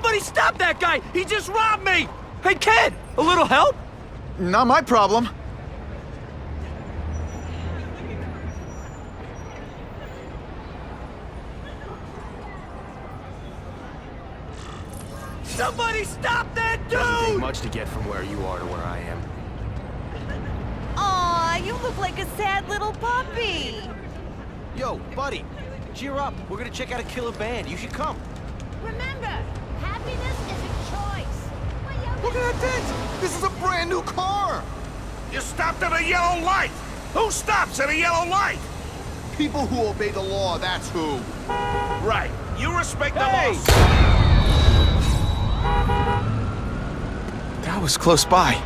Somebody stop that guy! He just robbed me! Hey, kid! A little help? Not my problem. Somebody stop that dude! Doesn't take much to get from where you are to where I am. Aw, you look like a sad little puppy. Yo, buddy, cheer up. We're gonna check out a killer band. You should come. Remember, happiness is a choice. Look at that dent! This is a brand new car! You stopped at a yellow light! Who stops at a yellow light? People who obey the law, that's who. Right. You respect the law. That was close by.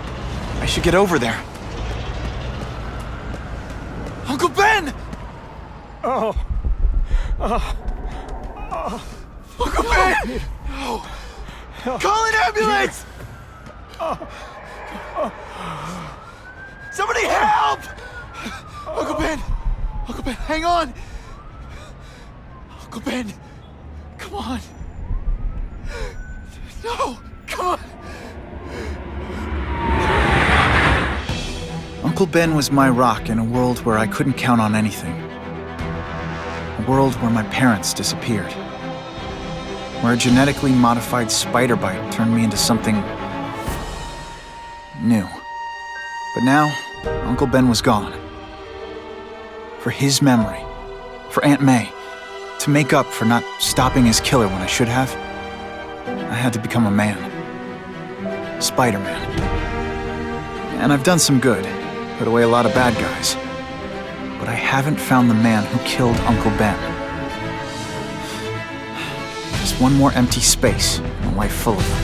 I should get over there. Uncle Ben! Uncle Ben! No! Call an ambulance! Somebody help! Uncle Ben! Uncle Ben, hang on! Uncle Ben! Come on! No! Come on! Uncle Ben was my rock in a world where I couldn't count on anything. A world where my parents disappeared. Where a genetically modified spider bite turned me into something new. But now, Uncle Ben was gone. For his memory, for Aunt May, to make up for not stopping his killer when I should have, I had to become a man. Spider-Man. And I've done some good, put away a lot of bad guys. But I haven't found the man who killed Uncle Ben. Just one more empty space in a life full of them.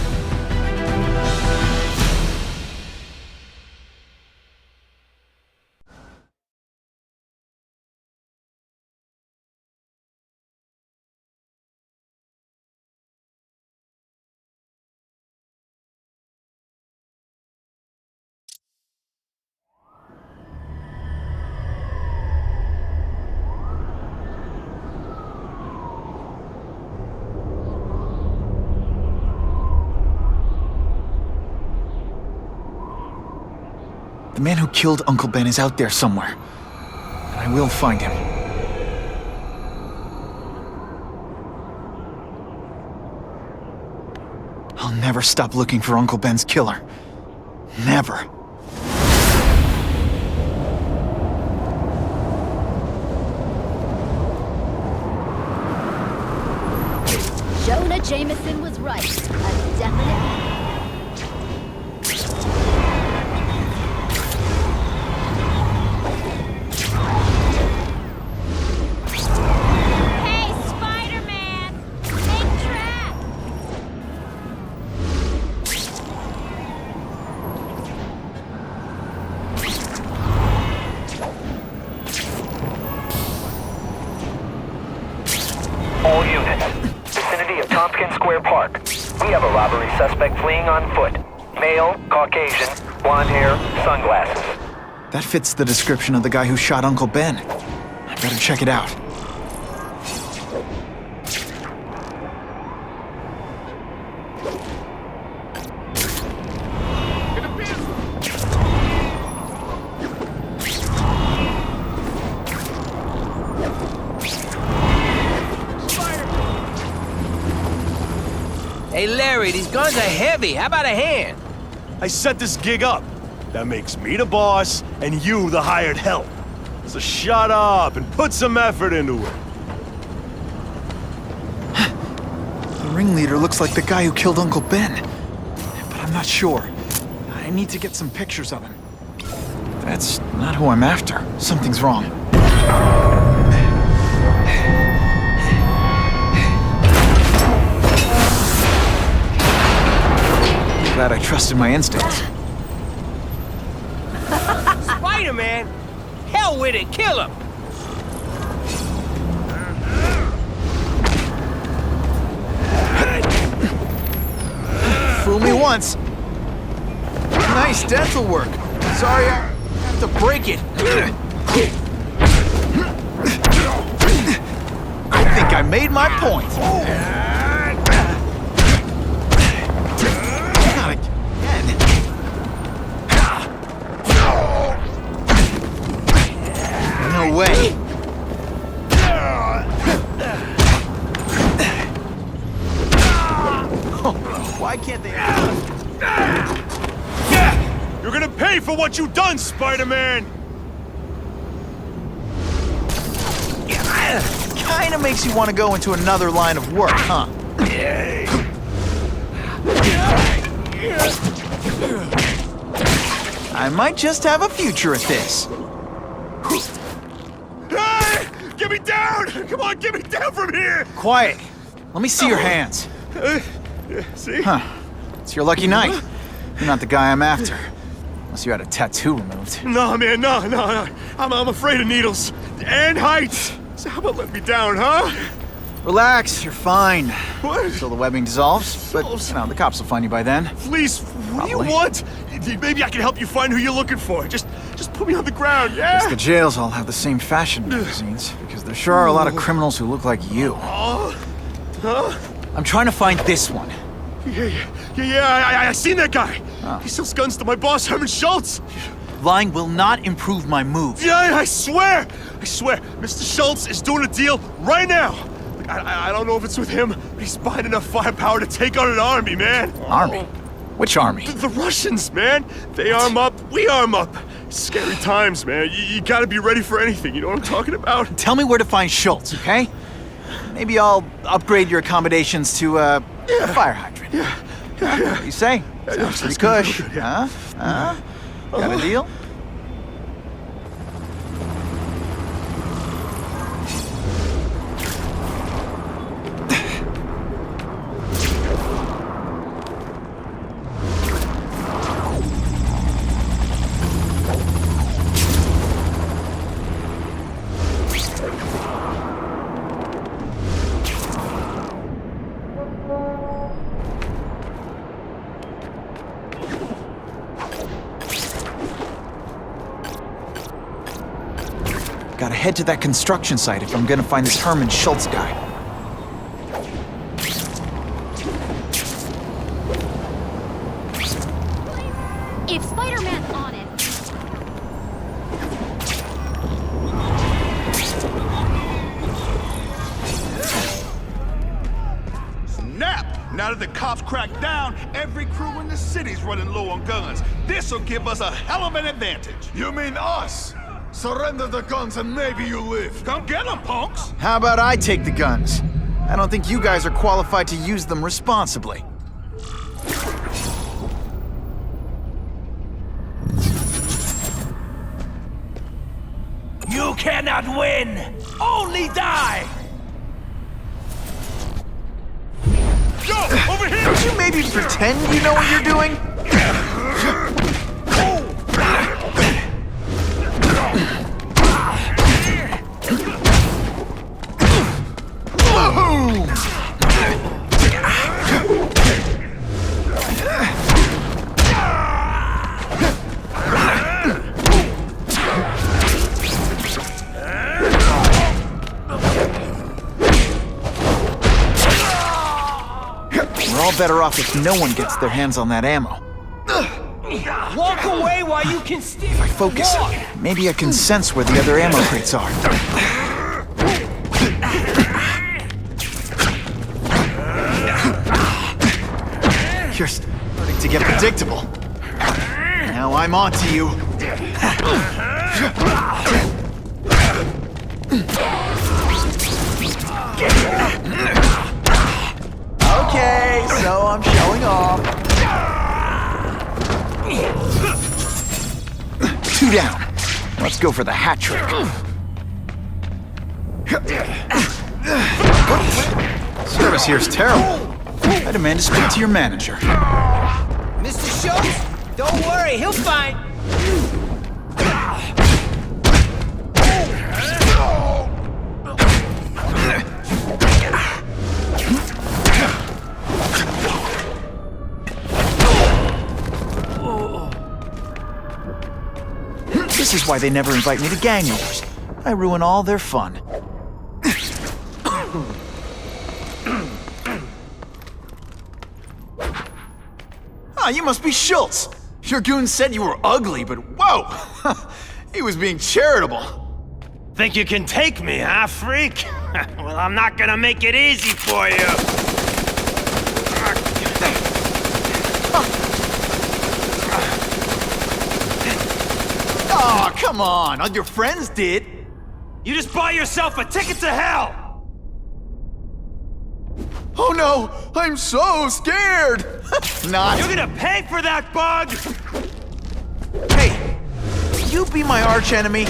The man who killed Uncle Ben is out there somewhere. And I will find him. I'll never stop looking for Uncle Ben's killer. Never. Jonah Jameson was right. A definite... All units, vicinity of Tompkins Square Park. We have a robbery suspect fleeing on foot. Male, Caucasian, blonde hair, sunglasses. That fits the description of the guy who shot Uncle Ben. I better check it out. Hey, Larry, these guns are heavy. How about a hand? I set this gig up. That makes me the boss and you the hired help. So shut up and put some effort into it. The ringleader looks like the guy who killed Uncle Ben. But I'm not sure. I need to get some pictures of him. That's not who I'm after. Something's wrong. Glad I trusted my instincts. Spider-Man? Hell with it, kill him! Fool me once. Nice dental work. Sorry, I have to break it. I think I made my point. way. Why can't they... You're gonna pay for what you've done, Spider-Man! Kinda makes you want to go into another line of work, huh? I might just have a future at this. Hey! Get me down! Come on, get me down from here! Quiet. Let me see your hands. See? Huh. It's your lucky night. You're not the guy I'm after. Unless you had a tattoo removed. No, man, no. I'm afraid of needles. And heights! So how about let me down, huh? Relax, you're fine. What? Until the webbing dissolves. But, you know, the cops will find you by then. Please, what do you Probably. want? Maybe I can help you find who you're looking for. Just put me on the ground, yeah? Guess the jails all have the same fashion magazines, because there sure are a lot of criminals who look like you. Huh? I'm trying to find this one. Yeah, I seen that guy. Oh. He sells guns to my boss, Herman Schultz. Lying will not improve my moves. Yeah, I swear. Mr. Schultz is doing a deal right now. Like, I don't know if it's with him, but he's buying enough firepower to take on an army, man. Army? Which army? The Russians, man. They arm up, we arm up. Scary times, man. You gotta be ready for anything, you know what I'm talking about? Tell me where to find Schultz, okay? Maybe I'll upgrade your accommodations to a fire hydrant. Yeah. What do you say? Sounds pretty cush. Good, yeah. Huh? Got a deal? Gotta head to that construction site if I'm gonna find this Herman Schultz guy. If Spider-Man's on it, Snap! Now that the cops cracked down, every crew in the city's running low on guns. This'll give us a hell of an advantage. You mean us? Surrender the guns and maybe you live. Come get them, punks! How about I take the guns? I don't think you guys are qualified to use them responsibly. You cannot win! Only die! Yo, over here! Don't you maybe pretend you know what you're doing? We're all better off if no one gets their hands on that ammo. Walk away while you can still If I focus, maybe I can sense where the other ammo crates are. You're starting to get predictable. Now I'm on to you. Okay, so I'm showing off. 2 down. Let's go for the hat trick. Service here's terrible. I demand to speak to your manager. Mr. Schultz, don't worry, he'll find... This is why they never invite me to gang wars. I ruin all their fun. Ah, you must be Schultz. Your goon said you were ugly, but whoa! He was being charitable. Think you can take me, huh, freak? Well, I'm not gonna make it easy for you. Oh, come on. All your friends did. You just bought yourself a ticket to hell! Oh no! I'm so scared! Not. You're gonna pay for that, bug! Hey, will you be my arch enemy?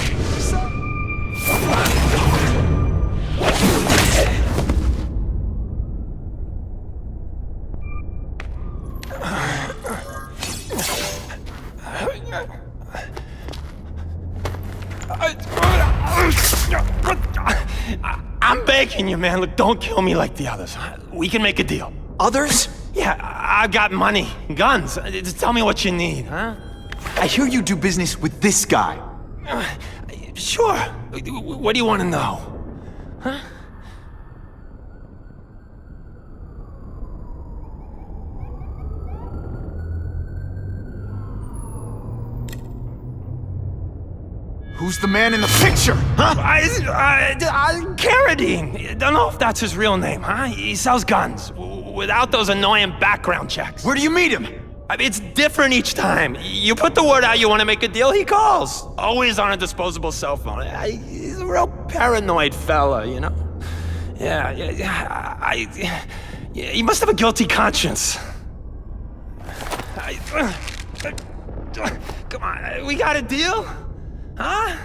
I'm begging you, man. Look, don't kill me like the others. We can make a deal. Others? Yeah, I've got money, guns. Just tell me what you need, huh? I hear you do business with this guy. Sure. What do you want to know? Huh? Who's the man in the picture, huh? Carradine. Don't know if that's his real name, huh? He sells guns without those annoying background checks. Where do you meet him? I mean, it's different each time. You put the word out you want to make a deal, he calls. Always on a disposable cell phone. He's a real paranoid fella, you know? Yeah, he must have a guilty conscience. Come on, we got a deal? Huh?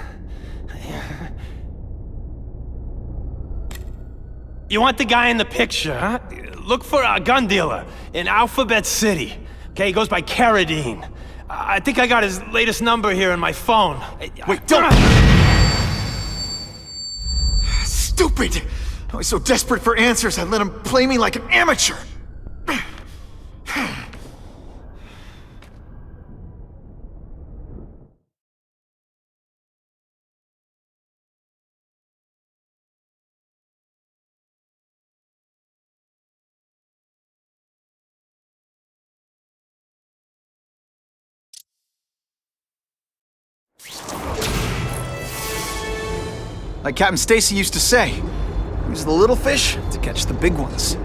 You want the guy in the picture, huh? Look for a gun dealer in Alphabet City. Okay, he goes by Carradine. I think I got his latest number here in my phone. Wait, don't! Stupid! I was so desperate for answers, I let him play me like an amateur. Like Captain Stacy used to say, use the little fish to catch the big ones.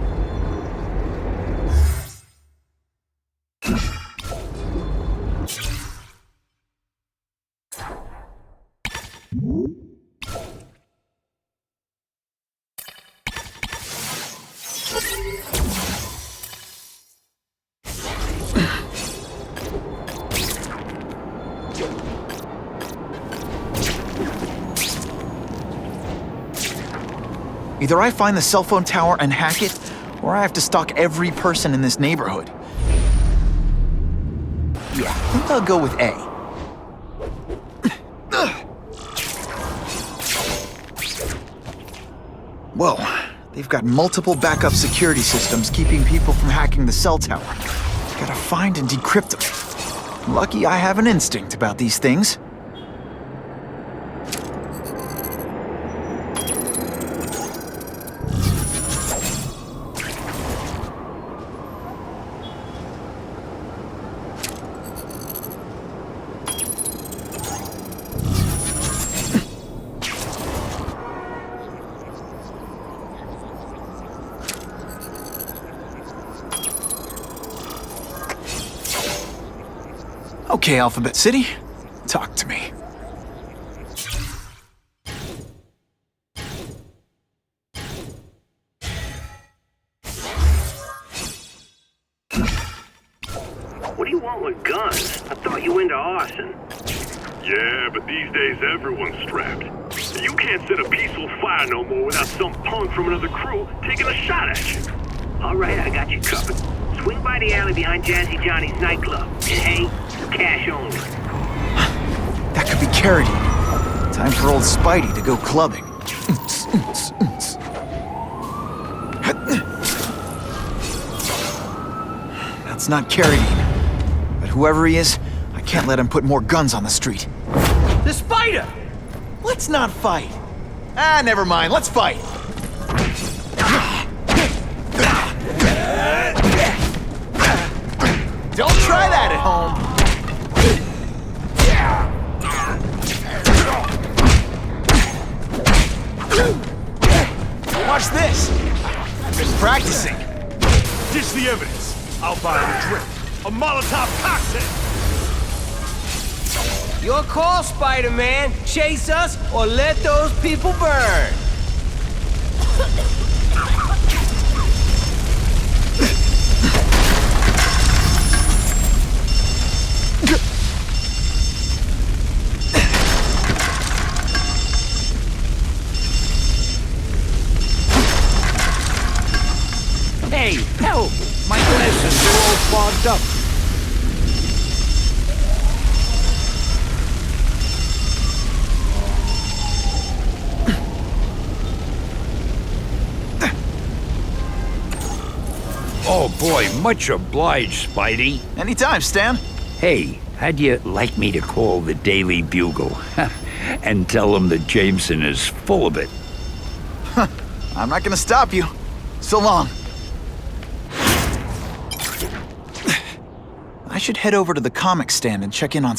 Either I find the cell phone tower and hack it, or I have to stalk every person in this neighborhood. Yeah, I think I'll go with A. Whoa, they've got multiple backup security systems keeping people from hacking the cell tower. Gotta find and decrypt them. Lucky I have an instinct about these things. Okay, Alphabet City, talk to me. What do you want with guns? I thought you were into arson. Yeah, but these days everyone's strapped. You can't set a peaceful fire no more without some punk from another crew taking a shot at you. All right, I got you covered. Swing by the alley behind Jazzy Johnny's nightclub. And hey, cash only. That could be Carradine. Time for old Spidey to go clubbing. That's not Carradine. But whoever he is, I can't let him put more guns on the street. The spider! Let's not fight. Never mind. Let's fight. Don't try that at home. practicing! Dish the evidence. I'll buy a drink. A Molotov cocktail! Your call, Spider-Man. Chase us or let those people burn. Hey, help! My glasses are all fogged up. Oh boy, much obliged, Spidey. Anytime, Stan. Hey, how'd you like me to call the Daily Bugle and tell them that Jameson is full of it? I'm not gonna stop you. So long. I should head over to the comic stand and check in on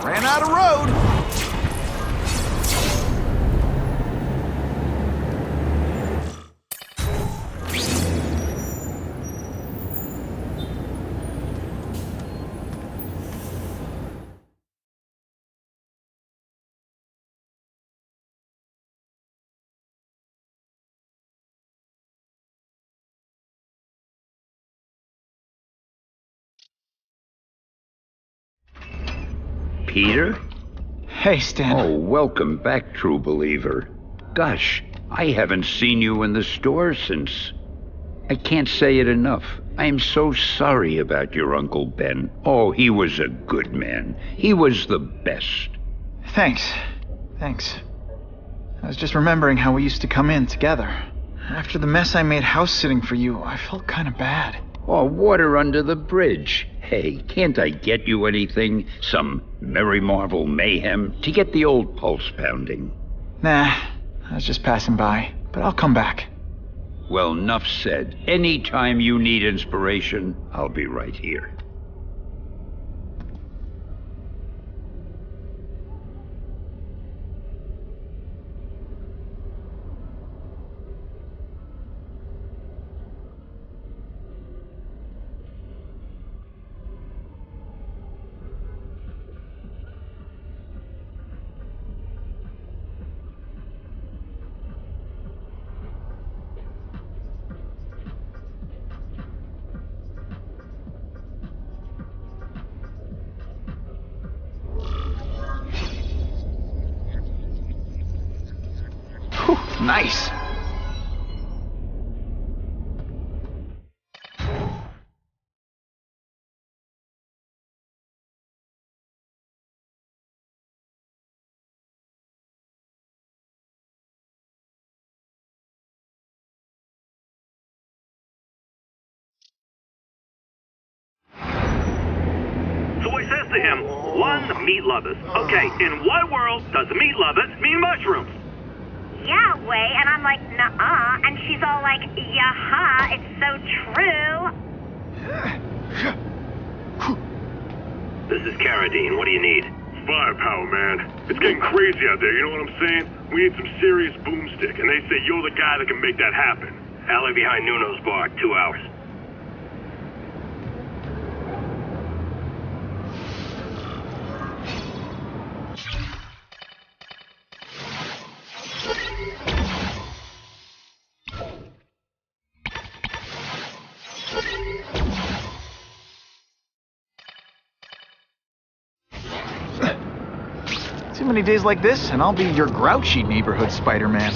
Ran out of road. Peter? Hey, Stan. Oh, welcome back, true believer. Gosh, I haven't seen you in the store since... I can't say it enough. I am so sorry about your Uncle Ben. Oh, he was a good man. He was the best. Thanks. I was just remembering how we used to come in together. After the mess I made house sitting for you, I felt kind of bad. Oh, water under the bridge. Hey, can't I get you anything? Some Merry Marvel mayhem to get the old pulse pounding? Nah, I was just passing by, but I'll come back. Well, enough said. Anytime you need inspiration, I'll be right here. Nice. So I says to him, one, meat lovers. Okay, in what world does meat lovers mean mushrooms? Yeah, way, and I'm like, nuh-uh, and she's all like, yaha, it's so true. This is Carradine, what do you need? Firepower, man. It's getting crazy out there, you know what I'm saying? We need some serious boomstick, and they say you're the guy that can make that happen. Alley behind Nuno's bar, 2 hours. Too many days like this, and I'll be your grouchy neighborhood Spider-Man.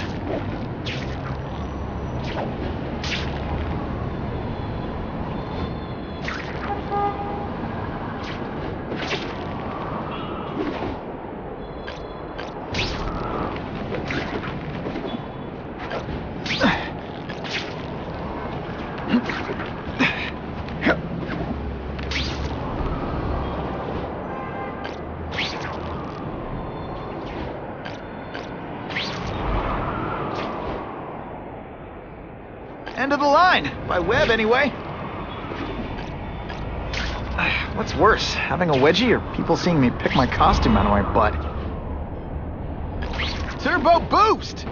End of the line, by web anyway. What's worse, having a wedgie or people seeing me pick my costume out of my butt? Turbo boost!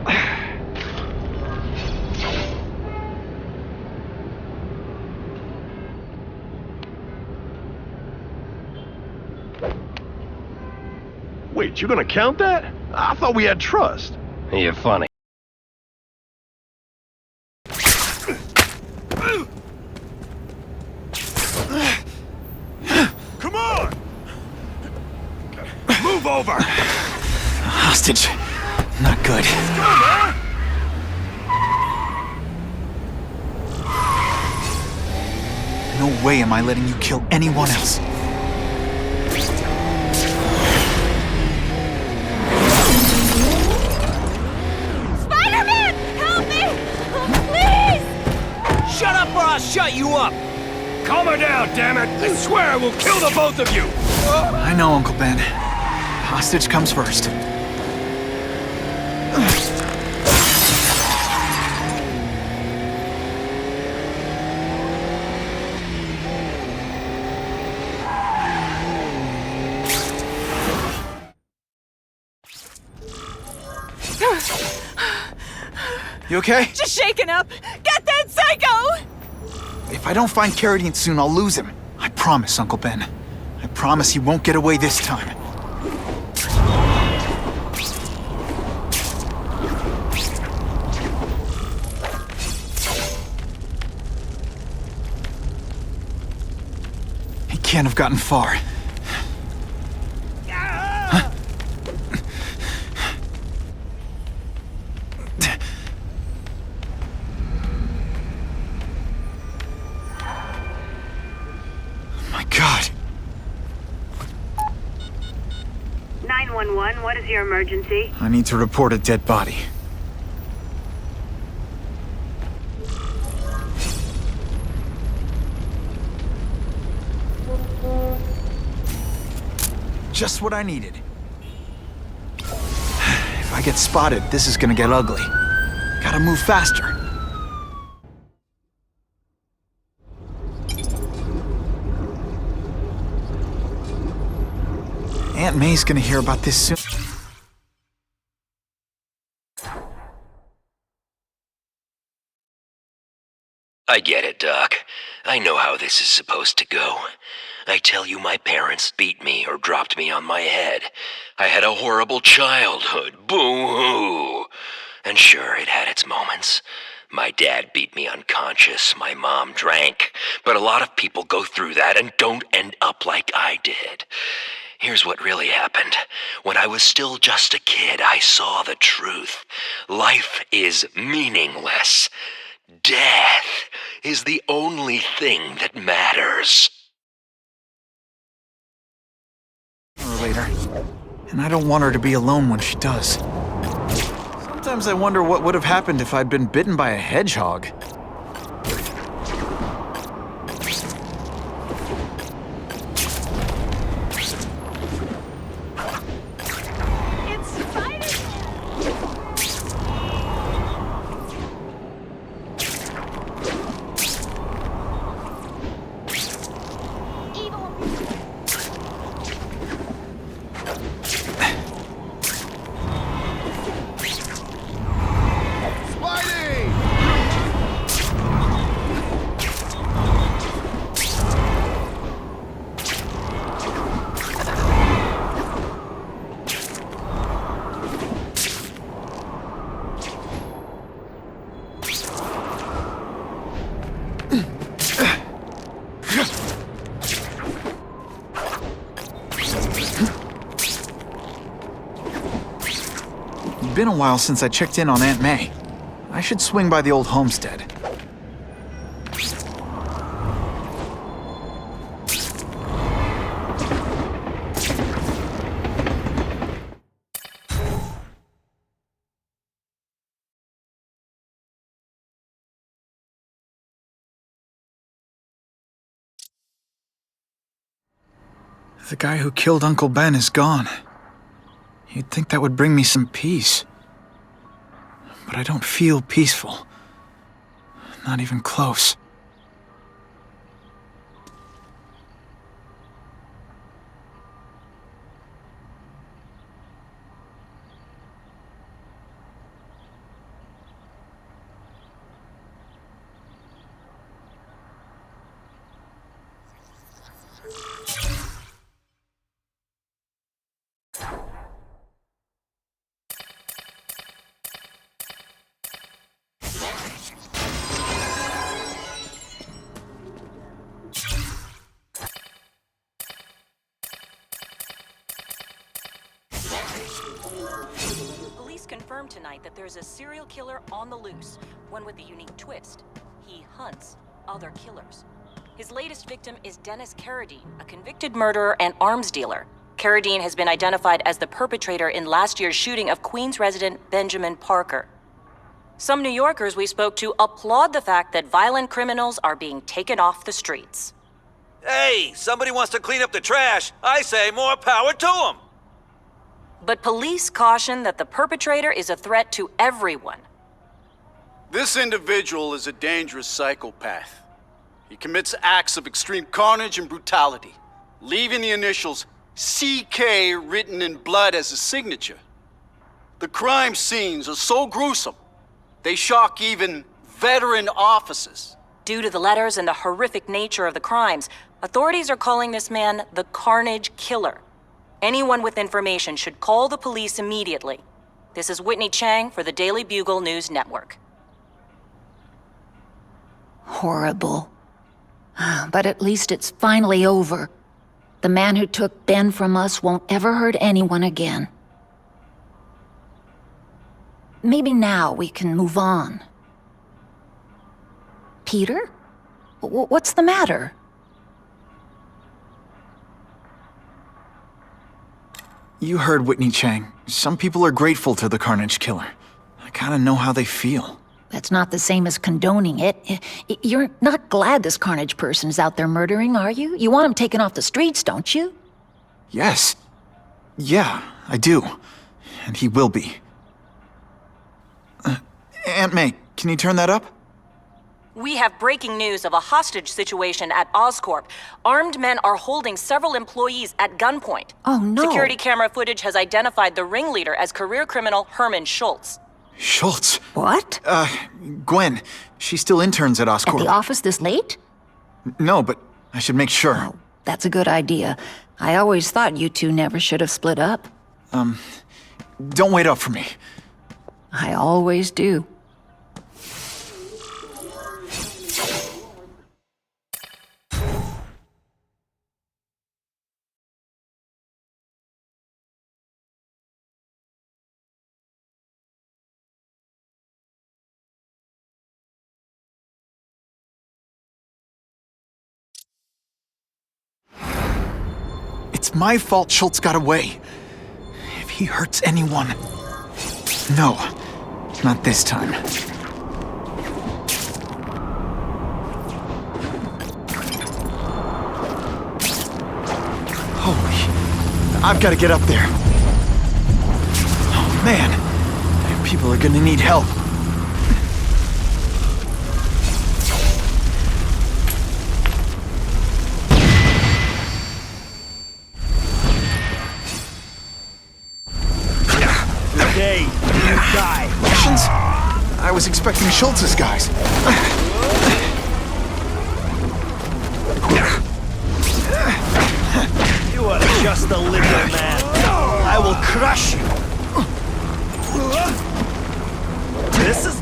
Wait, you gonna count that? I thought we had trust. You're funny. Come on! Move over! Hostage. Not good. Let's go, man! No way am I letting you kill anyone else. Spider-Man! Help me! Please! Shut up or I'll shut you up! Calm her down, damn it! I swear I will kill the both of you! I know, Uncle Ben. Hostage comes first. You okay? Just shaken up! Get that psycho! If I don't find Carradine soon, I'll lose him. I promise, Uncle Ben. I promise he won't get away this time. He can't have gotten far. Huh? My God. 911, what is your emergency? I need to report a dead body. Just what I needed. If I get spotted, this is gonna get ugly. Gotta move faster. Aunt May's gonna hear about this soon. I get it, Doc. I know how this is supposed to go. I tell you, my parents beat me or dropped me on my head. I had a horrible childhood. Boo-hoo! And sure, it had its moments. My dad beat me unconscious, my mom drank. But a lot of people go through that and don't end up like I did. Here's what really happened. When I was still just a kid, I saw the truth. Life is meaningless. Death is the only thing that matters. Or later. And I don't want her to be alone when she does. Sometimes I wonder what would have happened if I'd been bitten by a hedgehog. It's been a while since I checked in on Aunt May. I should swing by the old homestead. The guy who killed Uncle Ben is gone. You'd think that would bring me some peace. But I don't feel peaceful. Not even close. confirmed tonight that there's a serial killer on the loose, one with a unique twist. He hunts other killers. His latest victim is Dennis Carradine, a convicted murderer and arms dealer. Carradine has been identified as the perpetrator in last year's shooting of Queens resident Benjamin Parker. Some New Yorkers we spoke to applaud the fact that violent criminals are being taken off the streets. Hey, somebody wants to clean up the trash. I say more power to them. But police caution that the perpetrator is a threat to everyone. This individual is a dangerous psychopath. He commits acts of extreme carnage and brutality, leaving the initials CK written in blood as his signature. The crime scenes are so gruesome, they shock even veteran officers. Due to the letters and the horrific nature of the crimes, authorities are calling this man the Carnage Killer. Anyone with information should call the police immediately. This is Whitney Chang for the Daily Bugle News Network. Horrible. But at least it's finally over. The man who took Ben from us won't ever hurt anyone again. Maybe now we can move on. Peter? What's the matter? You heard Whitney Chang. Some people are grateful to the Carnage Killer. I kinda know how they feel. That's not the same as condoning it. You're not glad this Carnage person's out there murdering, are you? You want him taken off the streets, don't you? Yes. Yeah, I do. And he will be. Aunt May, can you turn that up? We have breaking news of a hostage situation at Oscorp. Armed men are holding several employees at gunpoint. Oh, no. Security camera footage has identified the ringleader as career criminal Herman Schultz. Schultz? What? Gwen. She still interns at Oscorp. At the office this late? No, but I should make sure. Oh, that's a good idea. I always thought you two never should have split up. Don't wait up for me. I always do. It's my fault Schultz got away. If he hurts anyone... No, not this time. Holy... I've got to get up there. Oh, man. People are gonna need help. Hey, you die. Russians? I was expecting Schultz's guys. You are just a little man. I will crush you. This is...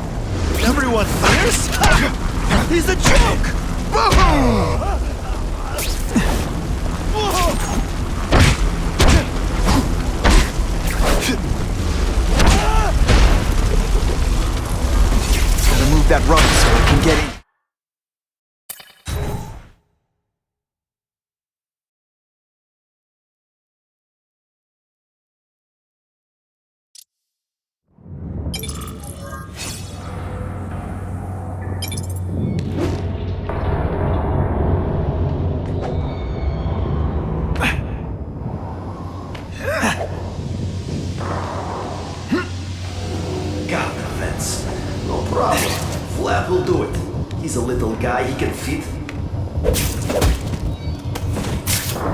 everyone fears? He's a joke! Gotta move that rug so I can get in. Got the fence. No problem. Vlad will do it. He's a little guy, he can fit.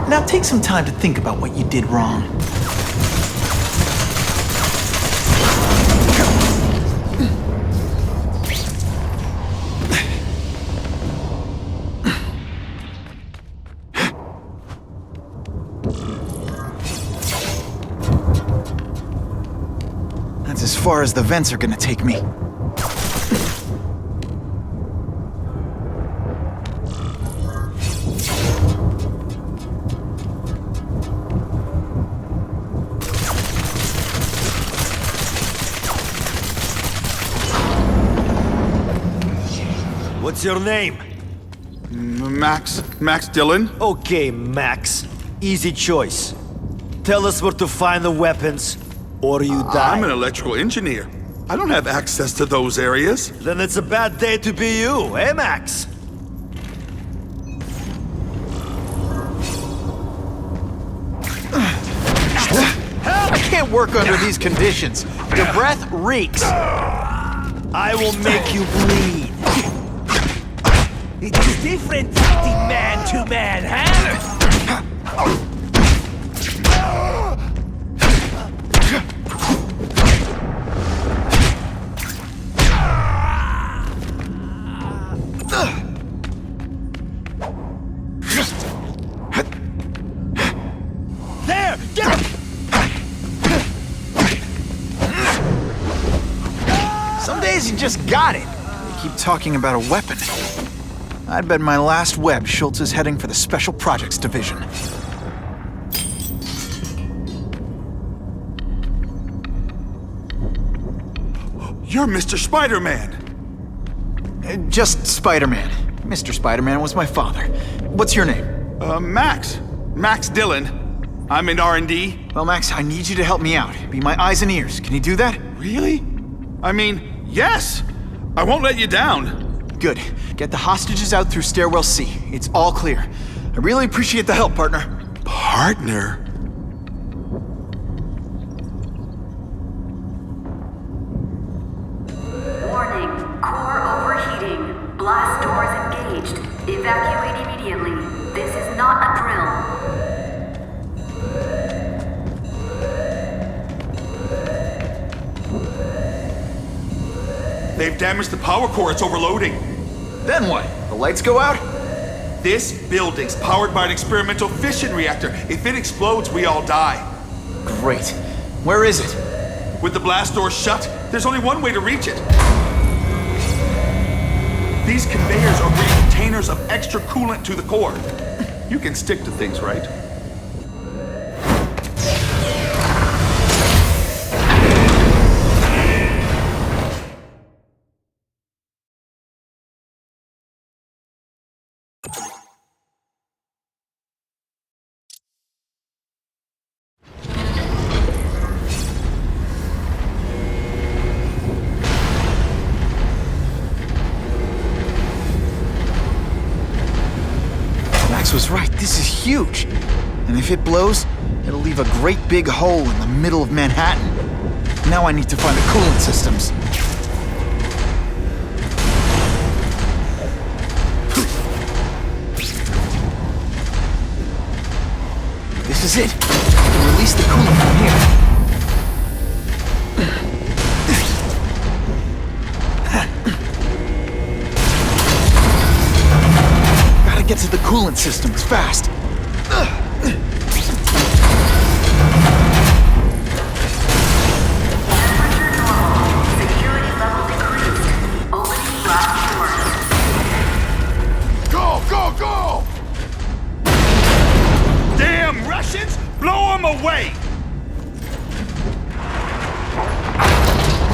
Now take some time to think about what you did wrong. That's as far as the vents are gonna take me. What's your name? Max Dillon. Okay, Max. Easy choice. Tell us where to find the weapons, or you die. I'm an electrical engineer. I don't have access to those areas. Then it's a bad day to be you, eh, Max? I can't work under these conditions. Your breath reeks. I will make you bleed. It's different fighting man to man, huh? There! Get him! Some days you just got it. You keep talking about a weapon. I'd bet my last web Schultz is heading for the Special Projects Division. You're Mr. Spider-Man. Just Spider-Man. Mr. Spider-Man was my father. What's your name? Max. Max Dillon. I'm in R&D. Well, Max, I need you to help me out. Be my eyes and ears. Can you do that? Really? I mean, yes. I won't let you down. Good. Get the hostages out through stairwell C. It's all clear. I really appreciate the help, partner. Partner? Warning. Core overheating. Blast doors engaged. Evacuate immediately. This is not a drill. They've damaged the power core. It's overloading. Then what? The lights go out? This building's powered by an experimental fission reactor. If it explodes, we all die. Great. Where is it? With the blast doors shut, there's only one way to reach it. These conveyors are bringing containers of extra coolant to the core. You can stick to things, right? Was right. This is huge. And if it blows, it'll leave a great big hole in the middle of Manhattan. Now I need to find the coolant systems. This is it. I'll release the coolant from here. Get to the coolant systems fast. Security level decreased. Opening blast doors. Go, go, go! Damn Russians! Blow them away!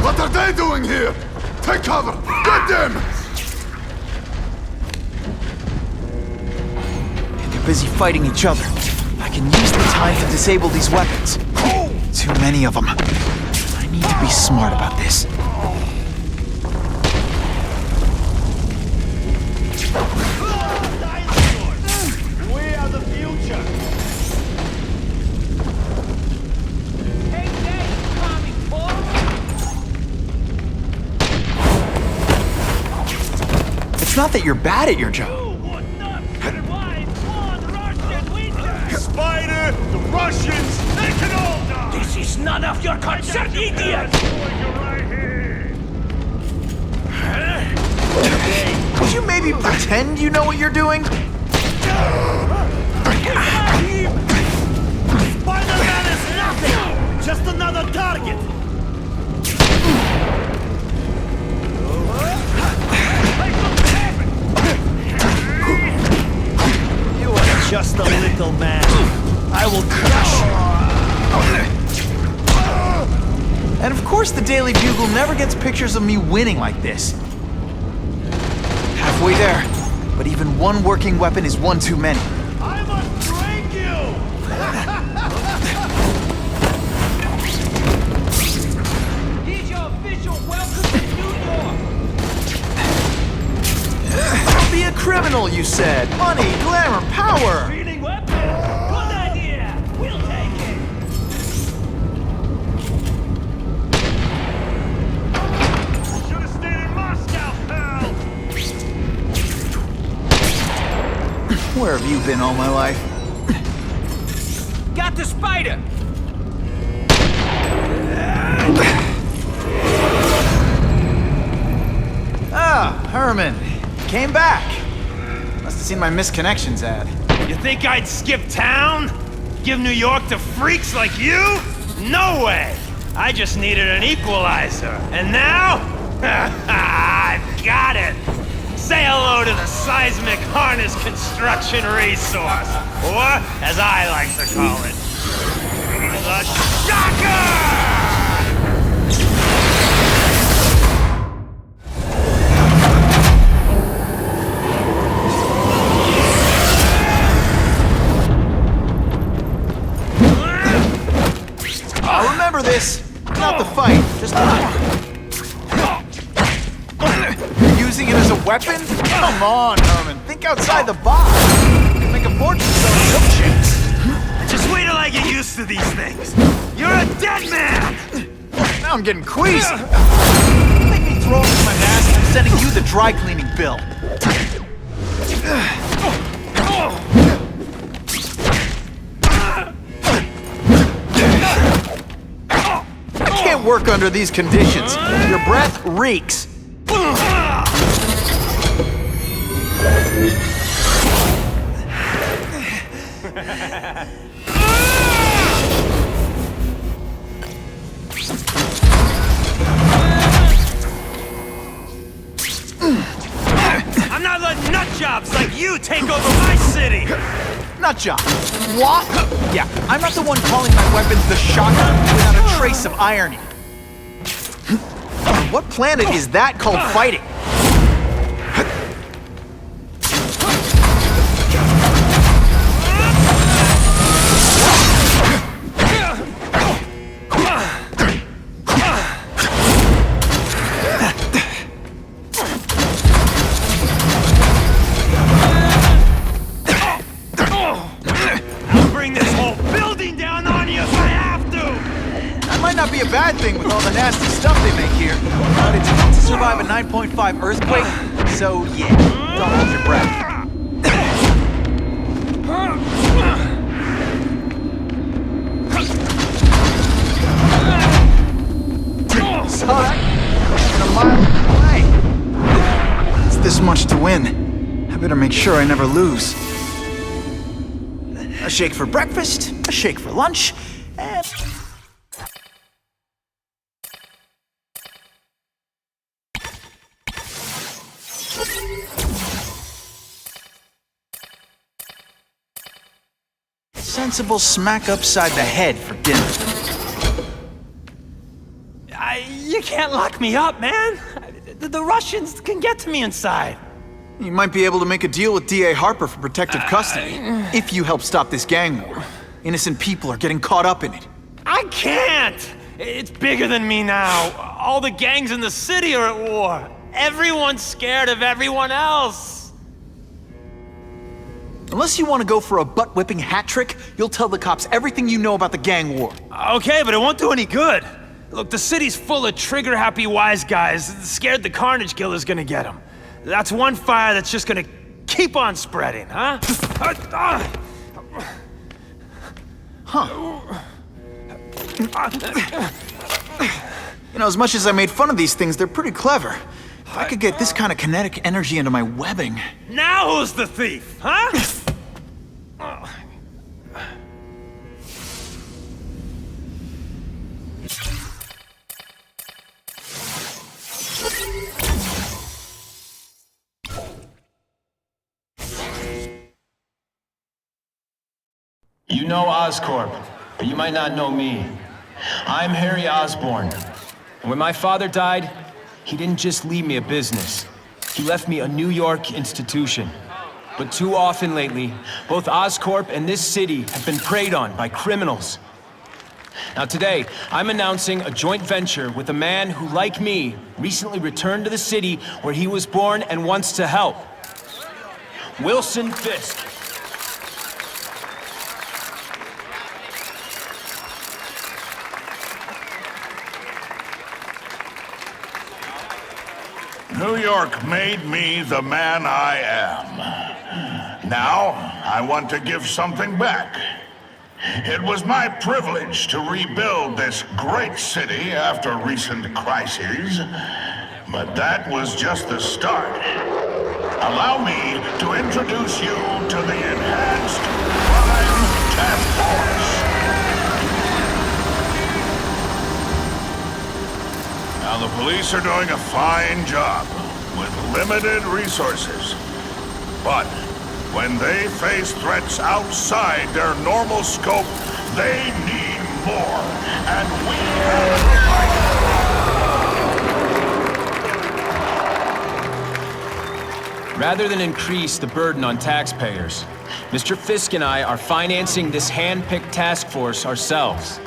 What are they doing here? Take cover! Get them! Busy fighting each other. I can use the time to disable these weapons. Too many of them. I need to be smart about this. We are the future. It's not that you're bad at your job. Spider, the Russians, they can all die! This is none of your concern, idiot! Would you maybe pretend you know what you're doing? Spider-Man is nothing! Just another target! You are just a little man. I will crush you. And of course the Daily Bugle never gets pictures of me winning like this. Have halfway there. But even one working weapon is one too many. I must break you! Here's your official welcome to New York! Don't be a criminal, you said. Money, glamour, power! Feeling weapons? Good idea! We'll take it! Should have stayed in Moscow, pal! Where have you been all my life? Got the spider! Ah, Herman. Came back. Must have seen my misconnections ad. You think I'd skip town? Give New York to freaks like you? No way! I just needed an equalizer. And now? I've got it! Say hello to the seismic harness construction resource. Or, as I like to call it, the shocker! I'll remember this. Not the fight, just the... You're using it as a weapon? Come on, Herman. Think outside the box. You can make a fortune selling milkshakes. Just wait till I get used to these things. You're a dead man! Now I'm getting queasy. Make me throw into my mask. I'm sending you the dry cleaning bill. I can't work under these conditions. Your breath reeks. I'm not letting nutjobs like you take over my city! Nutjob. What? Yeah, I'm not the one calling my weapons the shocker without a trace of irony. What planet is that called fighting? Not be a bad thing with all the nasty stuff they make here, but it's enough to survive a 9.5 earthquake, so yeah, don't hold your breath. Saw that? A mile away. It's this much to win. I better make sure I never lose. A shake for breakfast, a shake for lunch, and... sensible smack upside the head for dinner. You can't lock me up, man. The Russians can get to me inside. You might be able to make a deal with D.A. Harper for protective custody, if you help stop this gang war. Innocent people are getting caught up in it. I can't! It's bigger than me now. All the gangs in the city are at war. Everyone's scared of everyone else. Unless you want to go for a butt-whipping hat trick, you'll tell the cops everything you know about the gang war. Okay, but it won't do any good. Look, the city's full of trigger-happy wise guys, scared the Carnage Killer's gonna get them. That's one fire that's just gonna keep on spreading, huh? You know, as much as I made fun of these things, they're pretty clever. If I could get this kind of kinetic energy into my webbing... Now who's the thief, huh? You know Oscorp, but you might not know me. I'm Harry Osborne. And when my father died, he didn't just leave me a business. he left me a New York institution. But too often lately, both Oscorp and this city have been preyed on by criminals. Now today, I'm announcing a joint venture with a man who, like me, recently returned to the city where he was born and wants to help. Wilson Fisk. New York made me the man I am. Now, I want to give something back. It was my privilege to rebuild this great city after recent crises, but that was just the start. Allow me to introduce you to the Enhanced Crime Task Force. Now, the police are doing a fine job with limited resources. But when they face threats outside their normal scope, they need more. And we have Rather than increase the burden on taxpayers, Mr. Fisk and I are financing this hand-picked task force ourselves.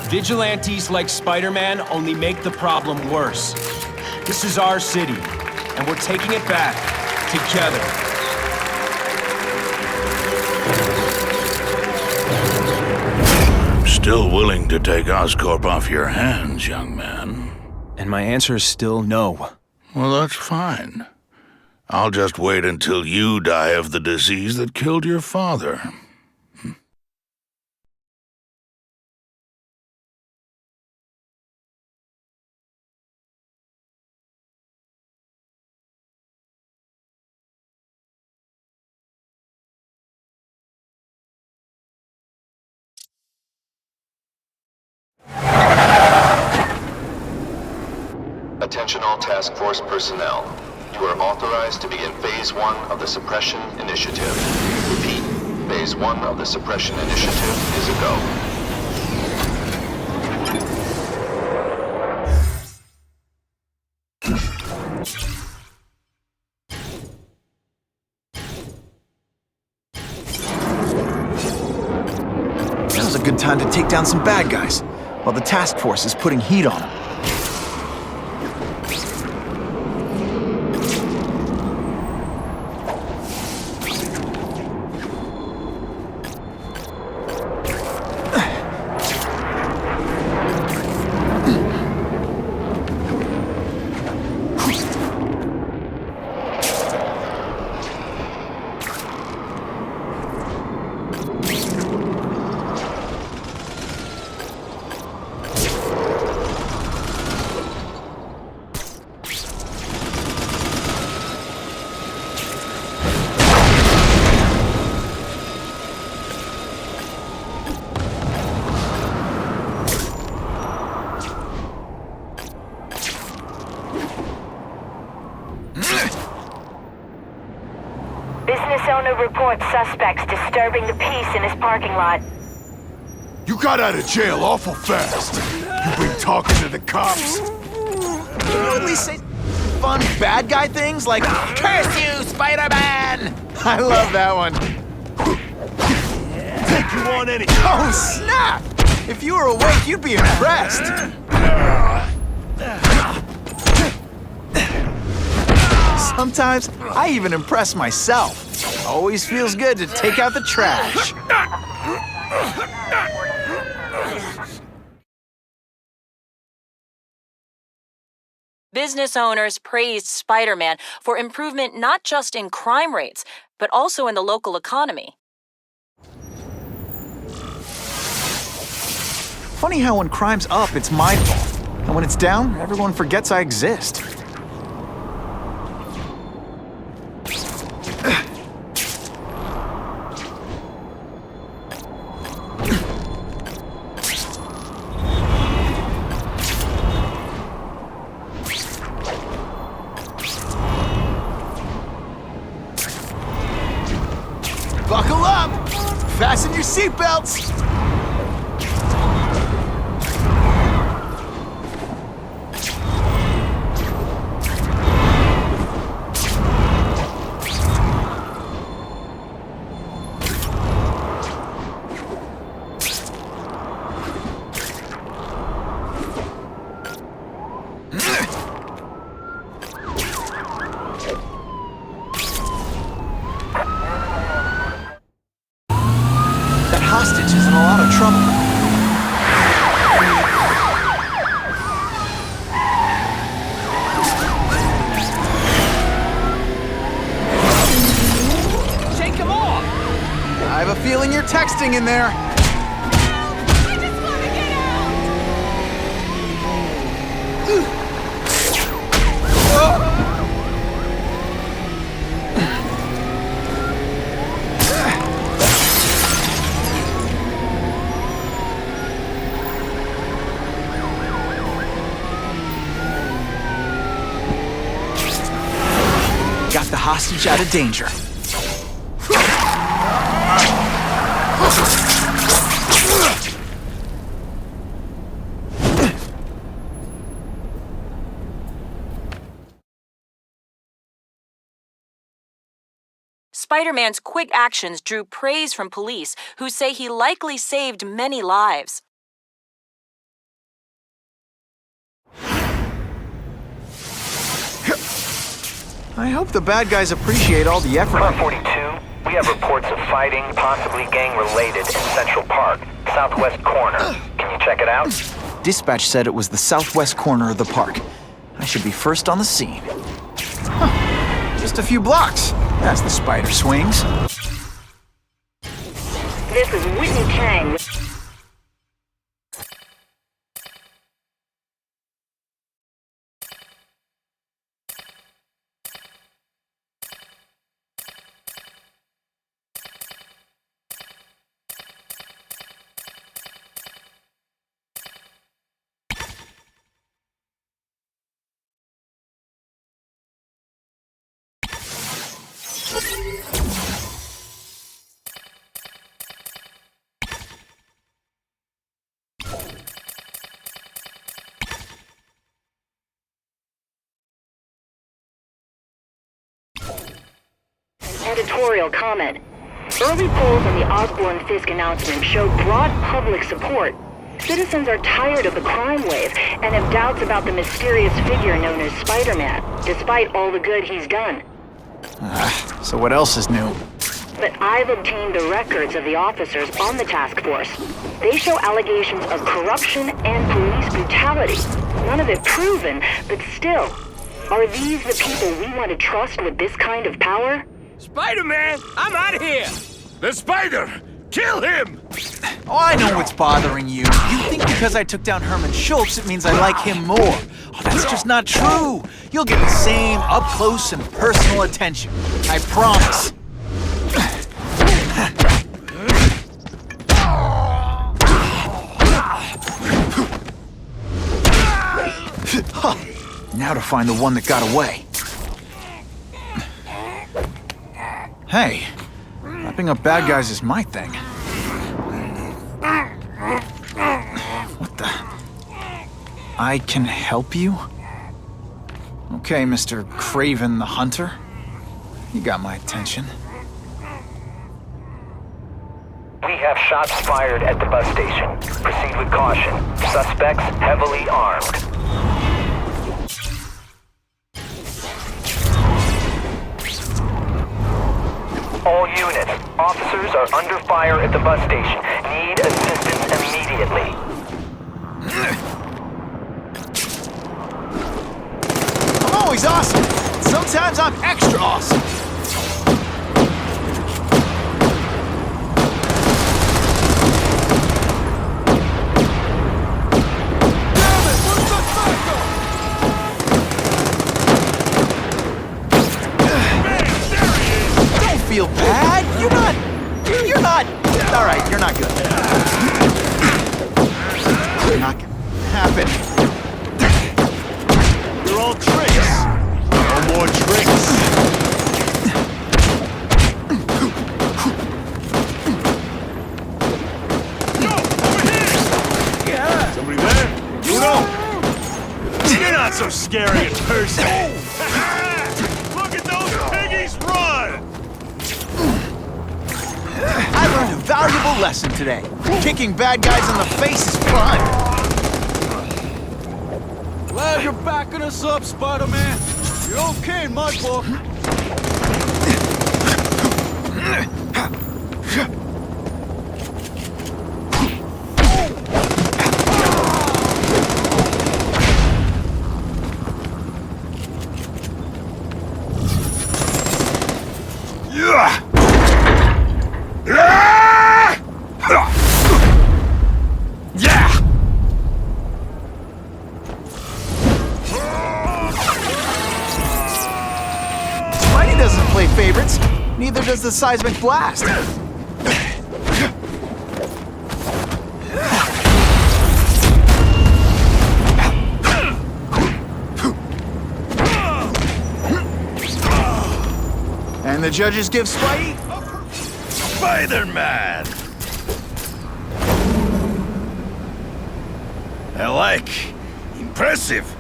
Vigilantes like Spider-Man only make the problem worse. This is our city, and we're taking it back together. I'm still willing to take Oscorp off your hands, young man. And my answer is still no. Well, that's fine. I'll just wait until you die of the disease that killed your father. Attention all task force personnel. You are authorized to begin Phase 1 of the Suppression Initiative. Repeat, Phase 1 of the Suppression Initiative is a go. Now's a good time to take down some bad guys, while the task force is putting heat on them. Business owner reports suspects disturbing the peace in his parking lot. You got out of jail awful fast. You've been talking to the cops? Can you at least say fun bad guy things like, "Curse you, Spider-Man!" I love that one. Take you on any. Oh, snap! If you were awake, you'd be impressed. Sometimes, I even impress myself. Always feels good to take out the trash. Business owners praised Spider-Man for improvement not just in crime rates, but also in the local economy. Funny how when crime's up, it's my fault. And when it's down, everyone forgets I exist. Buckle up! Fasten your seatbelts! I have a feeling you're texting in there. I just want to get Got the hostage out of danger. Spider-Man's quick actions drew praise from police, who say he likely saved many lives. I hope the bad guys appreciate all the effort. 42, we have reports of fighting, possibly gang-related, in Central Park, southwest corner. Can you check it out? Dispatch said it was the southwest corner of the park. I should be first on the scene. Huh. Just a few blocks, as the spider swings. This is Whitney Chang. Editorial comment. Early polls on the Osborne and Fisk announcement show broad public support. Citizens are tired of the crime wave and have doubts about the mysterious figure known as Spider-Man, despite all the good he's done. So what else is new? But I've obtained the records of the officers on the task force. They show allegations of corruption and police brutality. None of it proven, but still. Are these the people we want to trust with this kind of power? Spider-Man, I'm out of here! The spider! Kill him! Oh, I know what's bothering you. You think because I took down Herman Schultz, it means I like him more. Oh, that's just not true. You'll get the same up-close and personal attention. I promise. Now to find the one that got away. Hey, wrapping up bad guys is my thing. What the? I can help you? Okay, Mr. Kraven the Hunter. You got my attention. We have shots fired at the bus station. Proceed with caution. Suspects heavily armed. All units, officers are under fire at the bus station. Need assistance immediately. I'm always awesome. Sometimes I'm extra awesome. Feel bad? You're not, all right, you're not good. You're not gonna happen. You're all tricks. No more tricks. Yo, over here! Yeah. Somebody there? Uno! You're not so scary in person. Look at those piggies run! I learned a valuable lesson today. Kicking bad guys in the face is fun. Glad you're backing us up, Spider-Man. You're okay in my book. Yeah! Yeah! Spidey doesn't play favorites. Neither does the seismic blast. And the judges give Spidey... Spider-Man! I like. Impressive.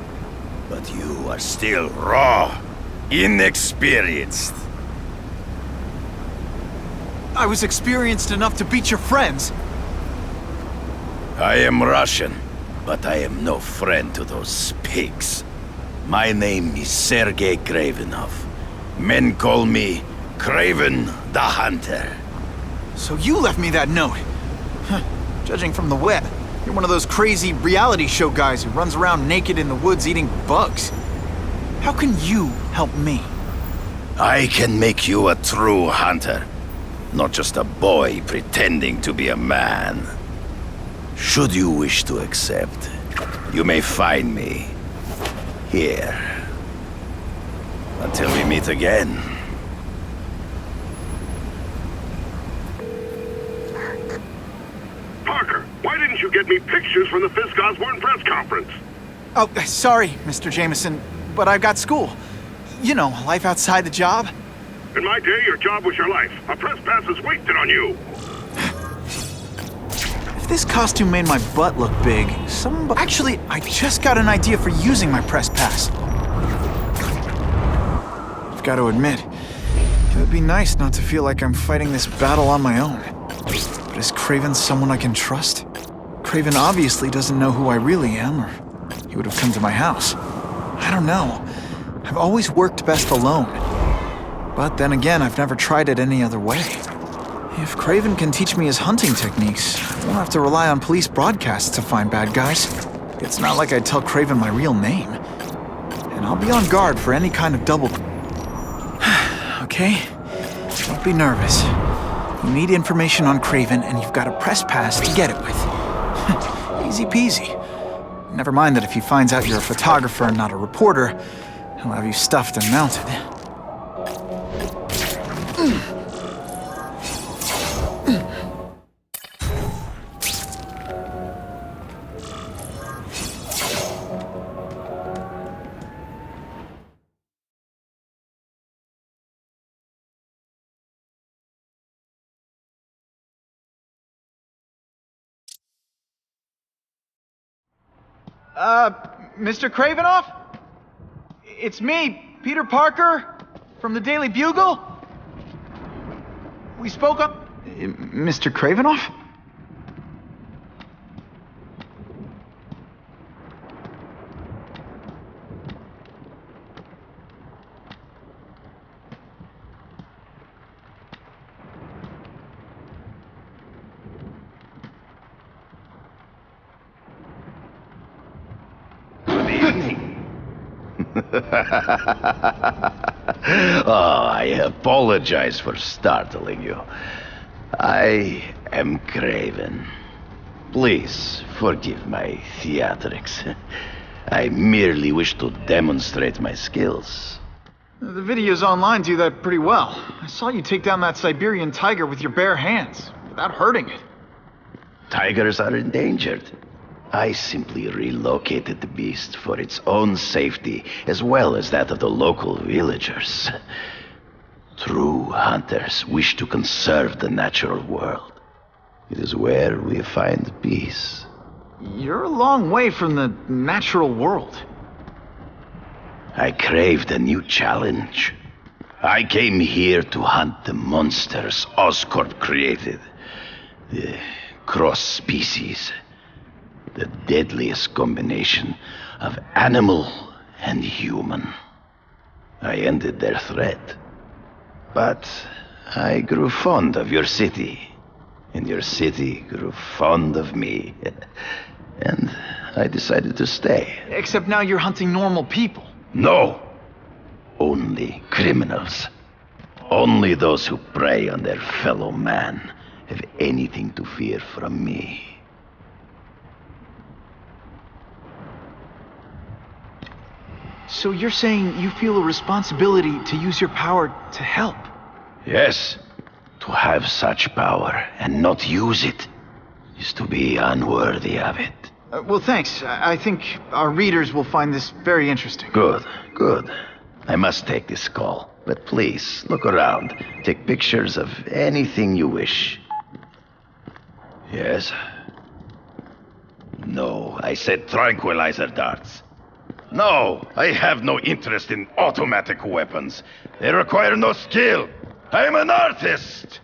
But you are still raw. Inexperienced. I was experienced enough to beat your friends. I am Russian, but I am no friend to those pigs. My name is Sergei Kravenov. Men call me Kraven the Hunter. So you left me that note. Huh. Judging from the web, you're one of those crazy reality show guys who runs around naked in the woods eating bugs. How can you help me? I can make you a true hunter. Not just a boy pretending to be a man. Should you wish to accept, you may find me here. Until we meet again. Parker, why didn't you get me pictures from the Fisk Osborne press conference? Oh, sorry, Mr. Jameson, but I've got school. You know, life outside the job. In my day, your job was your life. A press pass is wasted on you. If this costume made my butt look big, Actually, I just got an idea for using my press pass. I've got to admit, it would be nice not to feel like I'm fighting this battle on my own. But is Kraven someone I can trust? Kraven obviously doesn't know who I really am, or he would have come to my house. I don't know. I've always worked best alone. But then again, I've never tried it any other way. If Kraven can teach me his hunting techniques, I won't have to rely on police broadcasts to find bad guys. It's not like I'd tell Kraven my real name. And I'll be on guard for any kind of double... Okay? Don't be nervous. You need information on Kraven, and you've got a press pass to get it with. Easy peasy. Never mind that if he finds out you're a photographer and not a reporter, he'll have you stuffed and mounted. Mr. Kravinoff? It's me, Peter Parker, from the Daily Bugle. We spoke up... Mr. Kravinoff? Oh, I apologize for startling you. I am Kraven. Please forgive my theatrics. I merely wish to demonstrate my skills. The videos online do that pretty well. I saw you take down that Siberian tiger with your bare hands, without hurting it. Tigers are endangered. I simply relocated the beast for its own safety, as well as that of the local villagers. True hunters wish to conserve the natural world. It is where we find peace. You're a long way from the natural world. I craved a new challenge. I came here to hunt the monsters Oscorp created. The cross species. The deadliest combination of animal and human. I ended their threat. But I grew fond of your city. And your city grew fond of me. And I decided to stay. Except now you're hunting normal people. No. Only criminals. Only those who prey on their fellow man have anything to fear from me. So you're saying you feel a responsibility to use your power to help? Yes. To have such power and not use it is to be unworthy of it. Well, thanks. I think our readers will find this very interesting. Good, good. I must take this call, but please, look around. Take pictures of anything you wish. Yes? No, I said tranquilizer darts. No, I have no interest in automatic weapons. They require no skill. I'm an artist!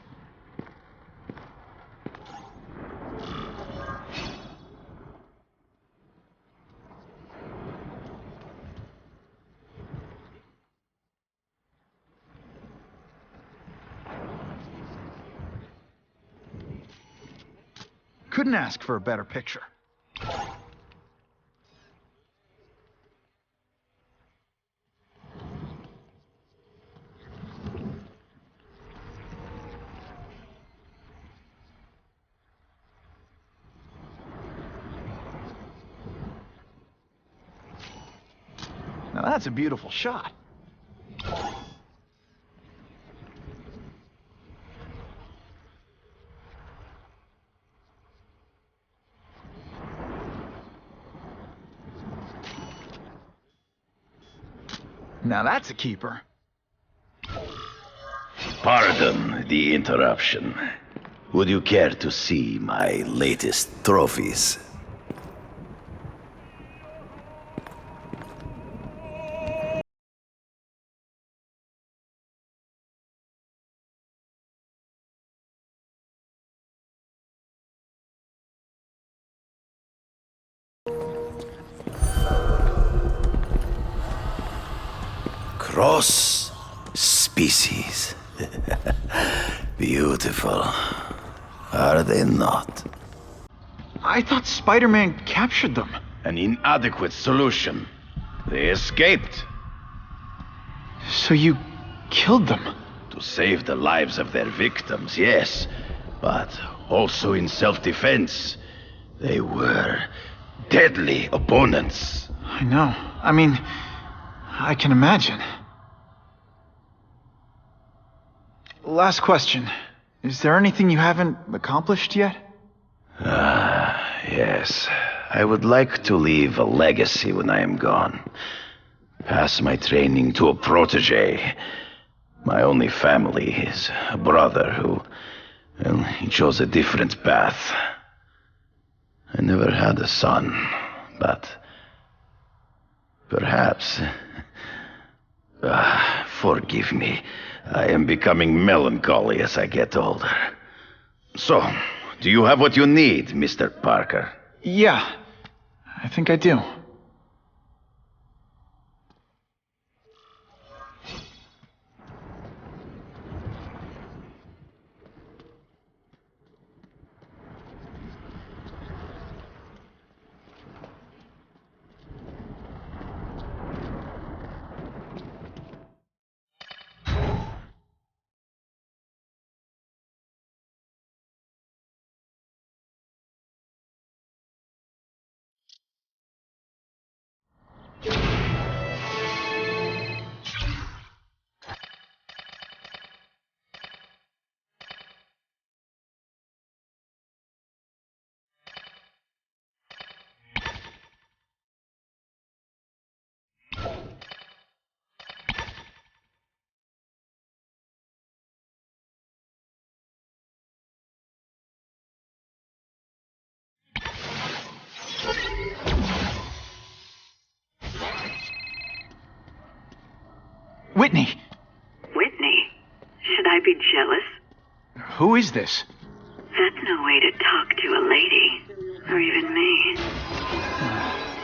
Couldn't ask for a better picture. Now that's a beautiful shot. Now that's a keeper. Pardon the interruption. Would you care to see my latest trophies? Cross species. Beautiful. Are they not? I thought Spider-Man captured them. An inadequate solution. They escaped. So you killed them? To save the lives of their victims, yes. But also in self-defense. They were deadly opponents. I know. I mean, I can imagine. Last question. Is there anything you haven't accomplished yet? Yes. I would like to leave a legacy when I am gone. Pass my training to a protege. My only family is a brother who, well, he chose a different path. I never had a son, but perhaps... forgive me. I am becoming melancholy as I get older. So, do you have what you need, Mr. Parker? Yeah, I think I do. Whitney! Whitney? Should I be jealous? Who is this? That's no way to talk to a lady. Or even me.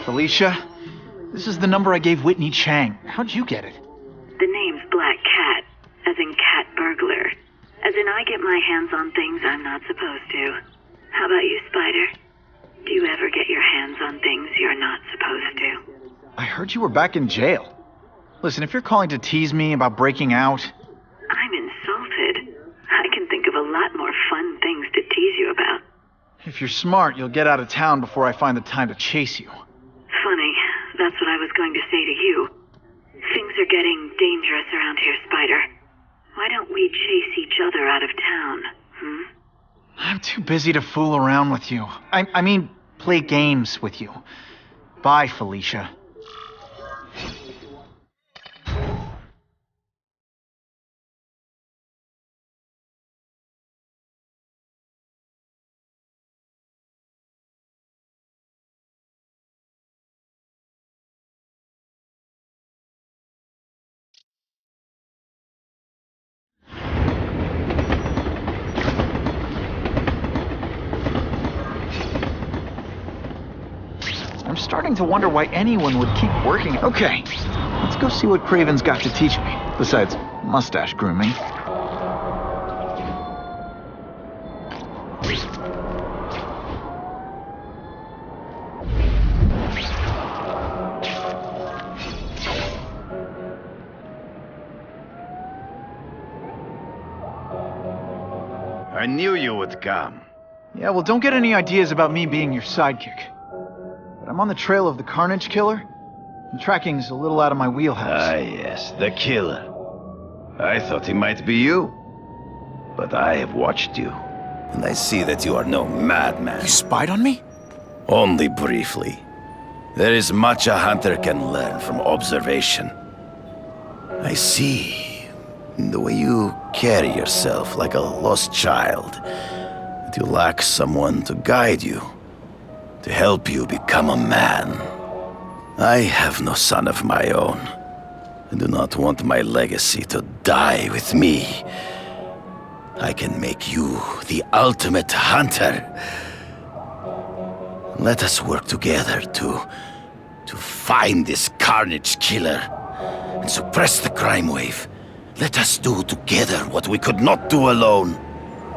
Felicia? This is the number I gave Whitney Chang. How'd you get it? The name's Black Cat, as in cat burglar. As in I get my hands on things I'm not supposed to. How about you, Spider? Do you ever get your hands on things you're not supposed to? I heard you were back in jail. Listen, if you're calling to tease me about breaking out... I'm insulted. I can think of a lot more fun things If you're smart, you'll get out of town before I find the time to chase you. Funny, that's what I was going to say to you. Things are getting dangerous around here, Spider. Why don't we chase each other out of town, I'm too busy to fool around with you. I mean, play games with you. Bye, Felicia. I'm starting to wonder why anyone would keep working. Okay, let's go see what Kraven's got to teach me, besides mustache grooming. I knew you would come. Yeah, well, don't get any ideas about me being your sidekick. But I'm on the trail of the Carnage Killer, and tracking's a little out of my wheelhouse. Ah, yes, the killer. I thought he might be you. But I have watched you, and I see that you are no madman. You spied on me? Only briefly. There is much a hunter can learn from observation. I see in the way you carry yourself like a lost child, that you lack someone to guide you, to help you become a man. I have no son of my own. I do not want my legacy to die with me. I can make you the ultimate hunter. Let us work together to find this Carnage Killer and suppress the crime wave. Let us do together what we could not do alone.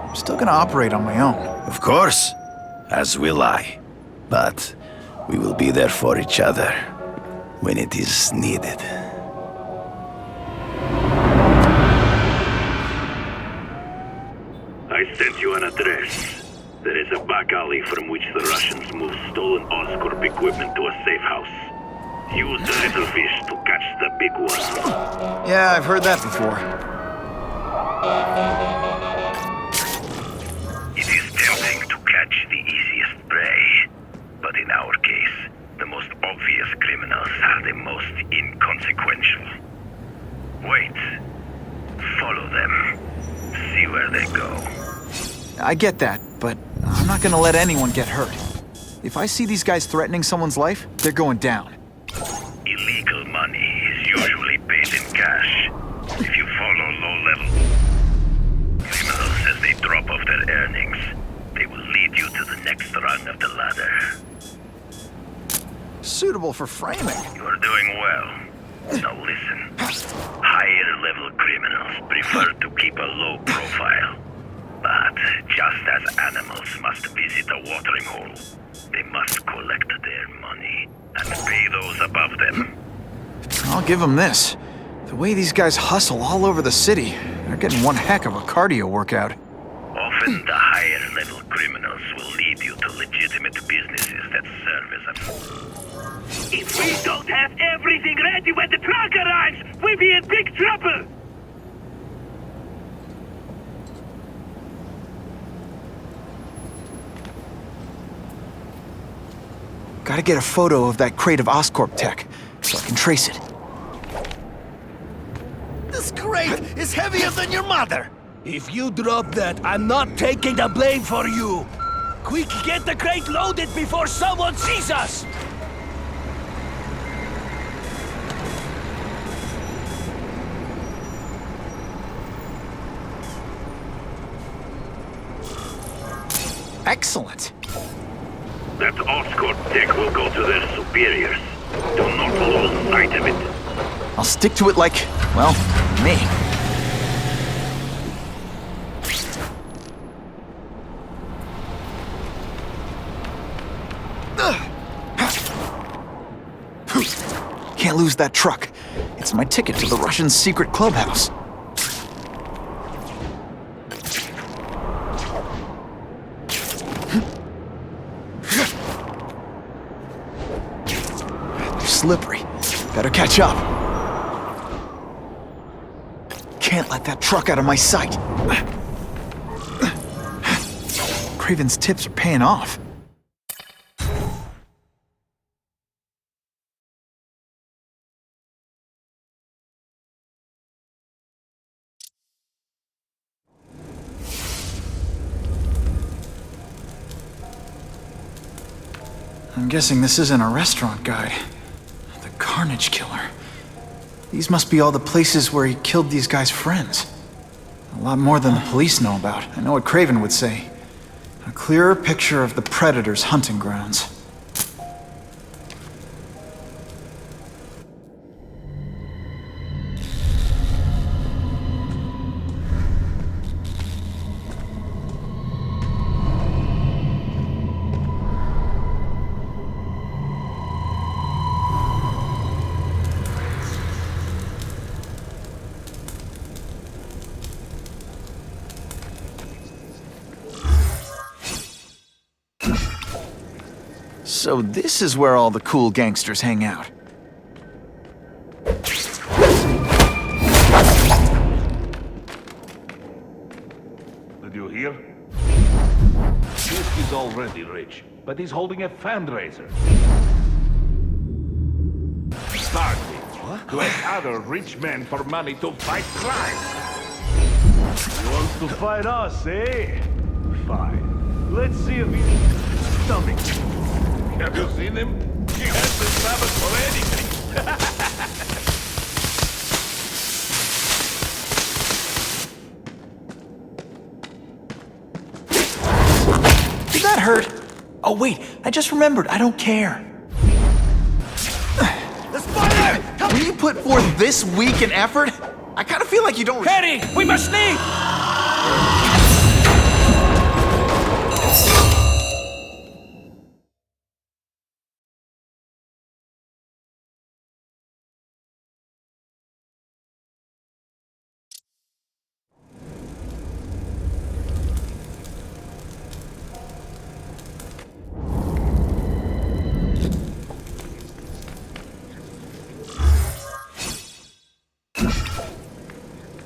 I'm still gonna operate on my own. Of course, as will I. But we will be there for each other when it is needed. I sent you an address. There is a back alley from which the Russians move stolen Oscorp equipment to a safe house. Use the little fish to catch the big one. Yeah, I've heard that before. It is tempting to catch the easiest prey, but in our case, the most obvious criminals are the most inconsequential. Wait. Follow them. See where they go. I get that, but I'm not gonna let anyone get hurt. If I see these guys threatening someone's life, they're going down. Illegal money is usually paid in cash. If you follow low-level criminals as they drop off their earnings, they will lead you to the next rung of the ladder. Suitable for framing. You are doing well. Now listen. Higher-level criminals prefer to keep a low profile. But just as animals must visit a watering hole, they must collect their money and pay those above them. I'll give them this. The way these guys hustle all over the city, they're getting one heck of a cardio workout. Often the higher-level criminals will lead you to legitimate businesses that serve as a... If we don't have everything ready when the truck arrives, we'll be in big trouble! Gotta get a photo of that crate of Oscorp tech, so I can trace it. This crate is heavier than your mother! If you drop that, I'm not taking the blame for you! Quick, get the crate loaded before someone sees us! Excellent! That Oscorp tech will go to their superiors. Do not lose sight of it. I'll stick to it like, well, me. Can't lose that truck. It's my ticket to the Russian secret clubhouse. slippery. Better catch up. Can't let that truck out of my sight. Kraven's tips are paying off. I'm guessing this isn't a restaurant guide. The Carnage Killer. These must be all the places where he killed these guys' friends. A lot more than the police know about. I know what Kraven would say. A clearer picture of the Predator's hunting grounds. So this is where all the cool gangsters hang out. Did you hear? Fisk is already rich, but he's holding a fundraiser. Starting to ask other rich men for money to fight crime. He wants to fight us, eh? Fine. Let's see if he's stomach. Have you seen him? He has the stomach for anything. Did that hurt? Oh wait, I just remembered, I don't care. The spider! When you put forth this week in effort, I kind of feel like you don't... Harry, we must leave!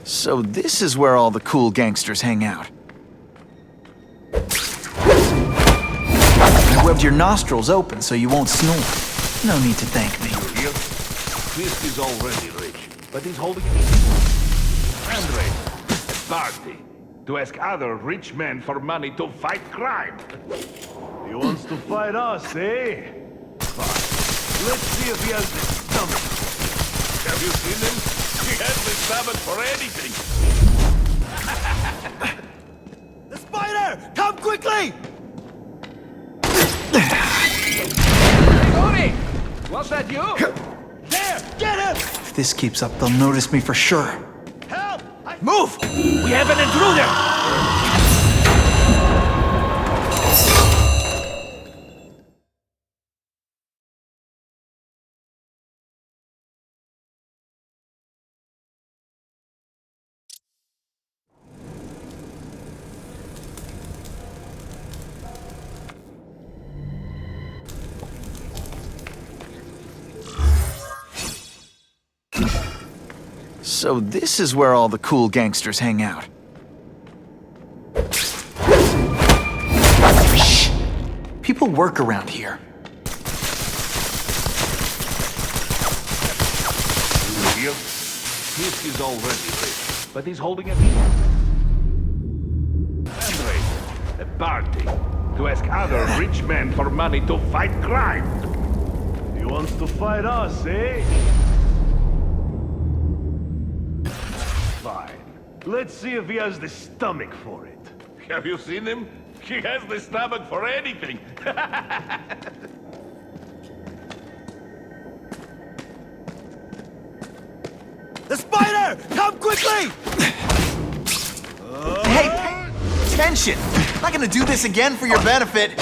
So this is where all the cool gangsters hang out. I webbed your nostrils open so you won't snore. No need to thank me. You hear? Fisk is already rich, but he's holding a fundraiser, a party, to ask other rich men for money to fight crime. He wants to fight us, eh? Fine. Let's see if he has the stomach. Have you seen him? He has the stomach for anything. The spider! Come quickly! Tony! Was that you? There! Get him! If this keeps up, they'll notice me for sure. Help! Move! We have an intruder! So this is where all the cool gangsters hang out. Shh! People work around here. You hear? Fisk is already rich, but he's holding a fundraiser, a party, to ask other rich men for money to fight crime. He wants to fight us, eh? Fine. Let's see if he has the stomach for it. Have you seen him? He has the stomach for anything. The spider! Come quickly! Hey! Tension! I'm not gonna do this again for your benefit.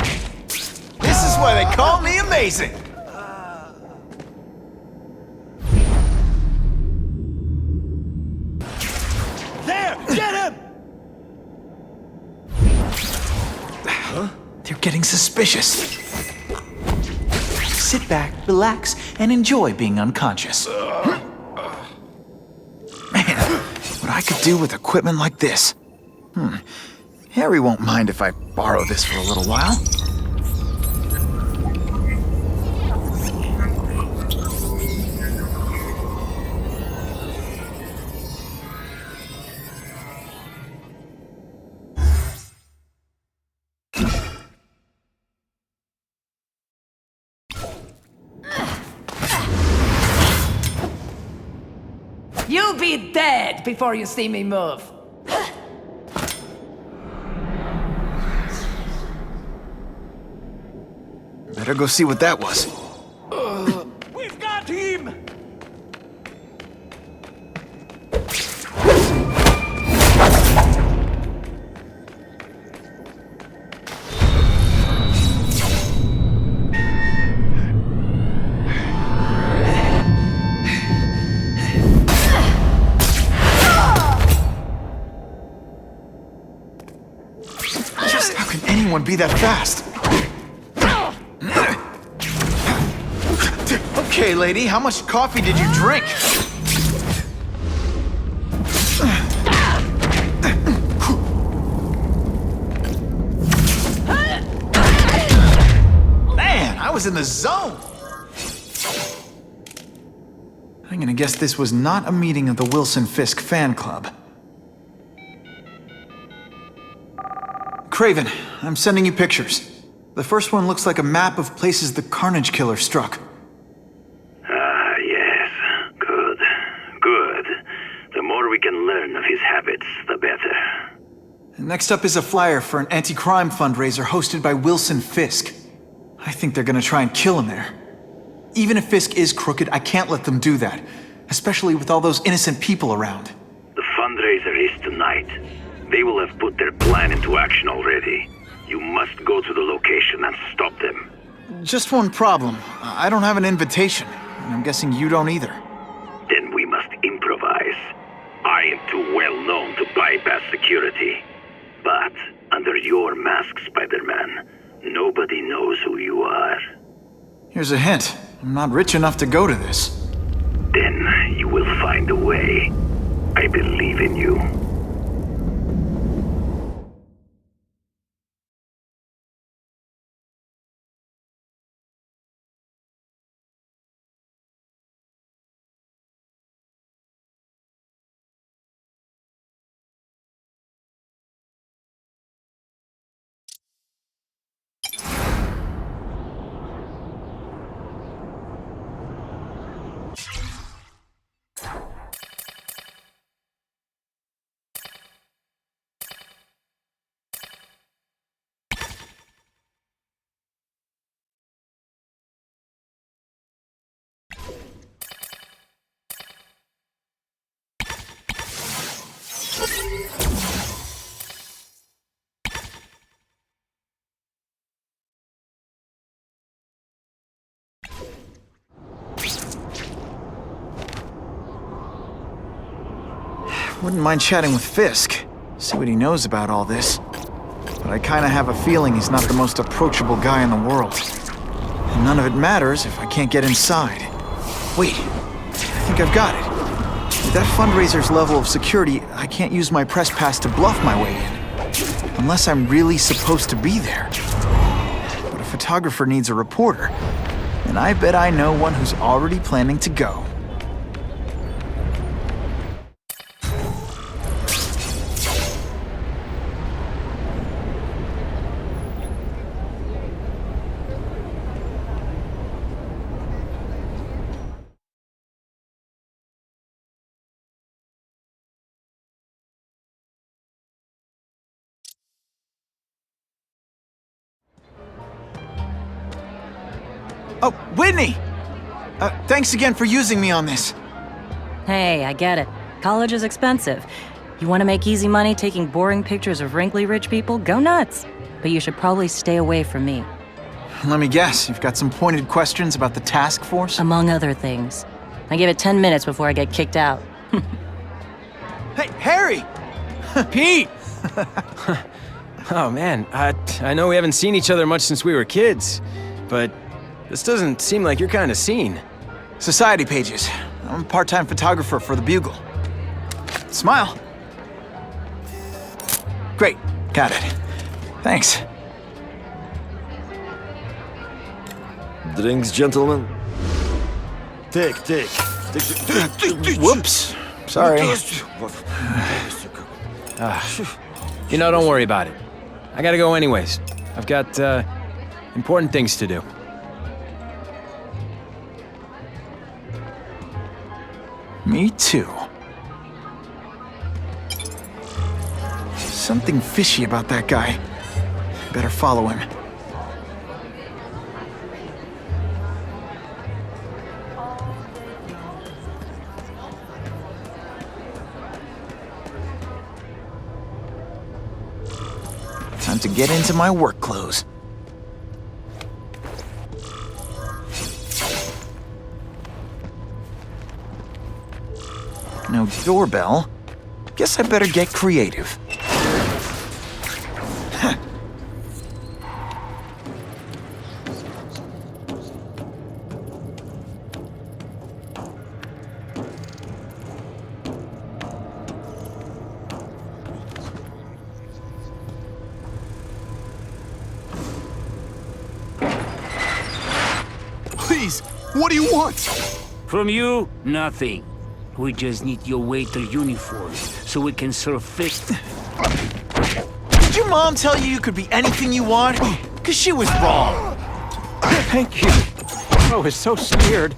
This is why they call me amazing! There! Get him! They're getting suspicious. Sit back, relax, and enjoy being unconscious. Man, what I could do with equipment like this. Harry won't mind if I borrow this for a little while. You'll be dead before you see me move. Better go see what that was. We've got him! Just how can anyone be that fast? Okay, lady, how much coffee did you drink? Man, I was in the zone! I'm gonna guess this was not a meeting of the Wilson Fisk fan club. Kraven, I'm sending you pictures. The first one looks like a map of places the Carnage Killer struck. We can learn of his habits, the better. Next up is a flyer for an anti-crime fundraiser hosted by Wilson Fisk. I think they're gonna try and kill him there. Even if Fisk is crooked, I can't let them do that. Especially with all those innocent people around. The fundraiser is tonight. They will have put their plan into action already. You must go to the location and stop them. Just one problem. I don't have an invitation. And I'm guessing you don't either. Then we must improvise. I am too well known to bypass security. But under your mask, Spider-Man, nobody knows who you are. Here's a hint. I'm not rich enough to go to this. Then you will find a way. I believe in you. Wouldn't mind chatting with Fisk, see what he knows about all this. But I kinda have a feeling he's not the most approachable guy in the world. And none of it matters if I can't get inside. Wait, I think I've got it. With that fundraiser's level of security, I can't use my press pass to bluff my way in. Unless I'm really supposed to be there. But a photographer needs a reporter, and I bet I know one who's already planning to go. Oh, Whitney! Thanks again for using me on this. Hey, I get it. College is expensive. You want to make easy money taking boring pictures of wrinkly rich people? Go nuts! But you should probably stay away from me. Let me guess, you've got some pointed questions about the task force? Among other things. I give it 10 minutes before I get kicked out. Hey, Harry! Pete! Oh man, I know we haven't seen each other much since we were kids, but this doesn't seem like your kind of scene. Society pages. I'm a part-time photographer for the Bugle. Smile. Great, got it. Thanks. Drinks, gentlemen? Take. Whoops. Sorry. You know, don't worry about it. I gotta go anyways. I've got, important things to do. Me too. Something fishy about that guy. Better follow him. Time to get into my work clothes. No doorbell. Guess I better get creative. Please, what do you want? From you, nothing. We just need your waiter uniform so we can serve Fisk. Did your mom tell you could be anything you want? Because she was wrong. Thank you. I was so scared.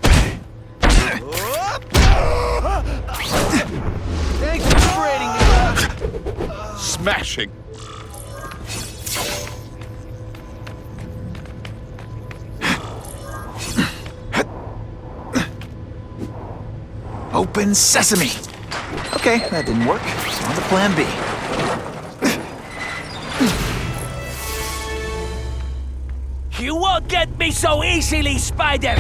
Thanks for liberating me. Smashing. Open sesame. Okay, that didn't work. So on to plan B. You won't get me so easily, Spider!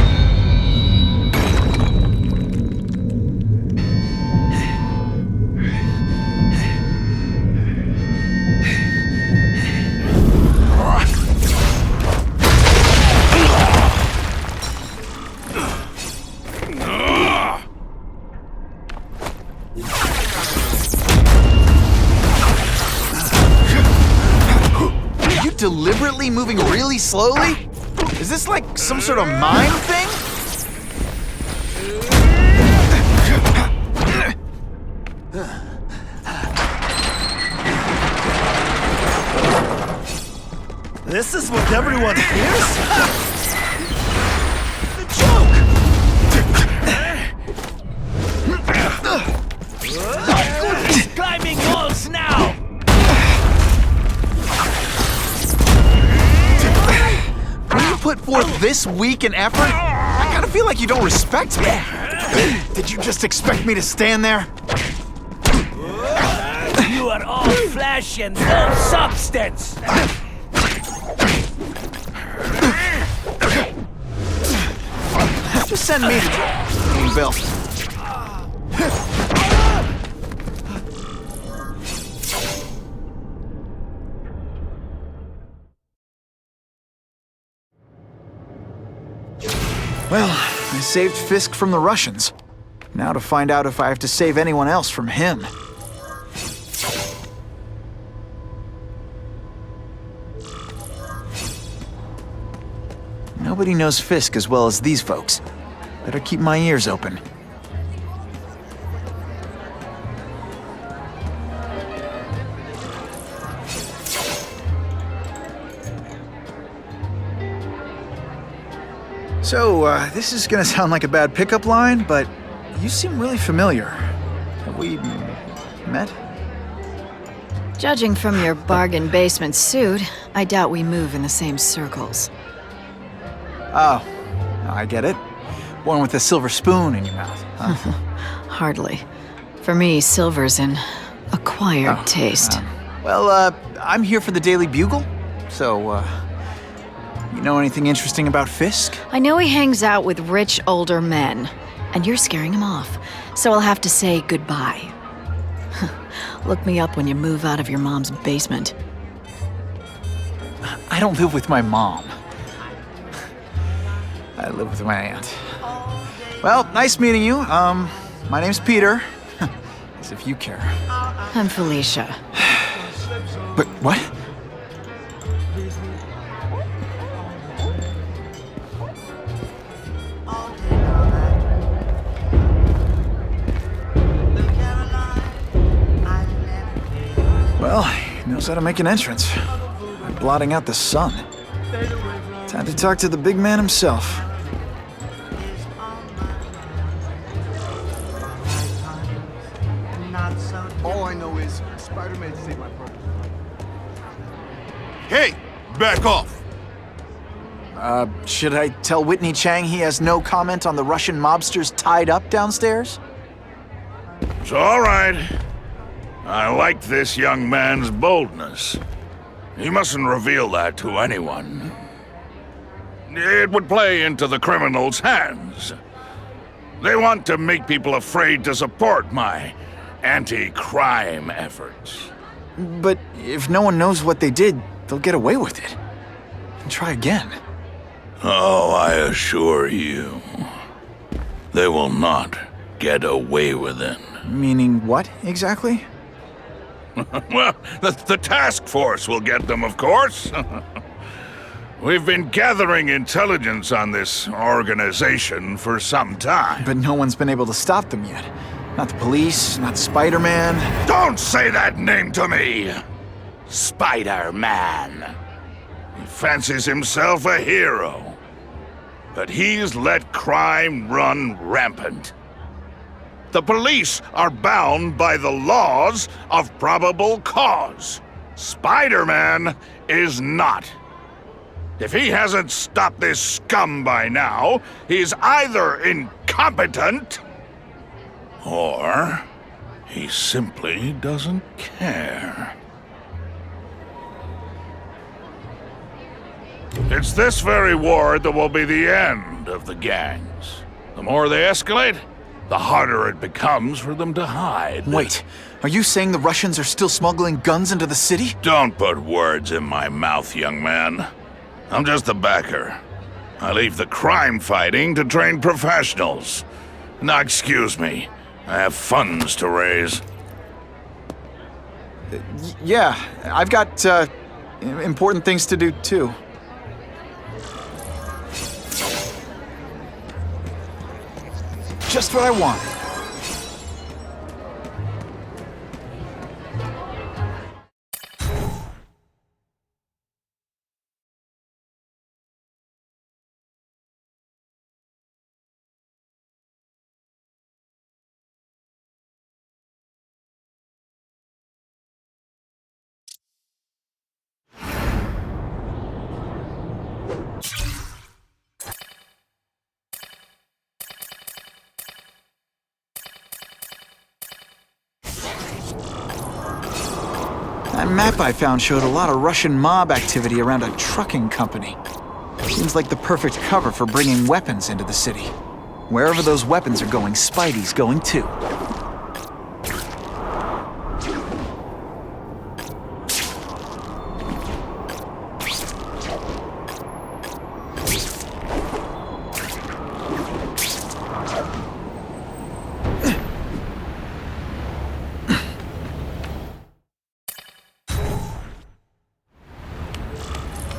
Deliberately moving really slowly? Is this like some sort of mime thing? This is what everyone fears? The joke! Not good at climbing walls now! Put forth this week an effort? I kind of feel like you don't respect me. Did you just expect me to stand there? You are all flesh and no substance. Just send me to jail, Bill. Well, I saved Fisk from the Russians. Now to find out if I have to save anyone else from him. Nobody knows Fisk as well as these folks. Better keep my ears open. So, this is gonna sound like a bad pickup line, but you seem really familiar. Have we met? Judging from your bargain basement suit, I doubt we move in the same circles. Oh, I get it. One with a silver spoon in your mouth. Huh? Hardly. For me, silver's an acquired taste. Well, I'm here for the Daily Bugle, so, you know anything interesting about Fisk? I know he hangs out with rich older men, and you're scaring him off, so I'll have to say goodbye. Look me up when you move out of your mom's basement. I don't live with my mom. I live with my aunt. Well, nice meeting you. My name's Peter. As if you care. I'm Felicia. But what? Well, he knows how to make an entrance. By blotting out the sun. Time to talk to the big man himself. All I know is Spider-Man saved my brother. Hey! Back off! Should I tell Whitney Chang he has no comment on the Russian mobsters tied up downstairs? It's all right. I like this young man's boldness. He mustn't reveal that to anyone. It would play into the criminals' hands. They want to make people afraid to support my anti-crime efforts. But if no one knows what they did, they'll get away with it. And try again. Oh, I assure you, they will not get away with it. Meaning what, exactly? Well, the task force will get them, of course. We've been gathering intelligence on this organization for some time. But no one's been able to stop them yet. Not the police, not Spider-Man. Don't say that name to me! Spider-Man. He fancies himself a hero. But he's let crime run rampant. The police are bound by the laws of probable cause. Spider-Man is not. If he hasn't stopped this scum by now, he's either incompetent or he simply doesn't care. It's this very war that will be the end of the gangs. The more they escalate, the harder it becomes for them to hide. Wait, are you saying the Russians are still smuggling guns into the city? Don't put words in my mouth, young man. I'm just a backer. I leave the crime fighting to trained professionals. Now, excuse me. I have funds to raise. Yeah, I've got, important things to do, too. Just what I want. That map I found showed a lot of Russian mob activity around a trucking company. Seems like the perfect cover for bringing weapons into the city. Wherever those weapons are going, Spidey's going too.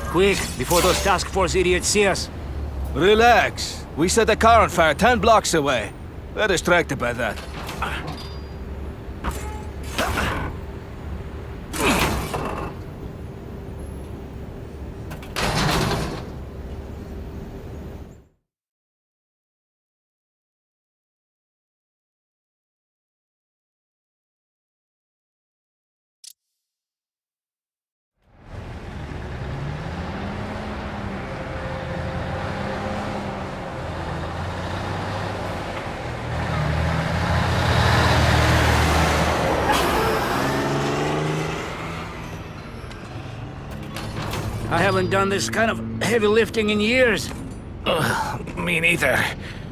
Quick, before those task force idiots see us. Relax. We set a car on fire 10 blocks away. They're distracted by that. I haven't done this kind of heavy lifting in years. Me neither.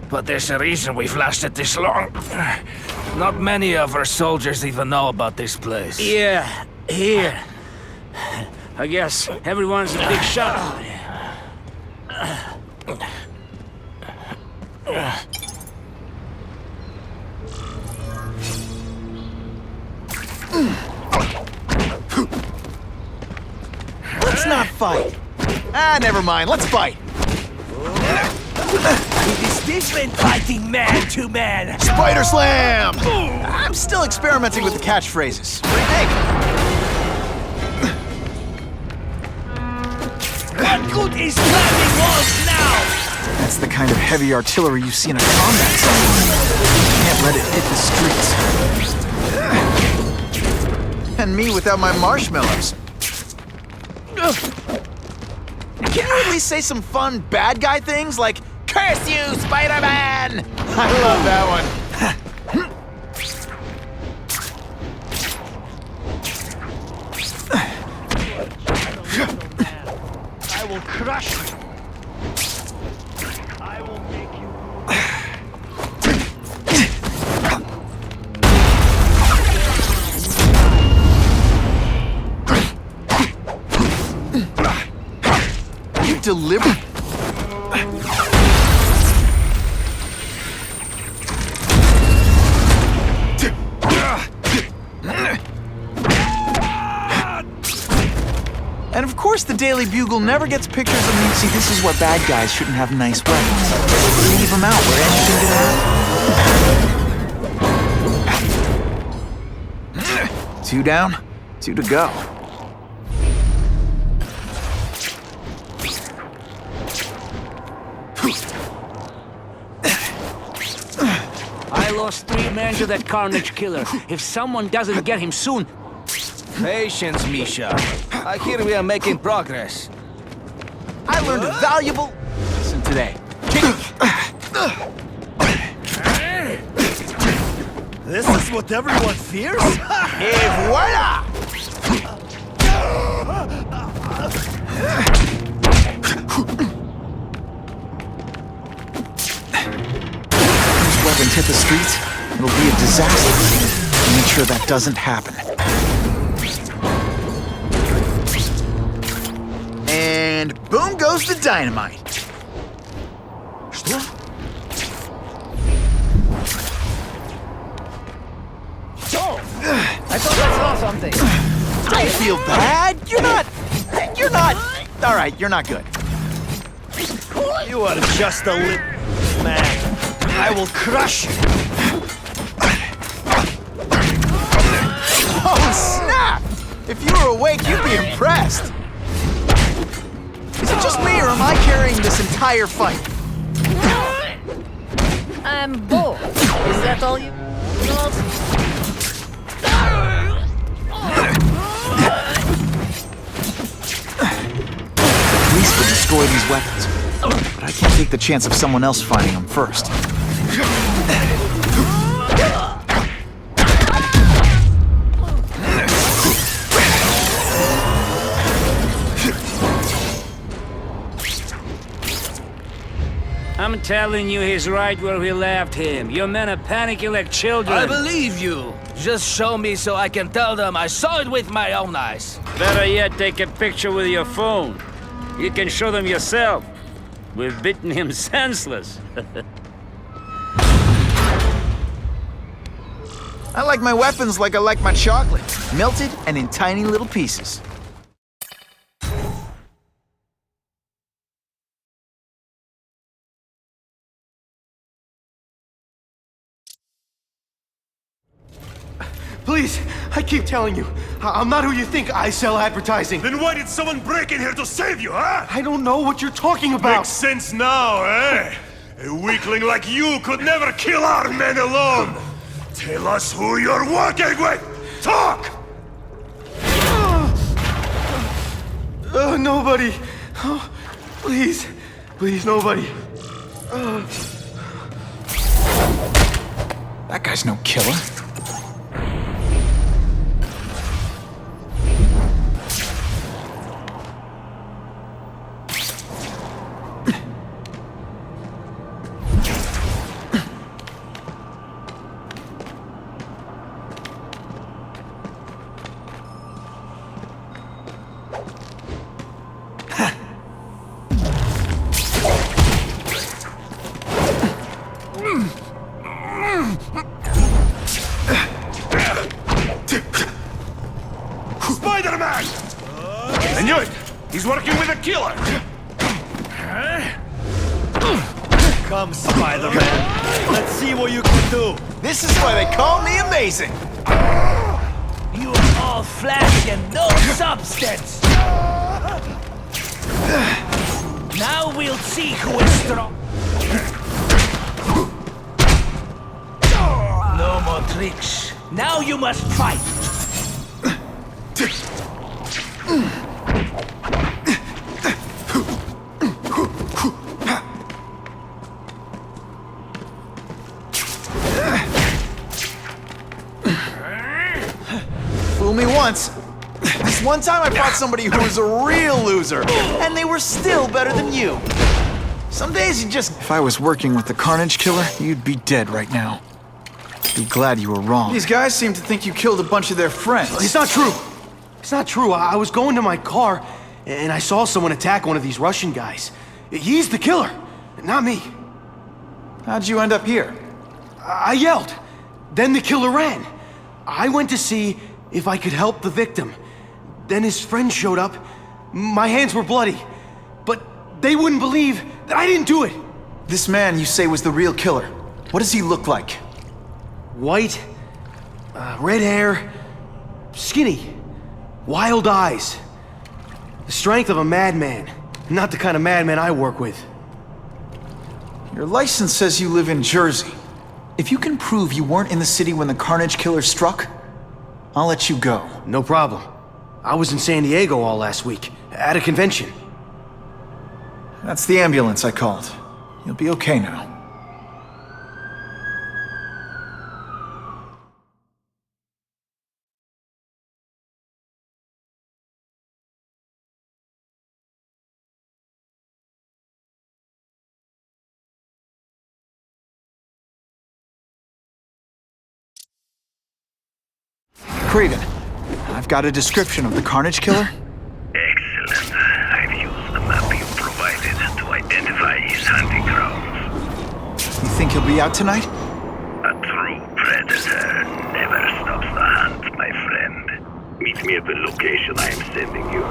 But there's a reason we've lasted this long. Not many of our soldiers even know about this place. Yeah, here. I guess everyone's a big shot. Let's not fight. Ah, never mind. Let's fight. It is different fighting man to man. Spider Slam! I'm still experimenting with the catchphrases. What do you think? What good is climbing walls now? That's the kind of heavy artillery you see in a combat zone. Can't let it hit the streets. And me without my marshmallows. Can you at least say some fun bad guy things like, "Curse you, Spider-Man"? I love that one. I will crush you. I will make you. You deliberate. And of course, the Daily Bugle never gets pictures of me. See, this is why bad guys shouldn't have nice weapons. Leave them out where anything could happen. 2 down, 2 to go. I lost 3 men to that Carnage Killer. If someone doesn't get him soon... Patience, Misha. I hear we are making progress. I learned a valuable lesson today. This is what everyone fears? Et voila! These weapons hit the streets, it'll be a disaster. Make sure that doesn't happen. And boom goes the dynamite. Что? I thought I saw something. Don't feel bad. You're not. All right, you're not good. You are just a little man. I will crush you. Oh, snap! If you were awake, you'd be impressed. Is it just me, or am I carrying this entire fight? I'm bored. Is that all you... The police would destroy these weapons, but I can't take the chance of someone else finding them first. I'm telling you, he's right where we left him. Your men are panicking like children. I believe you. Just show me so I can tell them I saw it with my own eyes. Better yet, take a picture with your phone. You can show them yourself. We've beaten him senseless. I like my weapons like I like my chocolate, melted and in tiny little pieces. Please, I keep telling you, I'm not who you think. I sell advertising. Then why did someone break in here to save you, huh? I don't know what you're talking about. Makes sense now, eh? A weakling like you could never kill our men alone. Tell us who you're working with. Talk! Nobody. Oh, please, nobody. That guy's no killer. He's working with a killer! Come, Spider-Man. Let's see what you can do. This is why they call me amazing. You are all flesh and no substance. Now we'll see who is strong. No more tricks. Now you must fight. Fool me once. This one time I fought somebody who was a real loser, and they were still better than you. Some days you just... If I was working with the Carnage Killer, you'd be dead right now. Be glad you were wrong. These guys seem to think you killed a bunch of their friends. It's not true. It's not true. I was going to my car, and I saw someone attack one of these Russian guys. He's the killer, not me. How'd you end up here? I yelled. Then the killer ran. I went to see if I could help the victim. Then his friend showed up. My hands were bloody. But they wouldn't believe that I didn't do it. This man you say was the real killer. What does he look like? White, red hair, skinny, wild eyes. The strength of a madman. Not the kind of madman I work with. Your license says you live in Jersey. If you can prove you weren't in the city when the Carnage Killer struck, I'll let you go. No problem. I was in San Diego all last week, at a convention. That's the ambulance I called. You'll be okay now. Kraven, I've got a description of the Carnage Killer. Excellent. I've used the map you provided to identify his hunting grounds. You think he'll be out tonight? A true predator never stops the hunt, my friend. Meet me at the location I am sending you.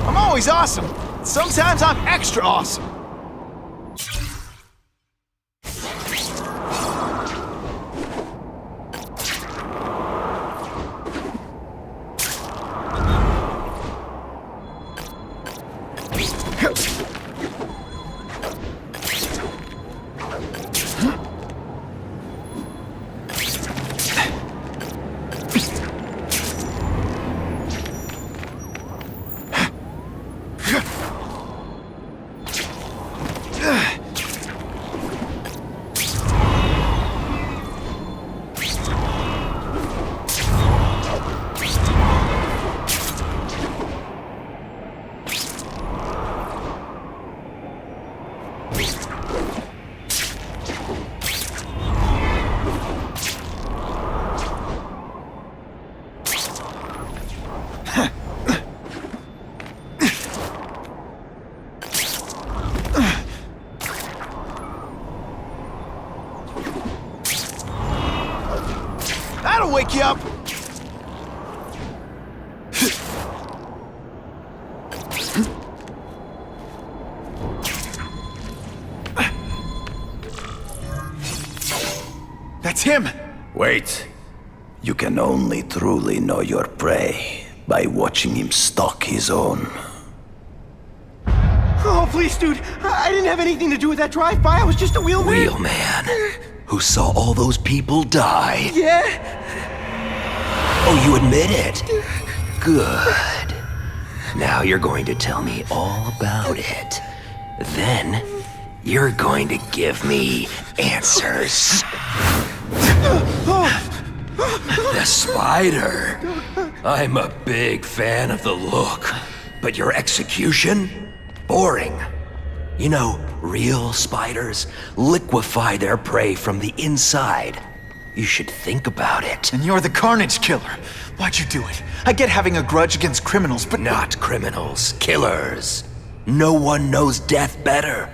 I'm always awesome. Sometimes I'm extra awesome. That'll wake you up. That's him! Wait. You can only truly know your prey by watching him stalk his own. Oh, please, dude. I didn't have anything to do with that drive-by. I was just a wheelman. Wheelman? Who saw all those people die? Yeah? Oh, you admit it? Good. Now you're going to tell me all about it. Then, you're going to give me answers. The spider. I'm a big fan of the look, but your execution? Boring. You know, real spiders liquefy their prey from the inside. You should think about it. And you're the Carnage Killer. Why'd you do it? I get having a grudge against criminals, but... Not criminals, killers. No one knows death better.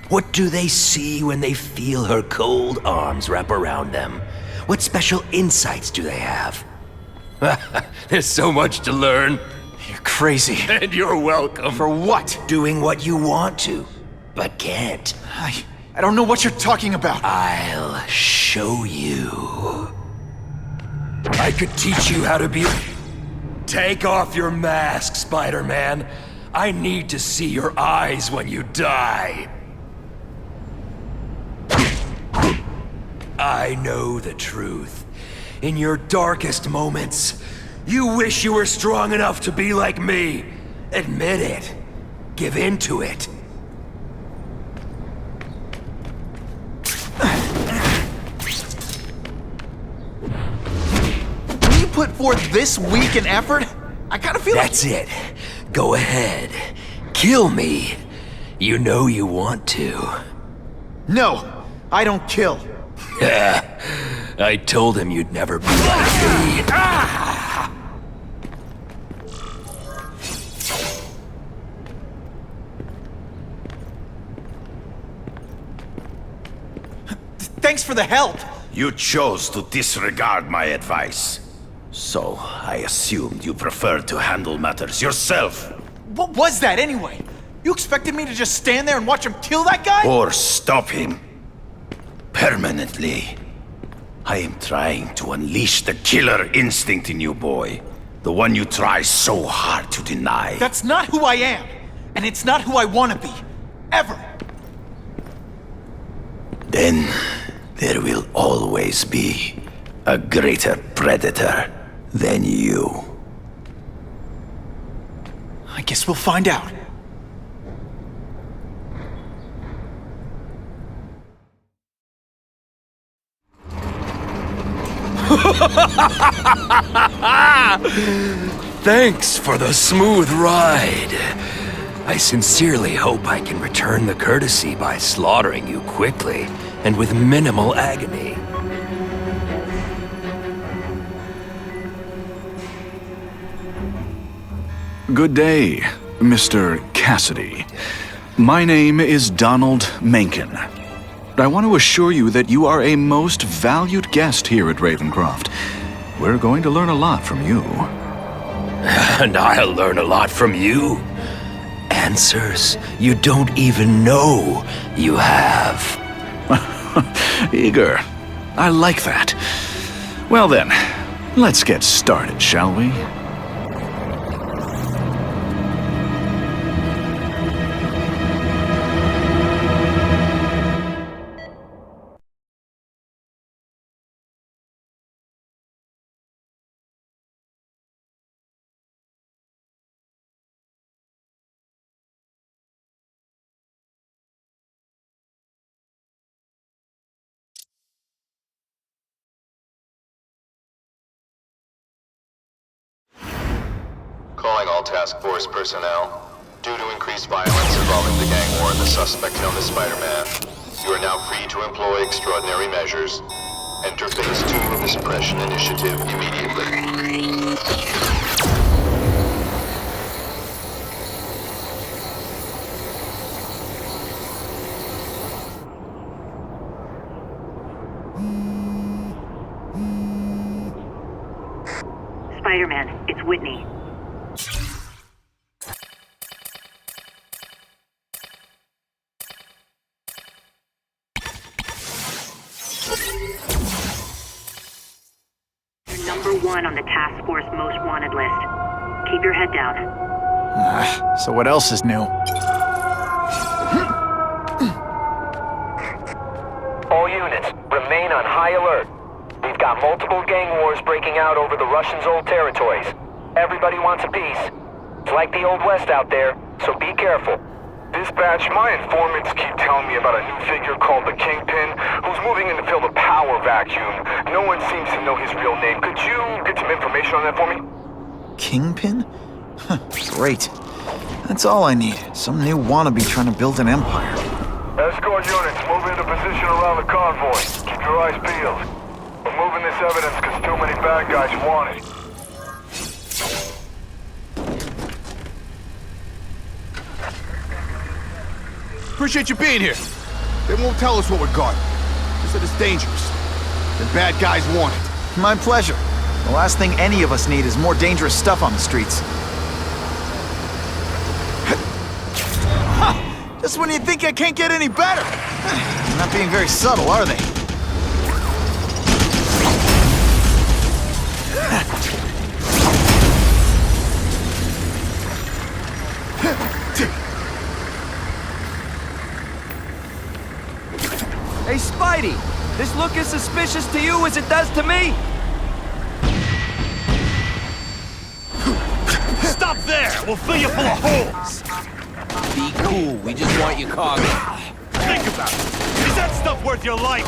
What do they see when they feel her cold arms wrap around them? What special insights do they have? There's so much to learn. You're crazy. And you're welcome. For what? Doing what you want to, but can't. I don't know what you're talking about. I'll show you. I could teach you how to be... Take off your mask, Spider-Man. I need to see your eyes when you die. I know the truth. In your darkest moments, you wish you were strong enough to be like me. Admit it. Give in to it. When you put forth this week an effort, I kinda feel That's it. Go ahead. Kill me. You know you want to. No, I don't kill. I told him you'd never be like me. Thanks for the help. You chose to disregard my advice. So, I assumed you preferred to handle matters yourself. What was that anyway? You expected me to just stand there and watch him kill that guy? Or stop him. Permanently. I am trying to unleash the killer instinct in you, boy. The one you try so hard to deny. That's not who I am. And it's not who I want to be. Ever. Then, there will always be a greater predator than you. I guess we'll find out. Thanks for the smooth ride. I sincerely hope I can return the courtesy by slaughtering you quickly and with minimal agony. Good day, Mr. Cassidy. My name is Donald Mencken. I want to assure you that you are a most valued guest here at Raven-croft. We're going to learn a lot from you. And I'll learn a lot from you. Answers you don't even know you have. Eager. I like that. Well then, let's get started, shall we? Calling all task force personnel. Due to increased violence involving the gang war and the suspect known as Spider-Man, you are now free to employ extraordinary measures. Enter phase 2 of the suppression initiative immediately. Spider-Man, it's Whitney. You're number 1 on the task force most wanted list. Keep your head down. So what else is new? All units, remain on high alert. We've got multiple gang wars breaking out over the Russians' old territories. Everybody wants a piece. It's like the Old West out there, so be careful. Dispatch, my informants keep telling me about a new figure called the Kingpin, who's moving in to fill the power vacuum. No one seems to know his real name. Could you get some information on that for me? Kingpin? Huh, great. That's all I need. Some new wannabe trying to build an empire. Escort units, move into position around the convoy. Keep your eyes peeled. We're moving this evidence because too many bad guys want it. Appreciate you being here. They won't tell us what we're guarding. They said it's dangerous. The bad guys want it. My pleasure. The last thing any of us need is more dangerous stuff on the streets. Just when you think I can't get any better. They're not being very subtle, are they? Hey, Spidey! This look as suspicious to you as it does to me? Stop there! We'll fill you full of holes! Be cool, we just want your cargo. Think about it! Is that stuff worth your life?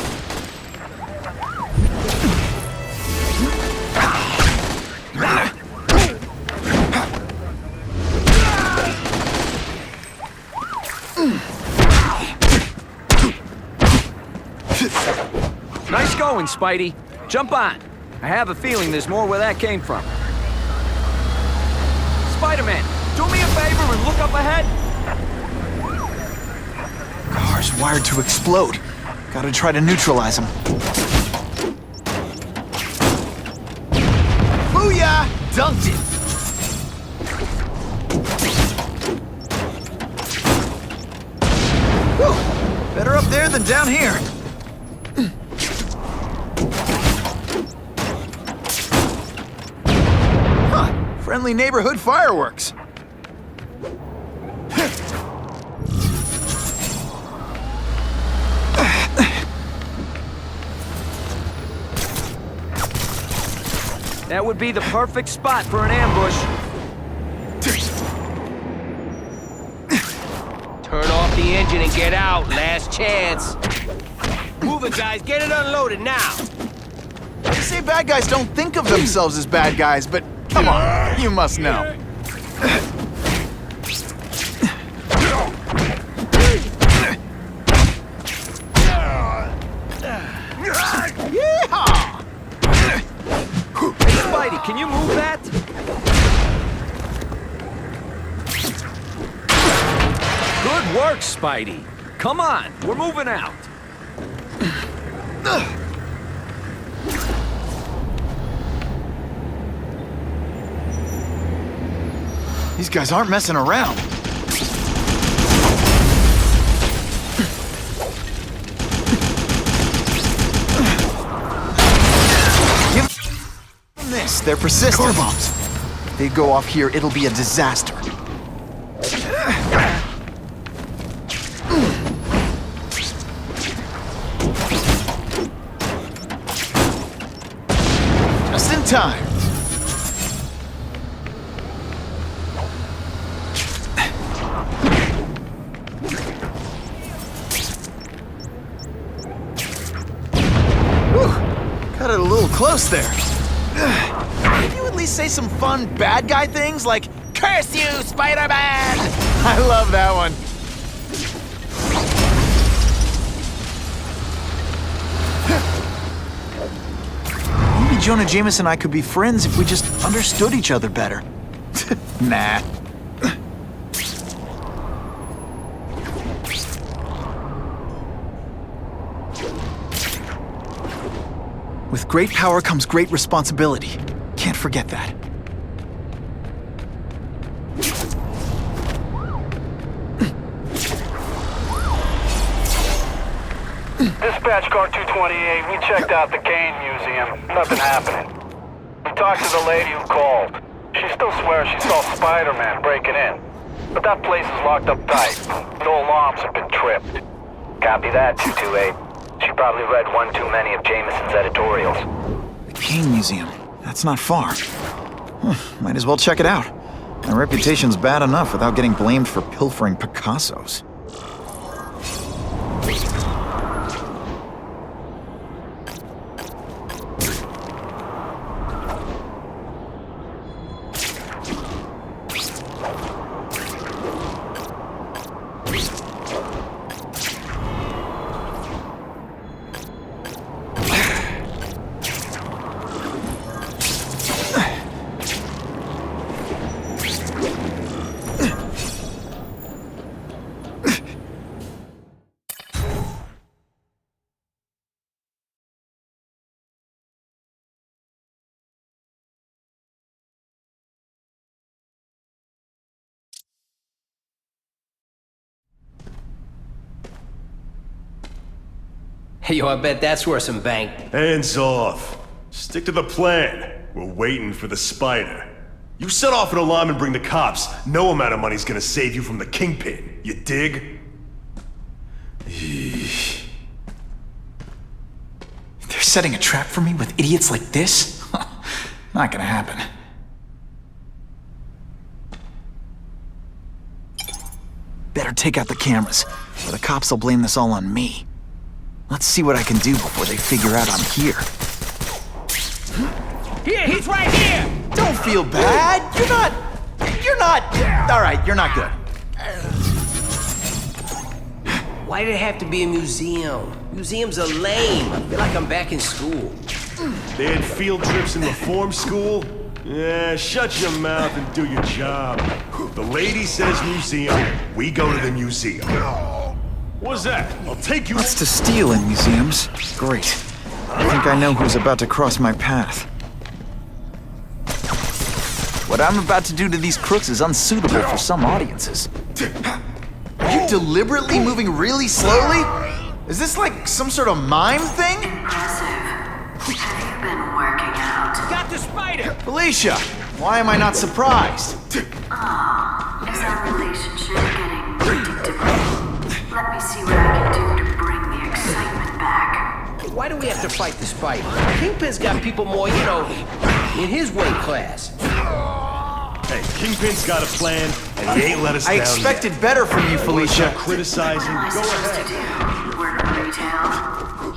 Nice going, Spidey. Jump on. I have a feeling there's more where that came from. Spider-Man, do me a favor and look up ahead. Car's wired to explode. Gotta try to neutralize them. Booyah! Dunked it! Whew. Better up there than down here. Huh. Friendly neighborhood fireworks. That would be the perfect spot for an ambush. Turn off the engine and get out. Last chance. Move it, guys. Get it unloaded now. They say bad guys don't think of themselves as bad guys, but come on, you must know. Yeehaw! Hey, Spidey, can you move that? Good work, Spidey. Come on, we're moving out. These guys aren't messing around. Give them this, they're persistent. Car bombs. If they go off here, it'll be a disaster. Just in time. Got it a little close there. Can you at least say some fun bad guy things like, "Curse you, Spider-Man!" I love that one. Maybe Jonah Jameson and I could be friends if we just understood each other better. Nah. With great power comes great responsibility. Can't forget that. Dispatch car 228, we checked out the Kane Museum. Nothing happening. We talked to the lady who called. She still swears she saw Spider-Man breaking in. But that place is locked up tight. No alarms have been tripped. Copy that, 228. She probably read one too many of Jameson's editorials. The Kane Museum. That's not far. Might as well check it out. My reputation's bad enough without getting blamed for pilfering Picassos. Yo, I bet that's worth some bank. Hands off. Stick to the plan. We're waiting for the spider. You set off an alarm and bring the cops. No amount of money's gonna save you from the Kingpin. You dig? They're setting a trap for me with idiots like this? Not gonna happen. Better take out the cameras, or the cops will blame this all on me. Let's see what I can do before they figure out I'm here. Here, he's right here! Don't feel bad. You're not... All right, you're not good. Why did it have to be a museum? Museums are lame. I feel like I'm back in school. They had field trips in the form school? Yeah, shut your mouth and do your job. The lady says museum, we go to the museum. What's that? I'll take you... What's to steal in museums? Great. I think I know who's about to cross my path. What I'm about to do to these crooks is unsuitable for some audiences. Are you deliberately moving really slowly? Is this like some sort of mime thing? Impressive. Have you been working out? Got the spider! Felicia, why am I not surprised? Is our relationship getting predictable? Let me see what I can do to bring the excitement back. Why do we have to fight the spider? Kingpin's got people more, in his weight class. Hey, Kingpin's got a plan, and he ain't let us down I expected better from you, Felicia. Criticizing. What am I supposed to do? Work retail?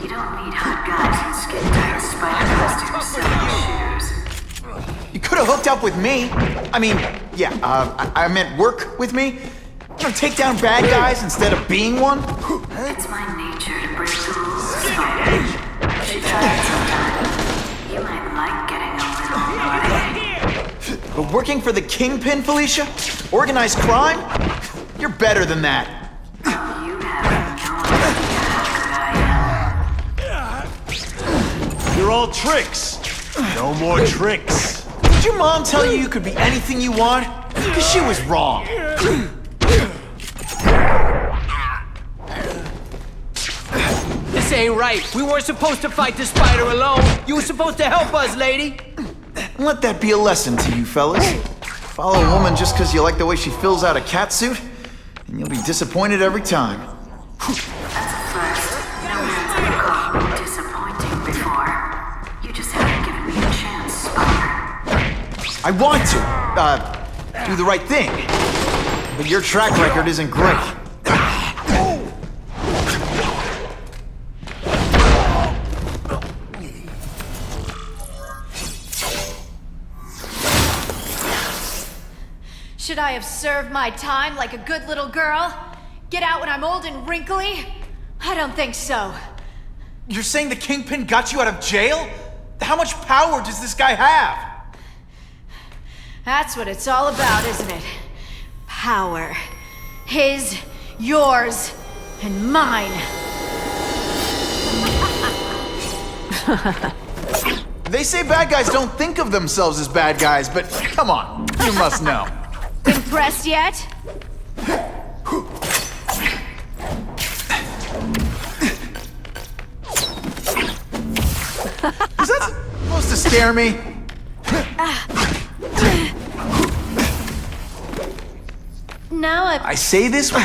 You don't need hot guys in skin-tight spider costumes selling shoes. You could have hooked up with me. I mean, yeah, I meant work with me. Take down bad guys instead of being one. It's my nature to break the rules, Spider. You might like getting a little naughty. But working for the Kingpin, Felicia? Organized crime? You're better than that. You have no idea how good I am. You're all tricks. No more tricks. Did your mom tell you could be anything you want? Because she was wrong. This ain't right. We weren't supposed to fight the spider alone. You were supposed to help us, lady. Let that be a lesson to you, fellas. Follow a woman just because you like the way she fills out a catsuit, and you'll be disappointed every time. That's a first. No one's ever called me disappointing before. You just haven't given me a chance, Spider. I want to, do the right thing. But your track record isn't great. Should I have served my time like a good little girl? Get out when I'm old and wrinkly? I don't think so. You're saying the Kingpin got you out of jail? How much power does this guy have? That's what it's all about, isn't it? Power. His, yours, and mine. They say bad guys don't think of themselves as bad guys, but come on, you must know. Impressed yet? Is that supposed to scare me? Now I say this with...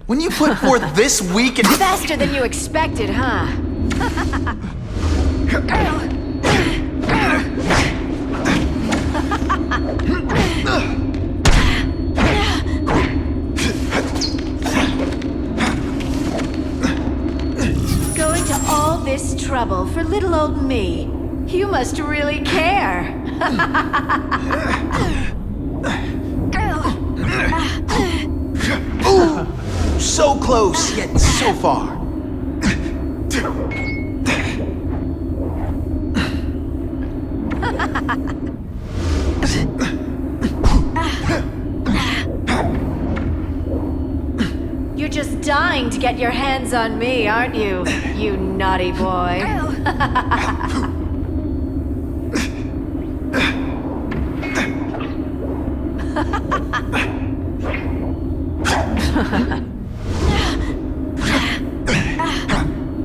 When you put forth this weak and... Faster than you expected, huh? Going to all this trouble for little old me. You must really care. Ooh, so close, yet so far. get your hands on me, aren't you, you naughty boy?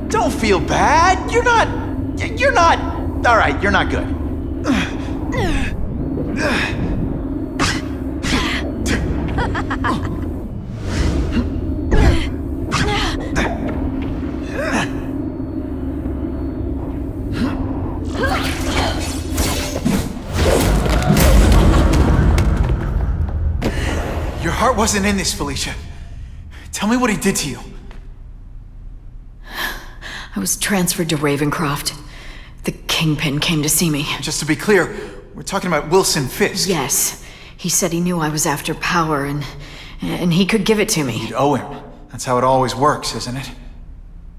Don't feel bad. You're not... All right, you're not good. Your heart wasn't in this, Felicia. Tell me what he did to you. I was transferred to Raven-croft. The Kingpin came to see me. Just to be clear, we're talking about Wilson Fisk. Yes. He said he knew I was after power and he could give it to me. You'd owe him. That's how it always works, isn't it?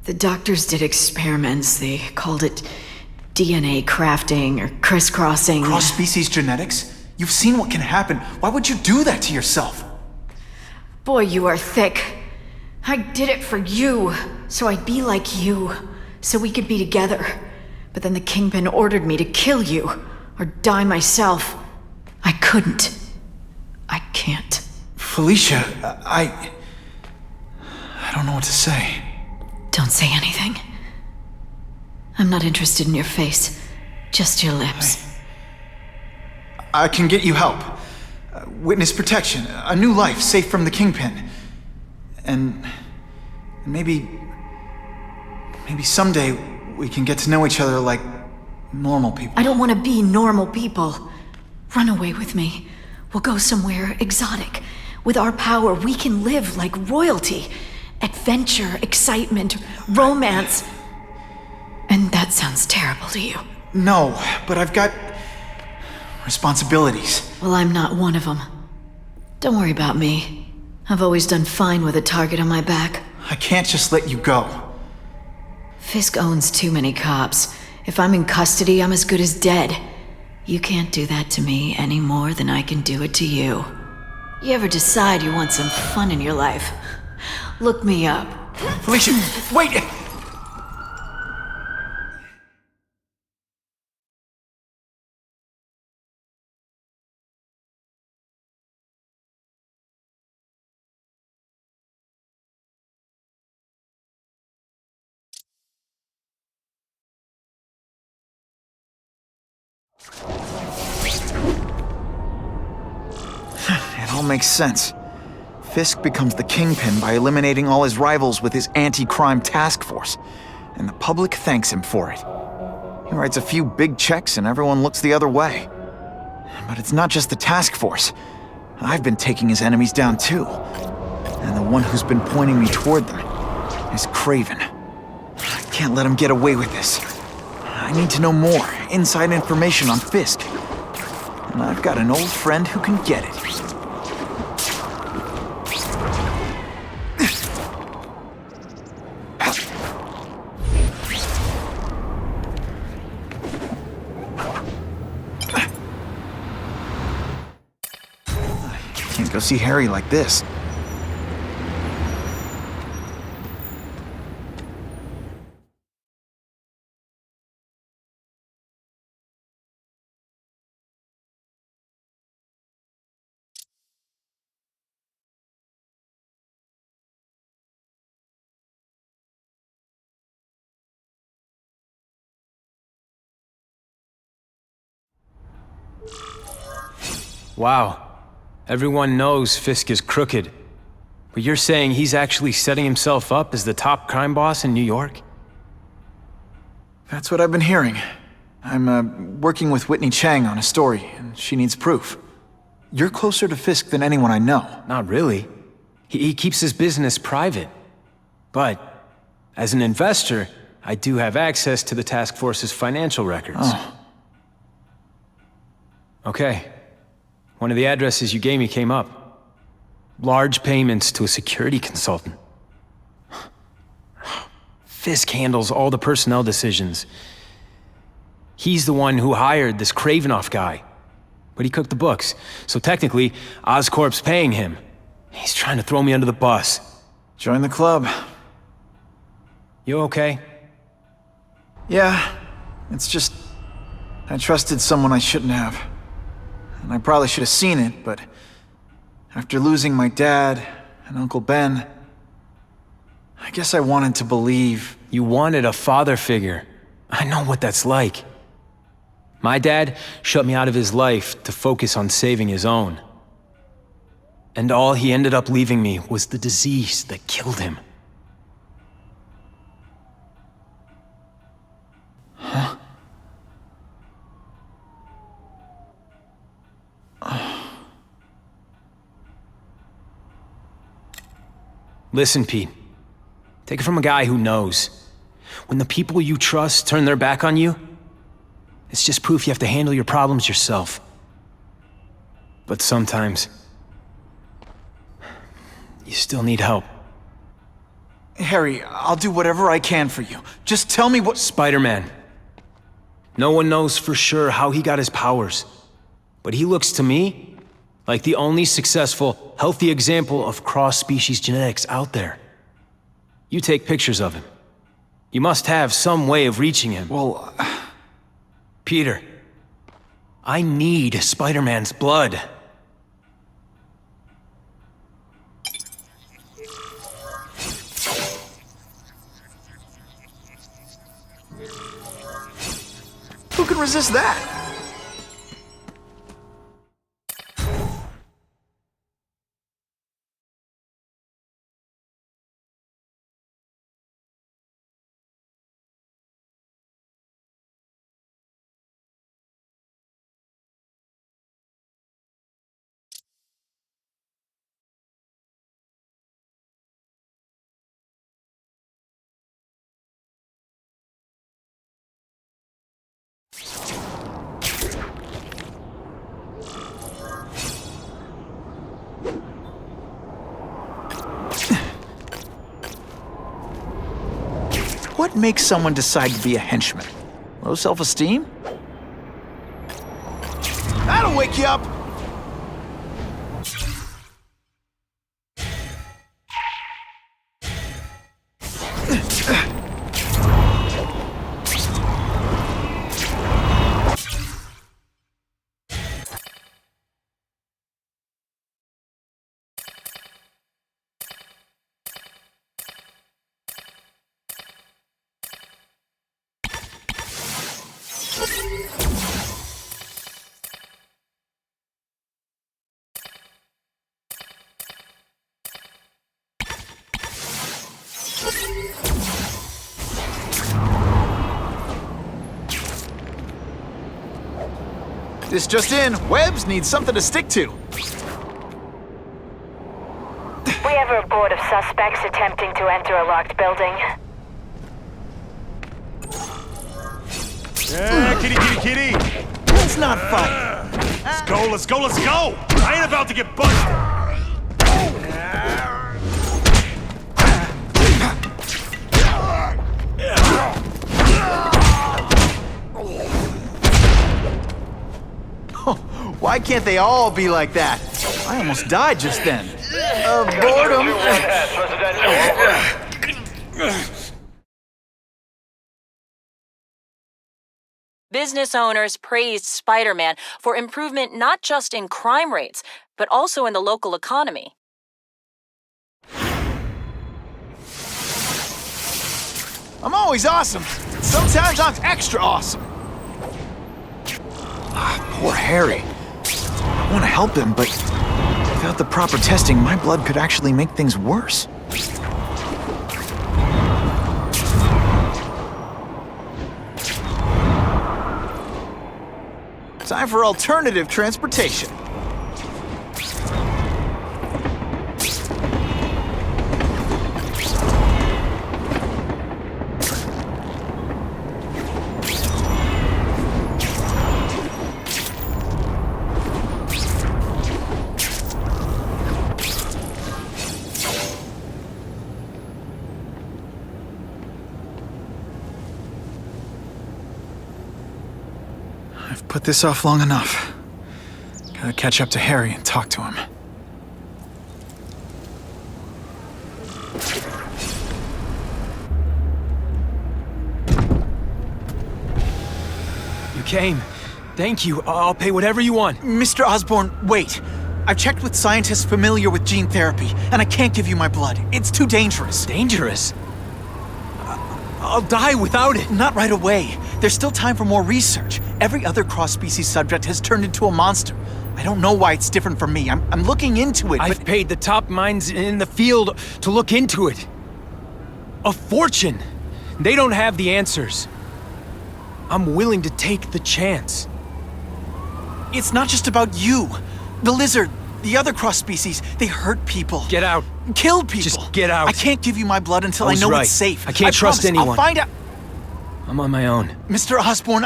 The doctors did experiments. They called it DNA crafting or crisscrossing. Cross-species genetics? You've seen what can happen. Why would you do that to yourself? Boy, you are thick. I did it for you, so I'd be like you, so we could be together. But then the Kingpin ordered me to kill you, or die myself. I couldn't. I can't. Felicia, I don't know what to say. Don't say anything. I'm not interested in your face, just your lips. I can get you help. Witness protection, a new life safe from the Kingpin. And maybe someday we can get to know each other like normal people. I don't want to be normal people. Run away with me. We'll go somewhere exotic. With our power, we can live like royalty. Adventure, excitement, romance. And that sounds terrible to you. No, but I've got responsibilities. Well, I'm not one of them. Don't worry about me. I've always done fine with a target on my back. I can't just let you go. Fisk owns too many cops. If I'm in custody, I'm as good as dead. You can't do that to me any more than I can do it to you. You ever decide you want some fun in your life? Look me up. Felicia, wait! It all makes sense. Fisk becomes the Kingpin by eliminating all his rivals with his anti-crime task force, and the public thanks him for it. He writes a few big checks and everyone looks the other way. But it's not just the task force. I've been taking his enemies down too. And the one who's been pointing me toward them is Kraven. I can't let him get away with this. I need to know more, inside information on Fisk. And I've got an old friend who can get it. Can't go see Harry like this. Wow. Everyone knows Fisk is crooked. But you're saying he's actually setting himself up as the top crime boss in New York? That's what I've been hearing. I'm working with Whitney Chang on a story, and she needs proof. You're closer to Fisk than anyone I know. Not really. He keeps his business private. But, as an investor, I do have access to the task force's financial records. Oh. Okay. One of the addresses you gave me came up. Large payments to a security consultant. Fisk handles all the personnel decisions. He's the one who hired this Kraven guy. But he cooked the books, so technically, Oscorp's paying him. He's trying to throw me under the bus. Join the club. You okay? Yeah, it's just... I trusted someone I shouldn't have. And I probably should have seen it, but... after losing my dad and Uncle Ben... I guess I wanted to believe... You wanted a father figure. I know what that's like. My dad shut me out of his life to focus on saving his own. And all he ended up leaving me was the disease that killed him. Huh? Listen, Pete. Take it from a guy who knows. When the people you trust turn their back on you, it's just proof you have to handle your problems yourself. But sometimes, you still need help. Harry, I'll do whatever I can for you. Just tell me what— Spider-Man. No one knows for sure how he got his powers. But he looks to me like the only successful, healthy example of cross-species genetics out there. You take pictures of him. You must have some way of reaching him. Well... Peter, I need Spider-Man's blood. Who can resist that? What makes someone decide to be a henchman? Low self-esteem? That'll wake you up! This just in, Webbs needs something to stick to. We have a report of suspects attempting to enter a locked building. Yeah, kitty. Let's not fight. Let's go. I ain't about to get busted. Why can't they all be like that? I almost died just then. Of boredom. Business owners praised Spider-Man for improvement not just in crime rates, but also in the local economy. I'm always awesome. Sometimes I'm extra awesome. Poor Harry. I want to help him, but without the proper testing, my blood could actually make things worse. Time for alternative transportation. Put this off long enough. Gotta catch up to Harry and talk to him. came. Thank you. I'll pay whatever you want. Mr. Osborne, wait. I've checked with scientists familiar with gene therapy, and I can't give you my blood. It's too dangerous. Dangerous? I'll die without it. Not right away. There's still time for more research. Every other cross-species subject has turned into a monster. I don't know why it's different from me. I'm looking into it, I've paid the top minds in the field to look into it. A fortune. They don't have the answers. I'm willing to take the chance. It's not just about you. The lizard, the other cross-species, they hurt people. Get out. Kill people. Just get out. I can't give you my blood until I know right. it's safe. I can't trust promise. anyone. I'll find out. I'm on my own. Mr. Osborne,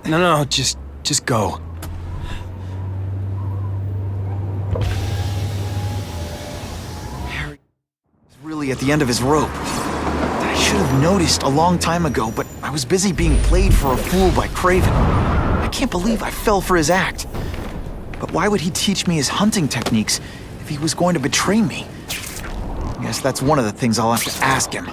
No, just go. Harry is really at the end of his rope. I should have noticed a long time ago, but I was busy being played for a fool by Kraven. I can't believe I fell for his act. But why would he teach me his hunting techniques if he was going to betray me? I guess that's one of the things I'll have to ask him.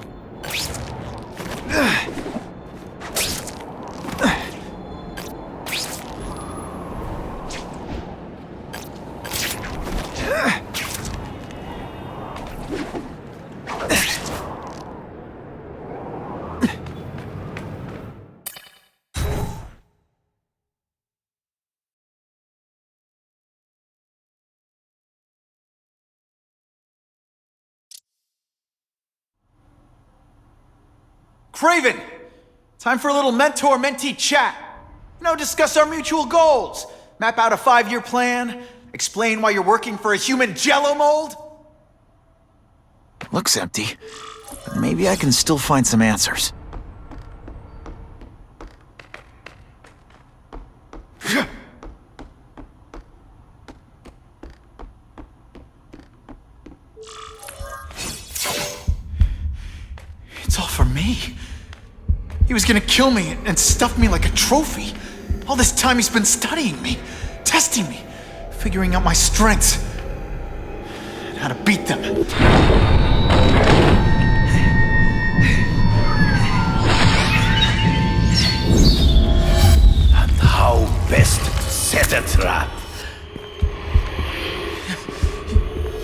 Kraven! Time for a little mentor-mentee chat. Discuss our mutual goals. Map out a 5-year plan. Explain why you're working for a human jello mold. Looks empty, but maybe I can still find some answers. It's all for me. He was gonna kill me and stuff me like a trophy. All this time he's been studying me, testing me, figuring out my strengths, and how to beat them. And how best to set a trap.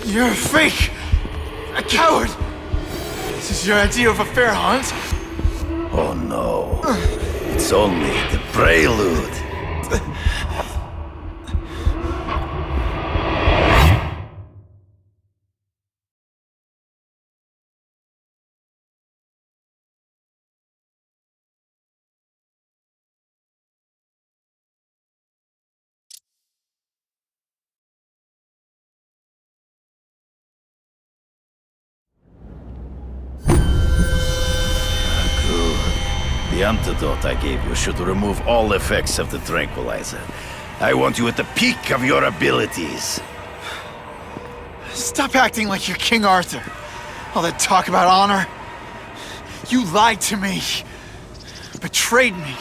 You're a fake! A coward! This is your idea of a fair hunt? Oh no. It's only the prelude. The antidote I gave you should remove all effects of the tranquilizer. I want you at the peak of your abilities. Stop acting like you're King Arthur. All that talk about honor. You lied to me. Betrayed me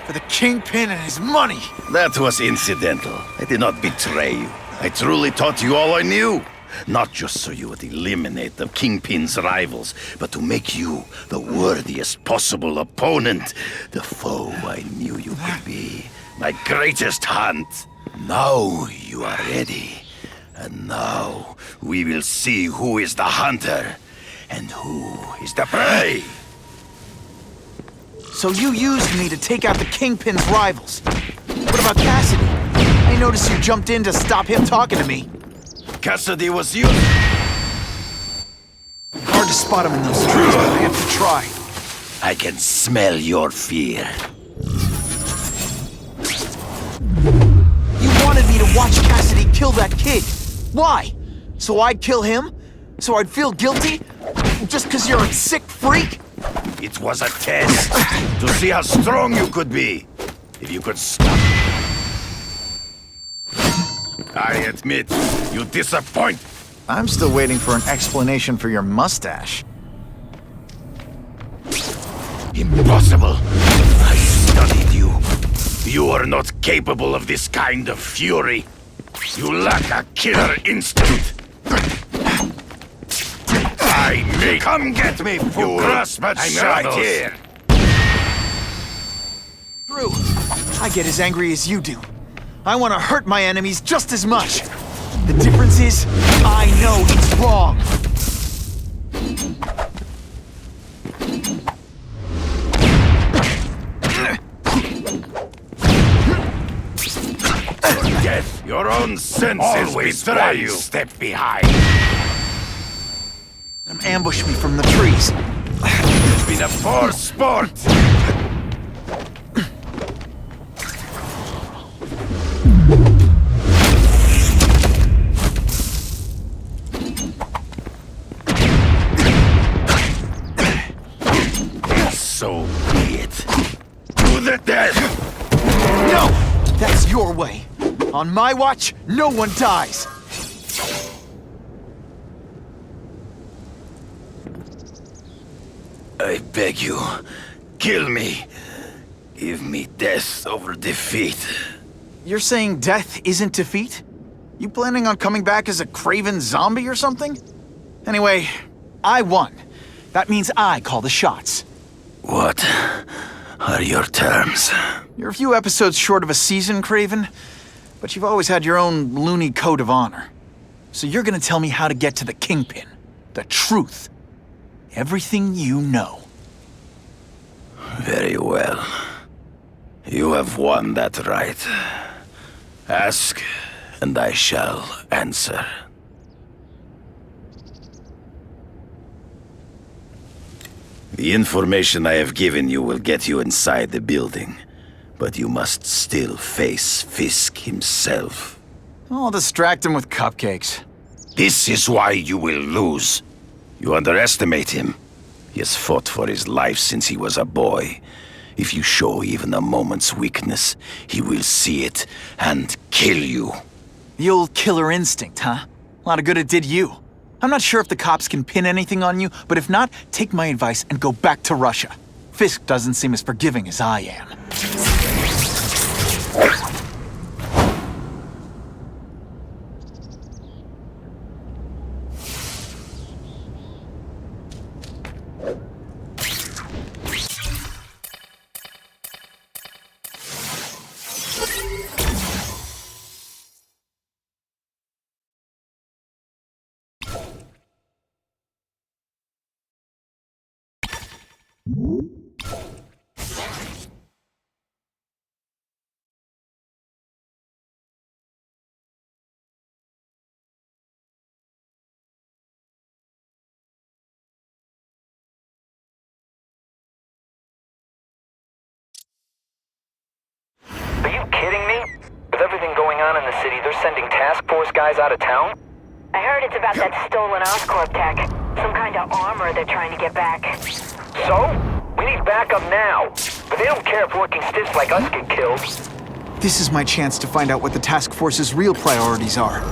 for the Kingpin and his money. That was incidental. I did not betray you. I truly taught you all I knew. Not just so you would eliminate the Kingpin's rivals, but to make you the worthiest possible opponent, the foe I knew you could be. My greatest hunt. Now you are ready. And now we will see who is the hunter and who is the prey. So you used me to take out the Kingpin's rivals. What about Cassidy? I noticed you jumped in to stop him talking to me. Cassidy was you. Hard to spot him in those trees, but I have to try. I can smell your fear. You wanted me to watch Cassidy kill that kid. Why? So I'd kill him? So I'd feel guilty? Just because you're a sick freak? It was a test to see how strong you could be. If you could stop. I admit, you disappoint. I'm still waiting for an explanation for your mustache. Impossible. I studied you. You are not capable of this kind of fury. You lack a killer instinct. I may come get me, fool. I'm right here. True. I get as angry as you do. I want to hurt my enemies just as much. The difference is, I know it's wrong. Death, your own senses Always betray one you. step behind. Ambush me from the trees. It's been a forced sport. So be it. To the death! No! That's your way. On my watch, no one dies. I beg you, kill me. Give me death over defeat. You're saying death isn't defeat? You planning on coming back as a Kraven zombie or something? Anyway, I won. That means I call the shots. What are your terms? You're a few episodes short of a season, Kraven, but you've always had your own loony code of honor. So you're gonna tell me how to get to the Kingpin. The truth. Everything you know. Very well. You have won that right. Ask, and I shall answer. The information I have given you will get you inside the building, but you must still face Fisk himself. I'll distract him with cupcakes. This is why you will lose. You underestimate him. He has fought for his life since he was a boy. If you show even a moment's weakness, he will see it and kill you. The old killer instinct, huh? A lot of good it did you. I'm not sure if the cops can pin anything on you, but if not, take my advice and go back to Russia. Fisk doesn't seem as forgiving as I am. Are you kidding me? With everything going on in the city, they're sending task force guys out of town? I heard it's about that stolen Oscorp tech. Some kind of armor they're trying to get back. So? We need backup now. But they don't care if working stiffs like us get killed. This is my chance to find out what the task force's real priorities are.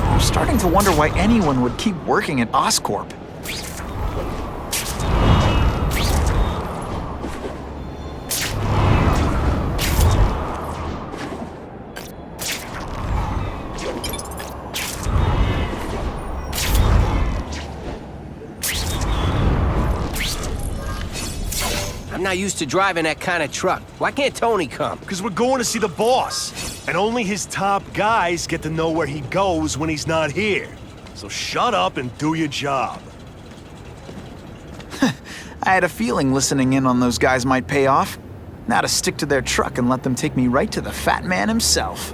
I'm starting to wonder why anyone would keep working at Oscorp. I'm not used to driving that kind of truck. Why can't Tony come? Because we're going to see the boss. And only his top guys get to know where he goes when he's not here. So shut up and do your job. I had a feeling listening in on those guys might pay off. Now to stick to their truck and let them take me right to the fat man himself.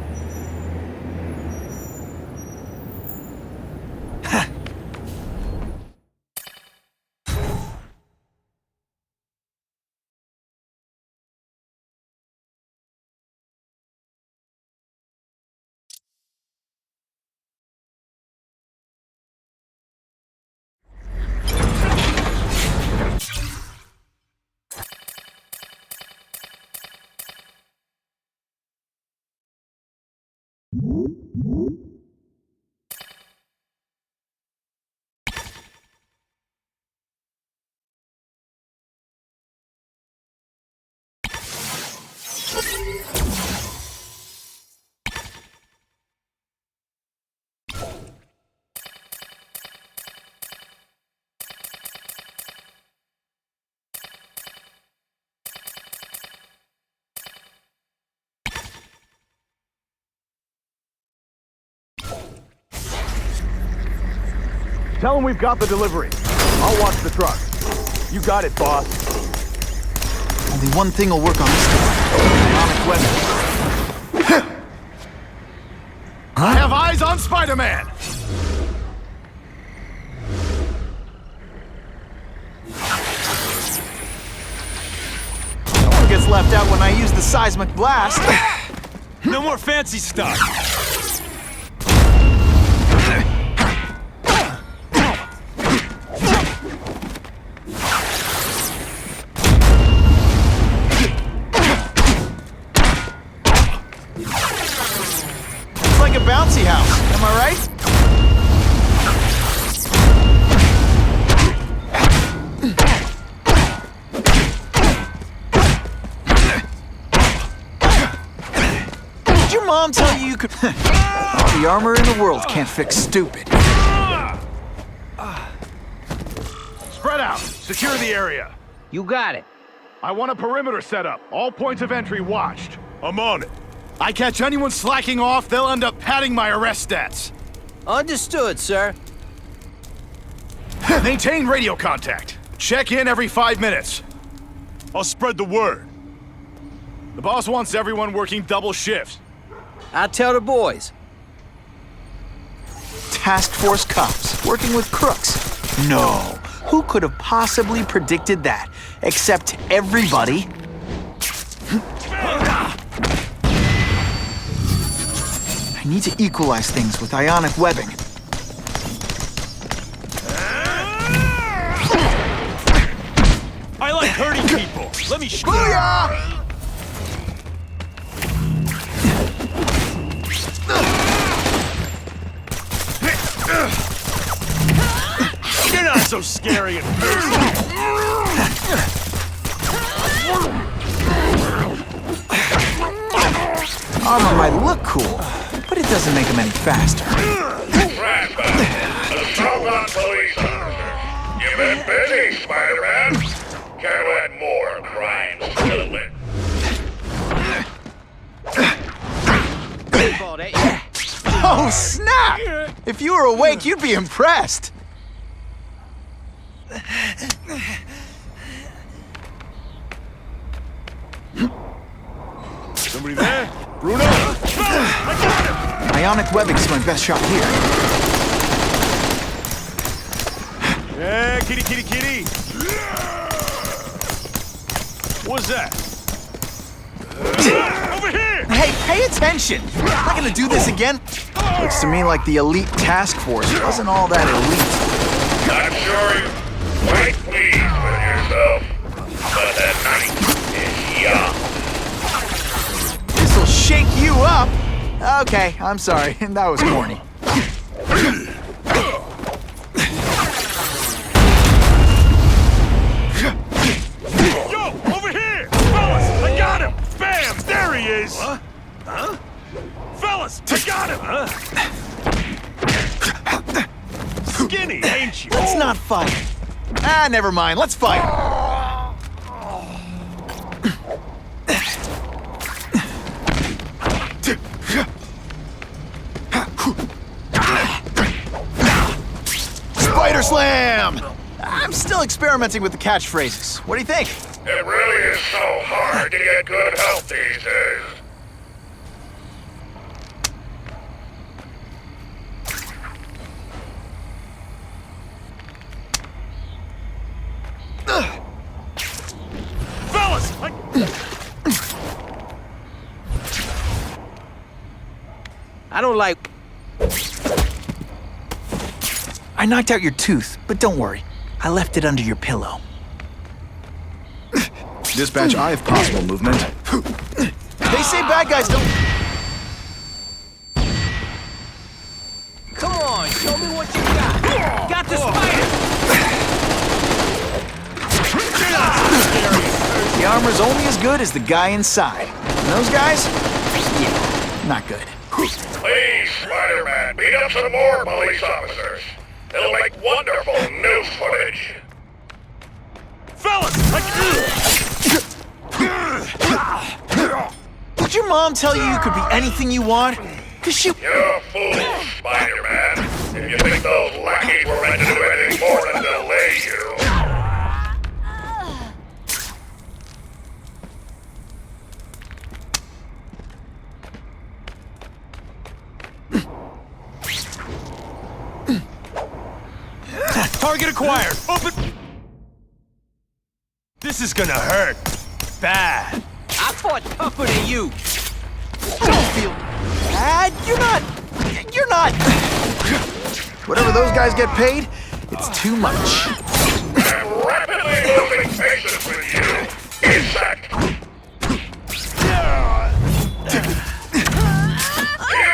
Tell him we've got the delivery. I'll watch the truck. You got it, boss. Only one thing will work on this atomic weapon. I have eyes on Spider-Man! No one gets left out when I use the seismic blast. No more fancy stuff. It's like a bouncy house, am I right? Did your mom tell you could... All the armor in the world can't fix stupid. Spread out. Secure the area. You got it. I want a perimeter set up. All points of entry watched. I'm on it. I catch anyone slacking off, they'll end up padding my arrest stats. Understood, sir. Maintain radio contact. Check in every 5 minutes. I'll spread the word. The boss wants everyone working double shifts. I'll tell the boys. Task Force cops working with crooks. No. Who could have possibly predicted that? Except everybody. I need to equalize things with ionic webbing. I like hurting people. Let me show you. You're not so scary at first. Armor might look cool, but it doesn't make them any faster. A strong police officer. You been busy, Spider-Man. Can't let more crimes to it. Oh, snap! If you were awake, you'd be impressed. Somebody there? Bruno? I got him! Ionic webbing's my best shot here. Yeah, kitty, kitty, kitty. What's that? Over here! Hey, pay attention! I'm not gonna do this again. Looks to me like the elite task force wasn't all that elite. I'm sure you're quite pleased with yourself, but that night is young. This'll shake you up! Okay, I'm sorry. That was corny. Yo, over here! Fellas, I got him! Bam! There he is! Huh? Fellas, I got him! Skinny, ain't you? Let's not fight. Ah, never mind. Let's fight. Spider Slam! I'm still experimenting with the catchphrases. What do you think? It really is so hard to get good help these days. Fellas! I don't like... I knocked out your tooth, but don't worry. I left it under your pillow. Dispatch, I have possible movement. They say bad guys don't... Come on, show me what you got. Got the spider! The armor's only as good as the guy inside. And those guys? Yeah, not good. Please, Spider-Man, beat up some more police officers. It'll make wonderful news footage. Fellas! Did your mom tell you you could be anything you want? 'Cause she... You're a fool, Spider-Man. If you think those lackeys were meant to do anything more than delay you... Target acquired! Open... This is gonna hurt. Bad. I fought tougher than you. Don't feel bad. You're not. Whatever those guys get paid, it's too much. I'm rapidly losing patience with you, insect! You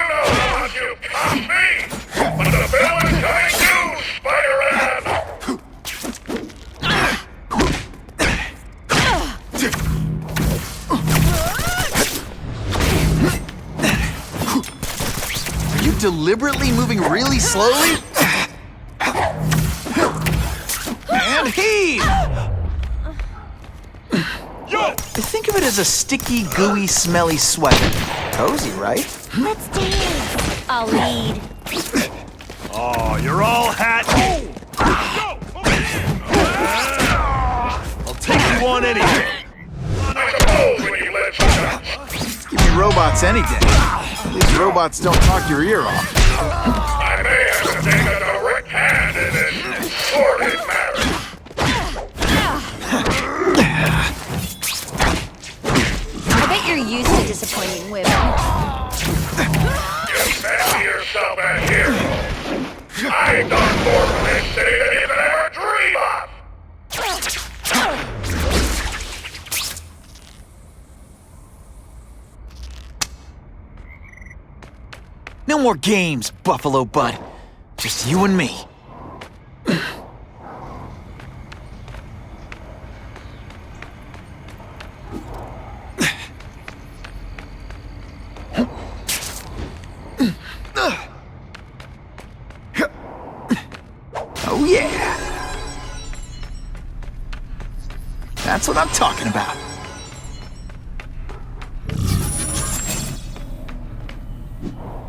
know how much you cost me, but the bill is coming due, Spider-Man! Are you deliberately moving really slowly? And heave! Yo! Think of it as a sticky, gooey, smelly sweater. Cozy, right? Let's dance. I'll lead. Oh, you're all hat. I'll take you on anything. Give me robots any day. These robots don't talk your ear off. I may have to take a direct hand in this sordid marriage. I bet you're used to disappointing women. You fancy yourself a hero. I ain't done more for this city than you could ever dream of. No more games, Buffalo Bud. Just you and me. Oh yeah. That's what I'm talking about.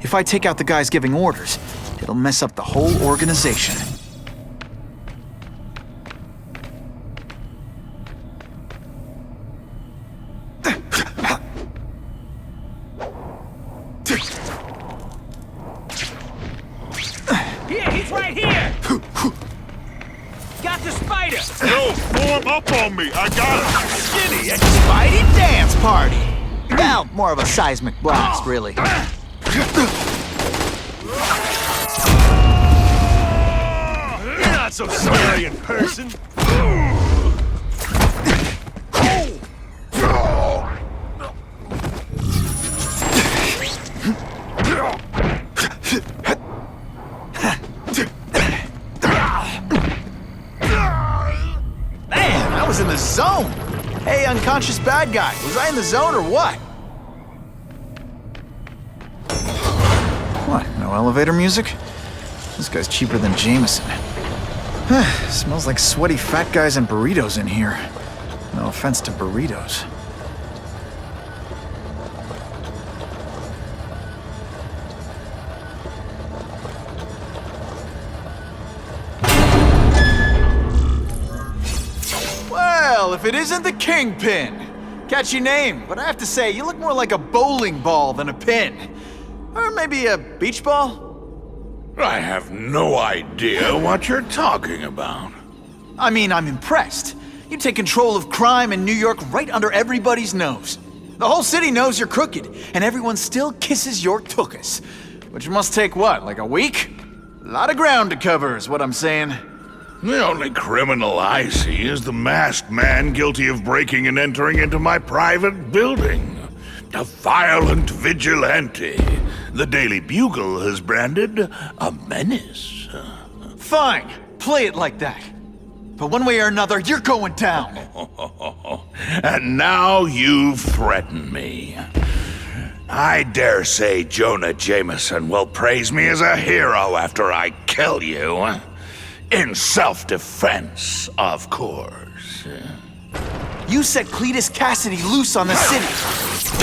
If I take out the guys giving orders, it'll mess up the whole organization. Here, he's right here! Got the spider! Yo, form up on me, I got it! Skinny, a Spidey dance party! Well, more of a seismic blast, really. You're not so scary in person. Man, I was in the zone! Hey, unconscious bad guy, was I in the zone or what? What, no elevator music? This guy's cheaper than Jameson. Smells like sweaty fat guys and burritos in here. No offense to burritos. Well, if it isn't the Kingpin! Catchy name, but I have to say, you look more like a bowling ball than a pin. Or maybe a beach ball? I have no idea what you're talking about. I mean, I'm impressed. You take control of crime in New York right under everybody's nose. The whole city knows you're crooked, and everyone still kisses your tuchus. Which must take what, like a week? A lot of ground to cover is what I'm saying. The only criminal I see is the masked man guilty of breaking and entering into my private building. A violent vigilante. The Daily Bugle has branded a menace. Fine, play it like that. But one way or another, you're going down. And now you've threatened me. I dare say Jonah Jameson will praise me as a hero after I kill you. In self-defense, of course. You set Cletus Cassidy loose on the city.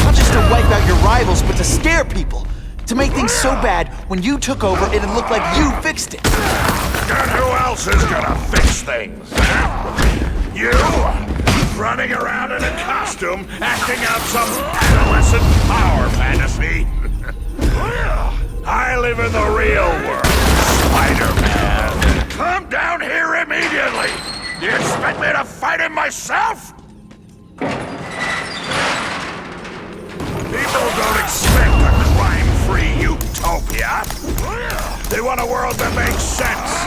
Not just to wipe out your rivals, but to scare people. To make things so bad, when you took over, it'd look like you fixed it. And who else is gonna fix things? You? Running around in a costume, acting out some adolescent power fantasy? I live in the real world, Spider-Man. Come down here immediately! Do you expect me to fight him myself? People don't expect a crime-free utopia. They want a world that makes sense.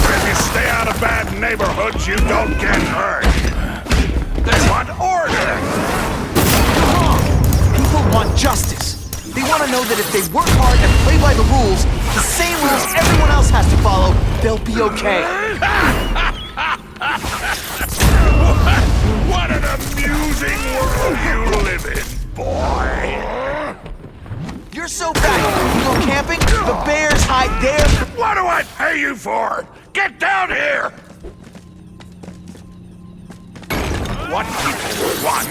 Where if you stay out of bad neighborhoods, you don't get hurt. They want order. You're wrong. People want justice. They want to know that if they work hard and play by the rules, the same rules everyone else has to follow, they'll be okay. What an amusing world you live in, boy. You're so bad. You go camping, the bears hide there. What do I pay you for? Get down here! What people want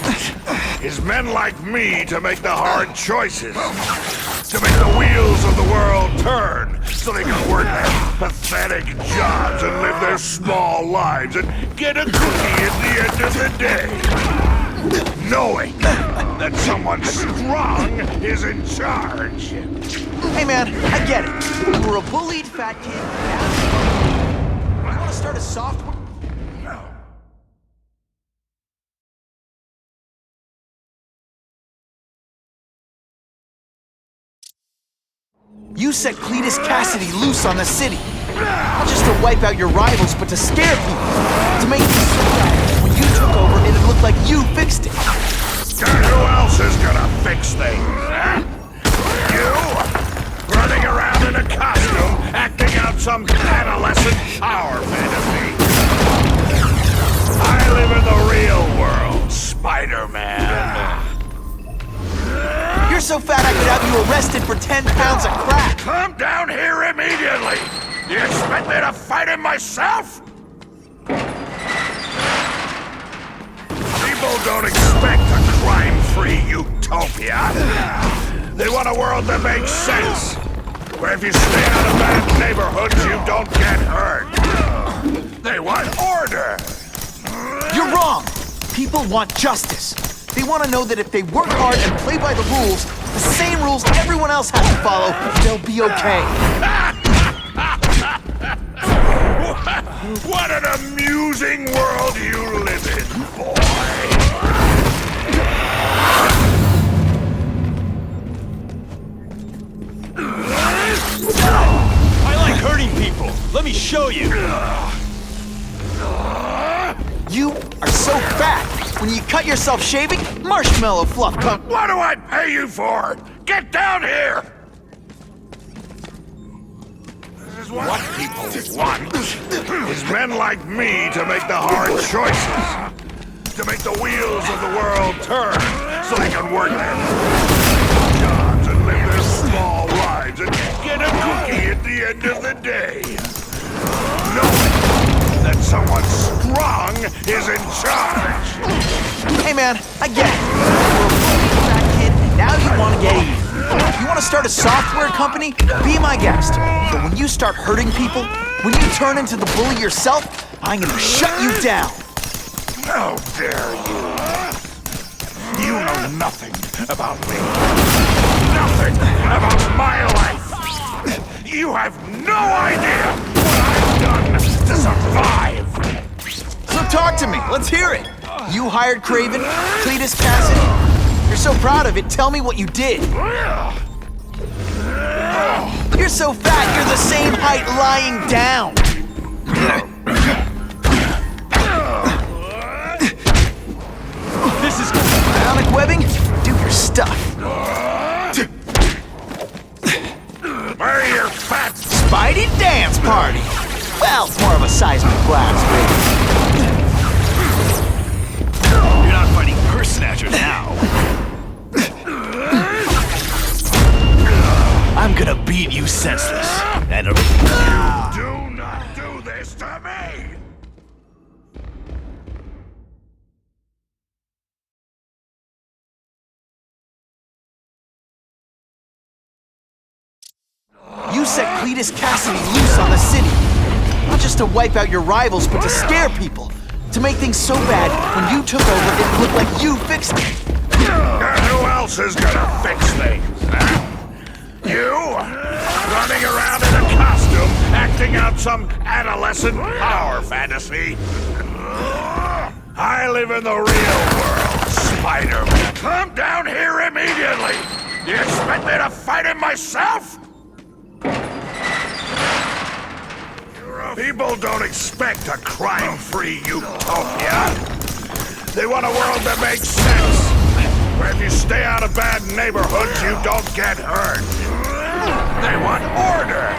is men like me to make the hard choices. To make the wheels of the world turn so they can work their pathetic jobs and live their small lives and get a cookie at the end of the day. Knowing that someone strong is in charge. Hey man, I get it. You were a bullied fat kid. You want to start a software? No. You set Cletus Cassidy loose on the city. Not just to wipe out your rivals, but to scare people. To make things so bad. When you took over, it'd look like you fixed it. And who else is gonna fix things, huh? You? Running around in a costume, acting out some adolescent power fantasy. I live in the real world, Spider-Man. You're so fat I could have you arrested for 10 pounds of crack. Come down here immediately! Do you expect me to fight him myself? People don't expect a crime-free utopia. They want a world that makes sense. Where if you stay out of bad neighborhoods, you don't get hurt. They want order. You're wrong. People want justice. They want to know that if they work hard and play by the rules, the same rules everyone else has to follow, they'll be okay. What an amusing world you live in, boy! I like hurting people. Let me show you. You are so fat. When you cut yourself shaving, marshmallow fluff comes. What do I pay you for? Get down here! This is what people want. Is men like me to make the hard choices. To make the wheels of the world turn so they can work their jobs and live their small lives and get a cookie at the end of the day. Knowing that someone strong is in charge. Hey man, I get it. You're a bullied fat kid, and now you want to get even. You want to start a software company? Be my guest. But when you start hurting people, when you turn into the bully yourself, I'm gonna shut you down. How dare you? You know nothing about me. Nothing about my life. You have no idea what I've done to survive. So talk to me. Let's hear it. You hired Kraven, Cletus Cassidy. You're so proud of it. Tell me what you did. You're so fat, you're the same height lying down. This is bionic webbing? Do your stuff. Where are your fat Spidey dance party. Well, it's more of a seismic blast, baby. You're not fighting Purse Snatcher now. I'm gonna beat you senseless. And do not do this to me! You set Cletus Cassidy loose on the city. Not just to wipe out your rivals, but to scare people. To make things so bad, when you took over, it looked like you fixed it. Who else is gonna fix things, huh? You? Running around in a costume, acting out some adolescent power fantasy. I live in the real world, Spider-Man. Come down here immediately! You expect me to fight him myself? People don't expect a crime-free utopia. They want a world that makes sense, where if you stay out of bad neighborhoods, you don't get hurt. They want order.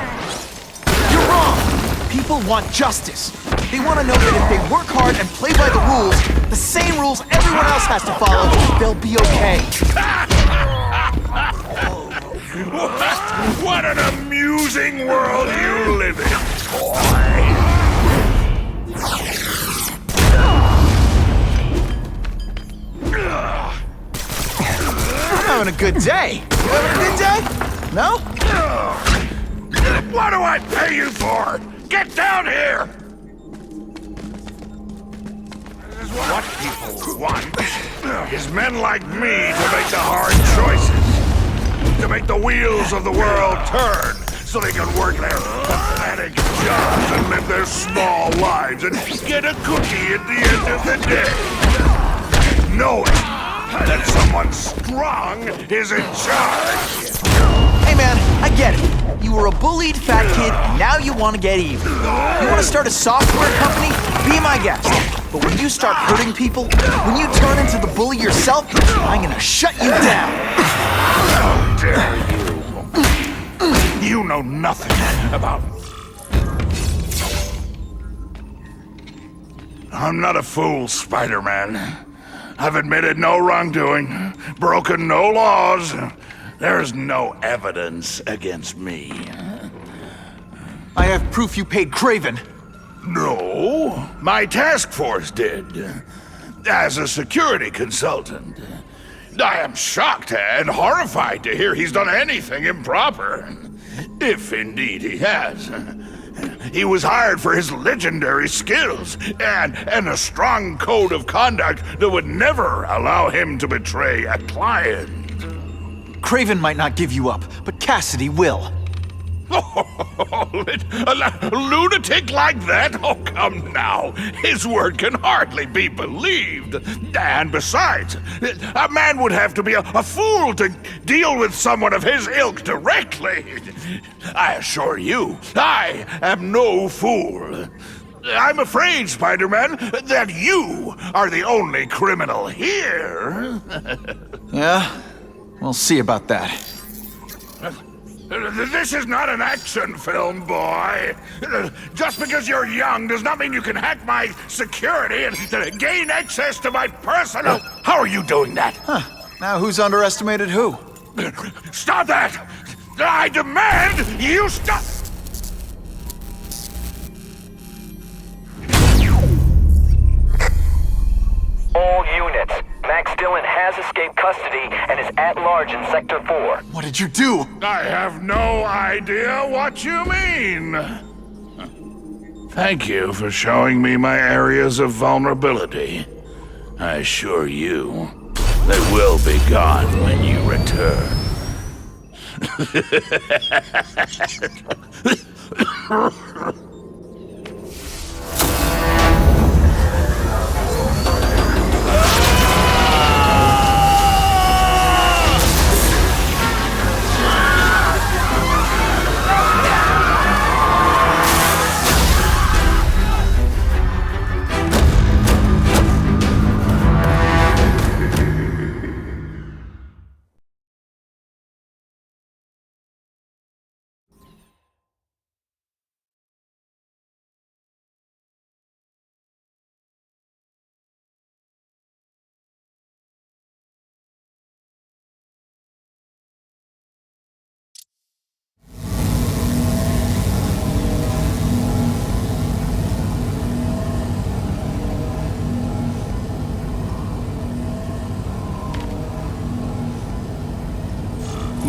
You're wrong. People want justice. They want to know that if they work hard and play by the rules, the same rules everyone else has to follow, they'll be okay. What an amusing world you live in, boy! I'm having a good day. You having a good day? No? What do I pay you for? Get down here! This is what people want, is men like me to make the hard choices. To make the wheels of the world turn, so they can work their pathetic jobs and live their small lives and get a cookie at the end of the day. Knowing that someone strong is in charge. Hey man, I get it. You were a bullied fat kid, and now you want to get even. You want to start a software company? Be my guest. But when you start hurting people, when you turn into the bully yourself, I'm gonna shut you down. How dare you? You know nothing about... I'm not a fool, Spider-Man. I've admitted no wrongdoing, broken no laws. There's no evidence against me. I have proof you paid Kraven. No, my task force did. As a security consultant. I am shocked and horrified to hear he's done anything improper. If indeed he has. He was hired for his legendary skills and a strong code of conduct that would never allow him to betray a client. Kraven might not give you up, but Cassidy will. A lunatic like that? Oh, come now. His word can hardly be believed. And besides, a man would have to be a fool to deal with someone of his ilk directly. I assure you, I am no fool. I'm afraid, Spider-Man, that you are the only criminal here. Yeah? We'll see about that. This is not an action film, boy. Just because you're young does not mean you can hack my security and gain access to my personal... How are you doing that? Huh. Now who's underestimated who? Stop that! I demand you stop... All units. Max Dillon has escaped custody and is at large in Sector 4. What did you do? I have no idea what you mean. Thank you for showing me my areas of vulnerability. I assure you, they will be gone when you return.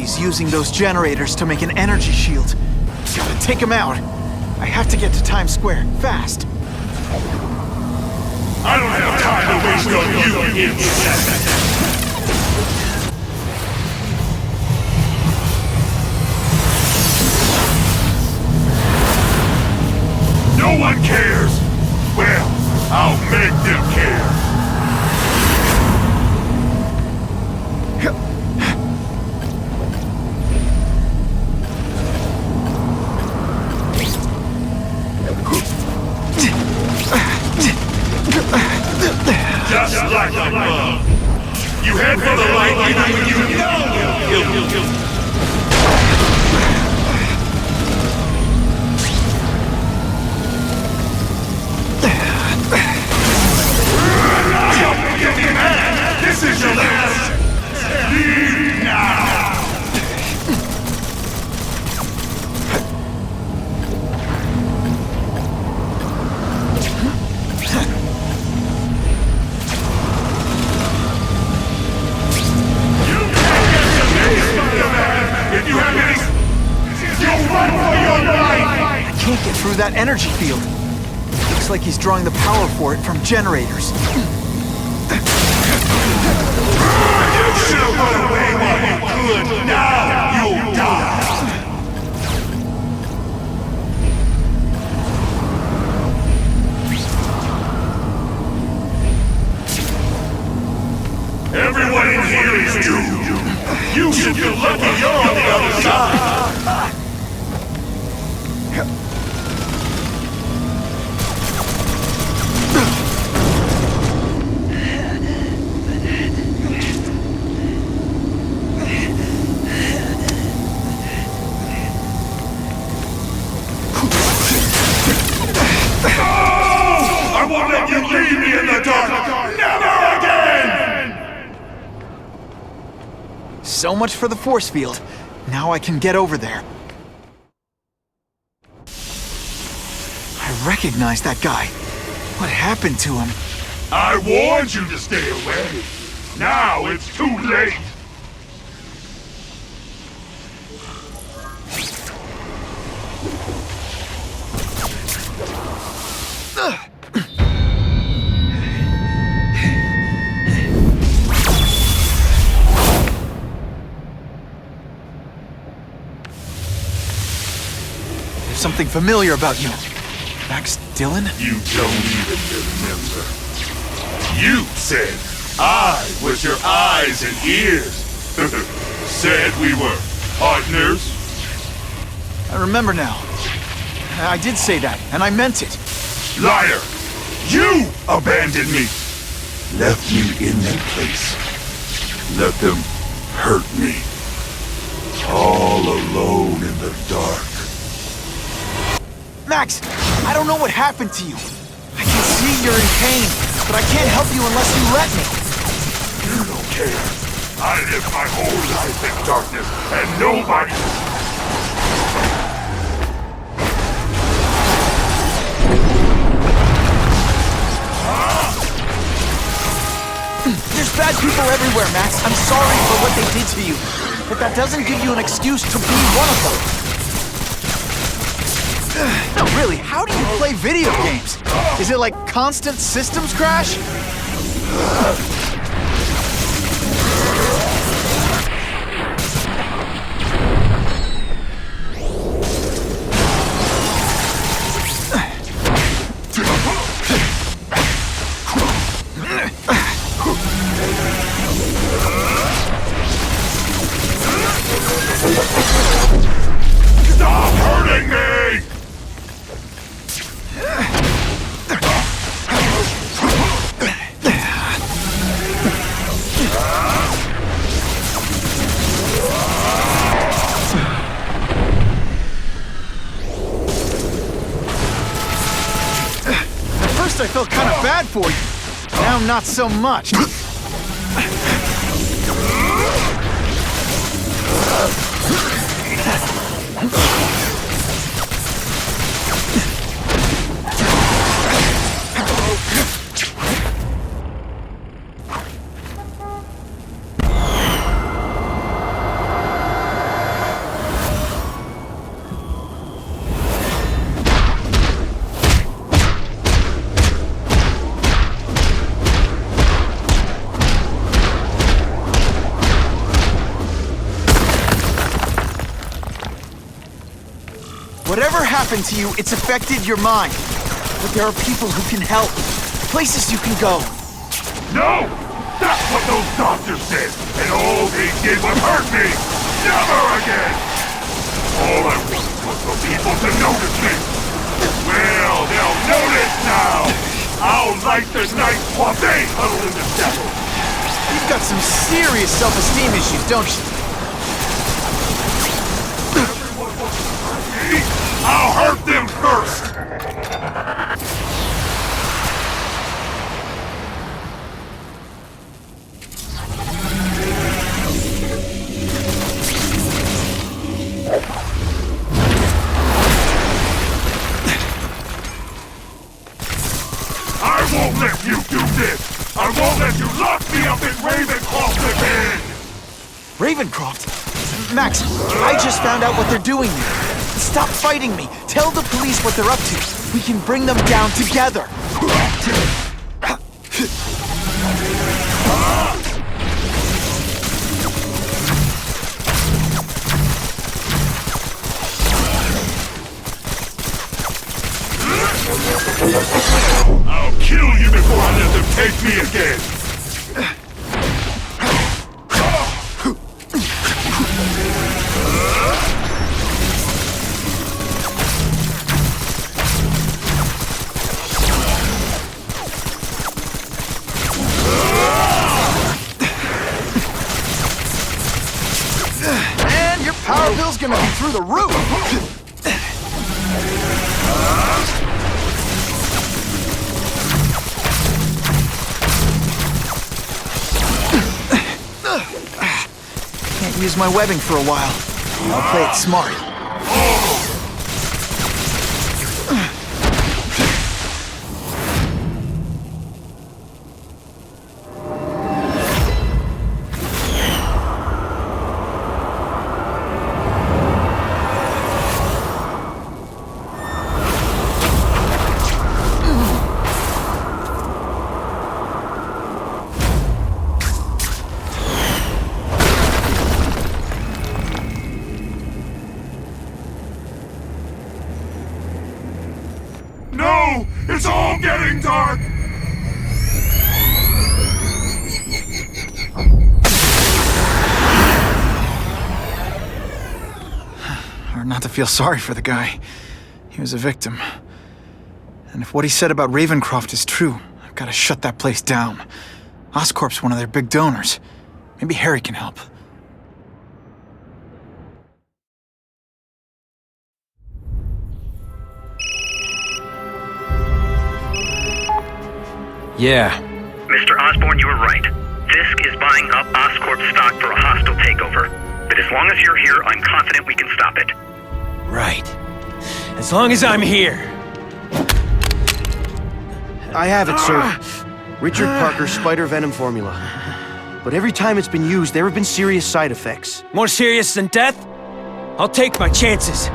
He's using those generators to make an energy shield. Gotta take him out. I have to get to Times Square, fast. I don't have time to waste on you, insect! No one cares! Well, I'll make them care! Just like above. You head for the light even when you know. This is your last. Leave now. If you have any, you'll run for your life! I can't get through that energy field. Looks like he's drawing the power for it from generators. You should have run away while you could. Now you'll die! Everyone in here is doomed. You should feel lucky you're on the other side. I won't let you leave me in the dark! Never again! So much for the force field. Now I can get over there. I recognize that guy. What happened to him? I warned you to stay away. Now it's too late. There's something familiar about you. Max Dillon? You don't even remember. You said I was your eyes and ears. Said we were partners. I remember now. I did say that, and I meant it. Liar! You abandoned me! Left me in that place. Let them hurt me. All alone in the dark. Max, I don't know what happened to you. I can see you're in pain, but I can't help you unless you let me. You don't care. I lived my whole life in darkness, and nobody... There's bad people everywhere, Max. I'm sorry for what they did to you, but that doesn't give you an excuse to be one of them. No, really, how do you play video games? Is it like constant systems crash? Stop hurting me! I felt kind of bad for you. Now not so much. Whatever happened to you, it's affected your mind. But there are people who can help. Places you can go. No! That's what those doctors said! And all they did was hurt me! Never again! All I wanted was for people to notice me! Well, they'll notice now! I'll light the night while they huddle in the shadows! You've got some serious self-esteem issues, don't you? I'll hurt them first! I won't let you do this! I won't let you lock me up in Raven-croft again! Raven-croft? Max, I just found out what they're doing there. Stop fighting me! Tell the police what they're up to! We can bring them down together! I'll kill you before I let them take me again! And your power bill's gonna be through the roof! Can't use my webbing for a while. I'll play it smart. No! It's all getting dark! Hard not to feel sorry for the guy. He was a victim. And if what he said about Raven-croft is true, I've got to shut that place down. Oscorp's one of their big donors. Maybe Harry can help. Yeah. Mr. Osborne, you were right. Fisk is buying up Oscorp stock for a hostile takeover. But as long as you're here, I'm confident we can stop it. Right. As long as I'm here. I have it, sir. Richard Parker's spider venom formula. But every time it's been used, there have been serious side effects. More serious than death? I'll take my chances.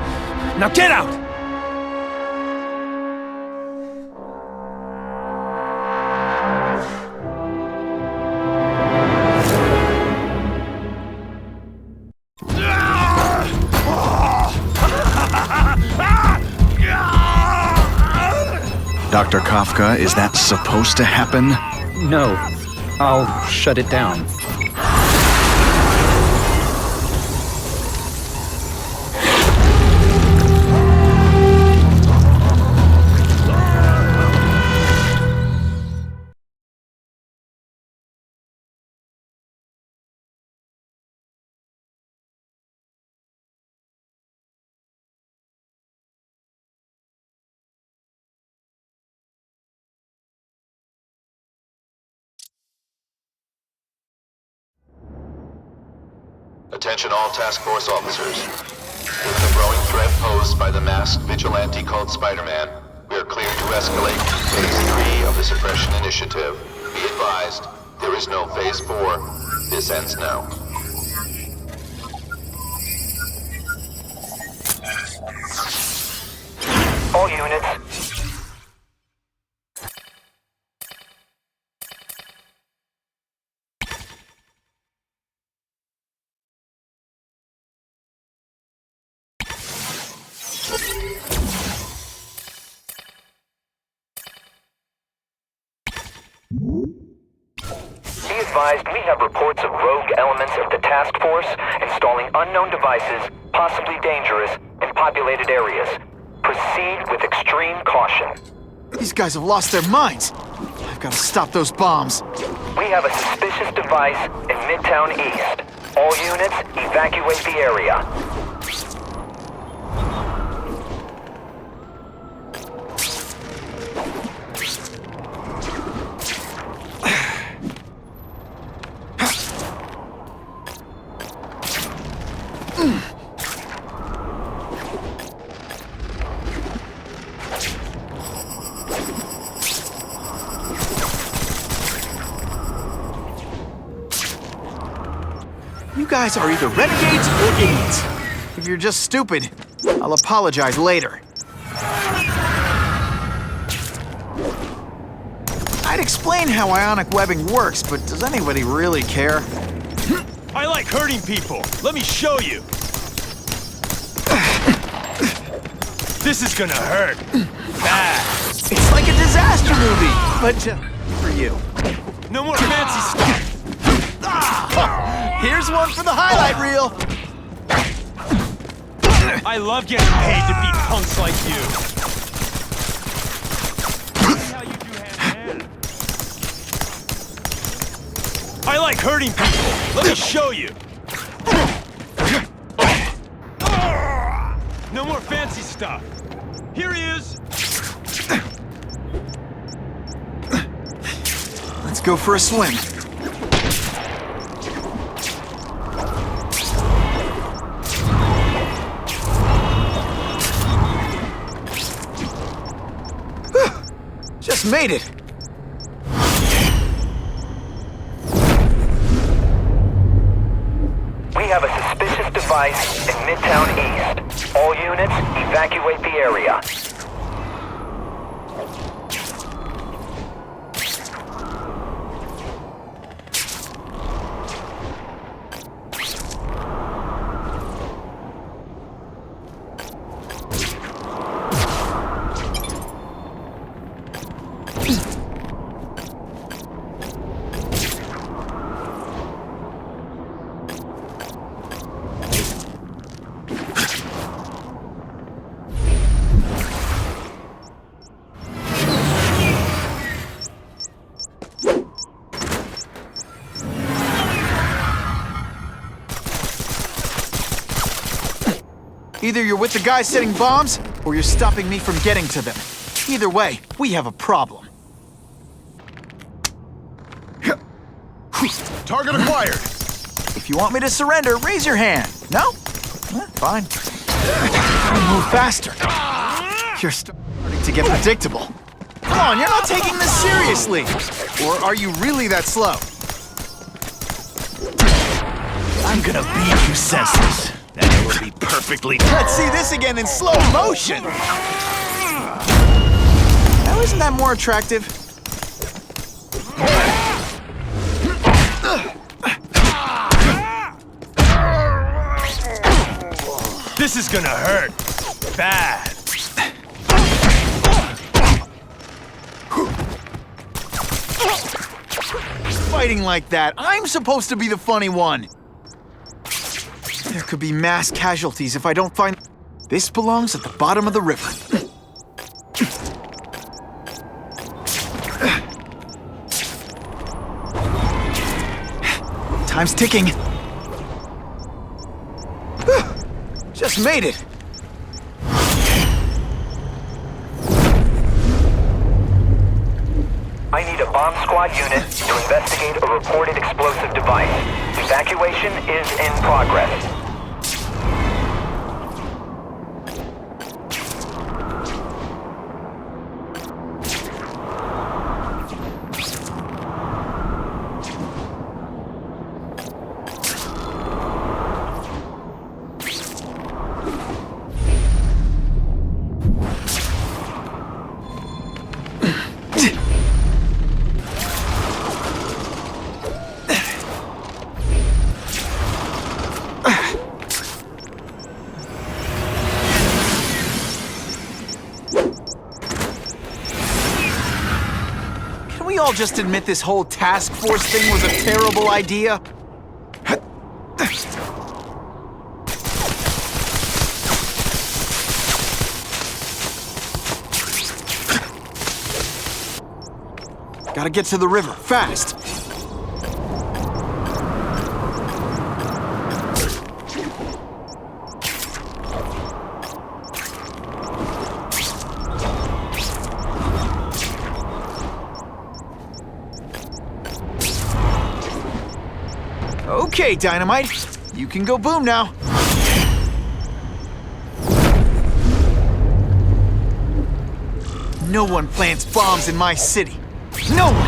Now get out! Dr. Kafka, is that supposed to happen? No. I'll shut it down. Attention all task force officers. Given the growing threat posed by the masked vigilante called Spider-Man, we are cleared to escalate Phase 3 of the Suppression Initiative. Be advised, there is no Phase 4. This ends now. All units. Be advised, we have reports of rogue elements of the task force installing unknown devices, possibly dangerous, in populated areas. Proceed with extreme caution. These guys have lost their minds. I've got to stop those bombs. We have a suspicious device in Midtown East. All units, evacuate the area. You guys are either renegades or idiots. If you're just stupid, I'll apologize later. I'd explain how ionic webbing works, but does anybody really care? I like hurting people. Let me show you. This is gonna hurt. Bad. It's like a disaster movie, but for you. No more fancy stuff. Here's one for the highlight reel. I love getting paid to beat punks like you. See how you do hand-to-hand. I like hurting people. Let me show you. No more fancy stuff. Here he is. Let's go for a swim. Just made it. We have a suspicious device in Midtown East. All units, evacuate the area. Either you're with the guys setting bombs, or you're stopping me from getting to them. Either way, we have a problem. Target acquired! If you want me to surrender, raise your hand. No? Fine. Move faster. You're starting to get predictable. Come on, you're not taking this seriously. Or are you really that slow? I'm gonna beat you senseless. And it will be perfectly... Let's see this again in slow motion! Now isn't that more attractive? This is gonna hurt. Bad. Fighting like that, I'm supposed to be the funny one. There could be mass casualties if I don't find... This belongs at the bottom of the river. Time's ticking. Just made it. I need a bomb squad unit to investigate a reported explosive device. Evacuation is in progress. all just admit this whole task force thing was a terrible idea? Gotta get to the river, fast! Okay, Dynamite. You can go boom now. No one plants bombs in my city. No one!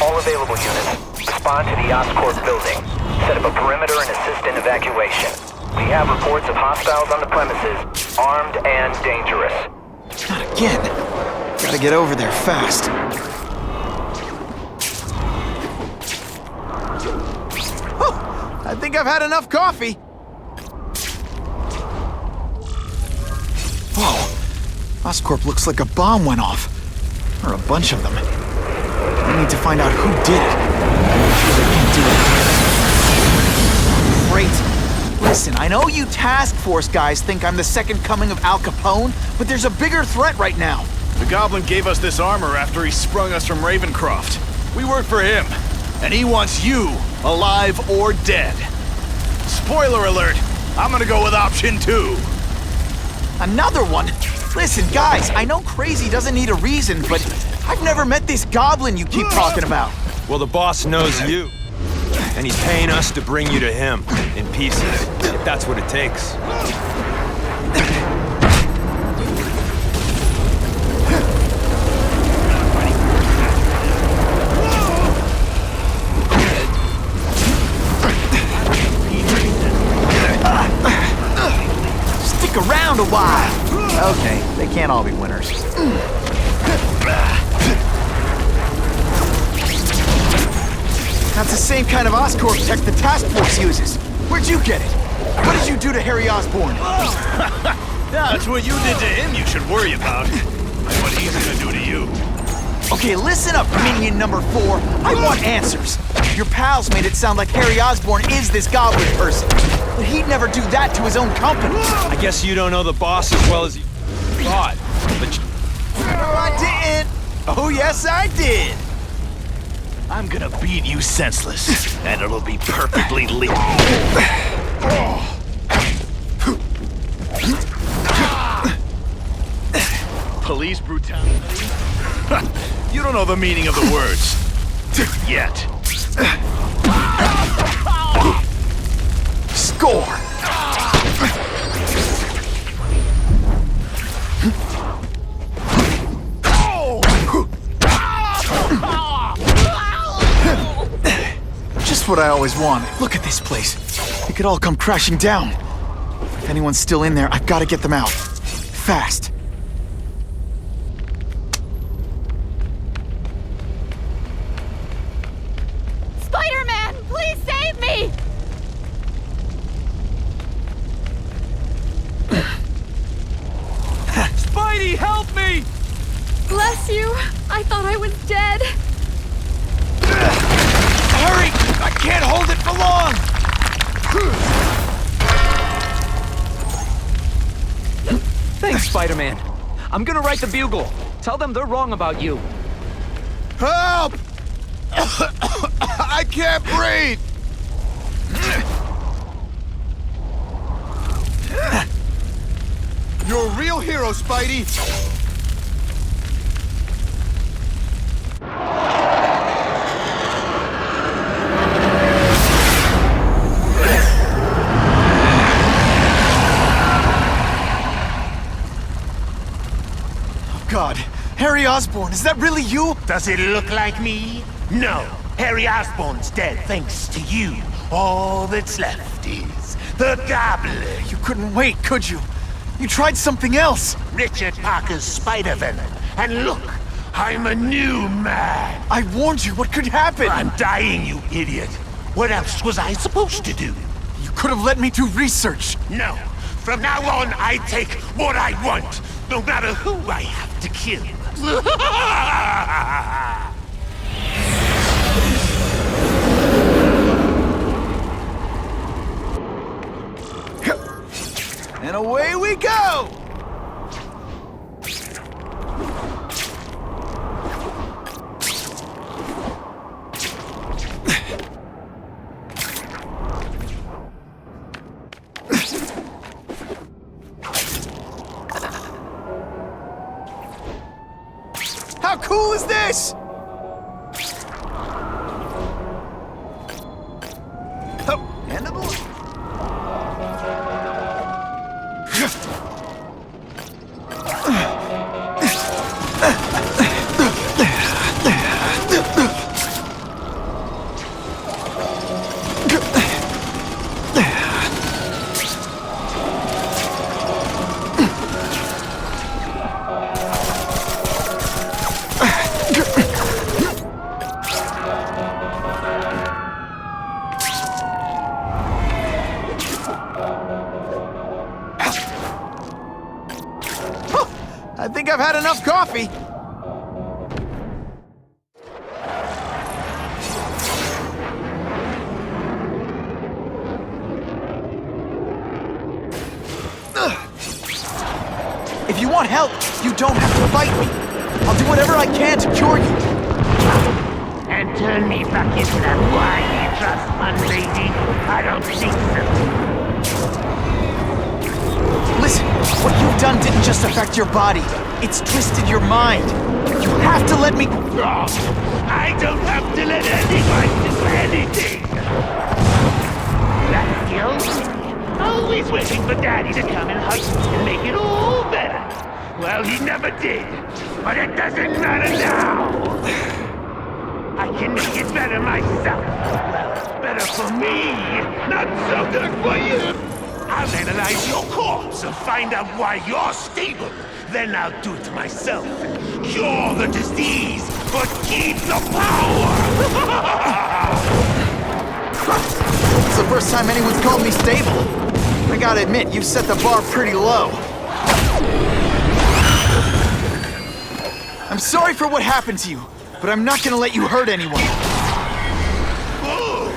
All available units, respond to the Oscorp building. Set up a perimeter and assist in evacuation. We have reports of hostiles on the premises, armed and dangerous. Not again. Gotta get over there fast. I think I've had enough coffee. Whoa. Oscorp looks like a bomb went off. Or a bunch of them. I need to find out who did it. I'm sure they can do it. Great. Listen, I know you task force guys think I'm the second coming of Al Capone, but there's a bigger threat right now. The Goblin gave us this armor after he sprung us from Raven-croft. We work for him. And he wants you, alive or dead. Spoiler alert, I'm gonna go with option 2. Another one? Listen, guys, I know crazy doesn't need a reason, but I've never met this goblin you keep talking about. Well, the boss knows you. And he's paying us to bring you to him, in pieces, if that's what it takes. Around a while. Okay, they can't all be winners. That's the same kind of Oscorp tech the task force uses. Where'd you get it? What did you do to Harry Osborne? That's what you did to him you should worry about. What he's gonna do to you. Okay, listen up, minion number 4. I want answers. Your pals made it sound like Harry Osborne is this goblin person. But he'd never do that to his own company. I guess you don't know the boss as well as you thought, but you... No, I didn't. Oh, yes, I did. I'm gonna beat you senseless, and it'll be perfectly legal. Police brutality? You don't know the meaning of the words. Yet. Score! Just what I always wanted. Look at this place. It could all come crashing down. If anyone's still in there, I've got to get them out. Fast. Spider-Man, please save me! Spidey, help me! Bless you. I thought I was dead. Hurry! I can't hold it for long! Thanks, Spider-Man. I'm gonna write the Bugle. Tell them they're wrong about you. Help! I can't breathe! You're a real hero, Spidey! God, Harry Osborne, is that really you? Does it look like me? No. Harry Osborne's dead thanks to you. All that's left is the Goblin. You couldn't wait, could you? You tried something else. Richard Parker's spider venom. And look, I'm a new man. I warned you, what could happen? I'm dying, you idiot. What else was I supposed to do? You could have let me do research. No. From now on, I take what I want, no matter who I have to kill. And away we go! How cool is this? Oh, and I think I've had enough coffee. If you want help, you don't have to fight me. I'll do whatever I can to cure you. And turn me back into that whiny trust lady? I don't think so. Listen, what you've done didn't just affect your body. It's twisted your mind. You have to let me... I don't have to let anyone do anything. That's guilty. Always waiting for Daddy to come and hug me and make it all better. Well, he never did. But it doesn't matter now. I can make it better myself. Well, it's better for me, not so good for you. I'll analyze your corpse and find out why you're stable. Then I'll do it myself. Cure the disease, but keep the power! It's the first time anyone's called me stable. I gotta admit, you've set the bar pretty low. I'm sorry for what happened to you, but I'm not gonna let you hurt anyone. Oh,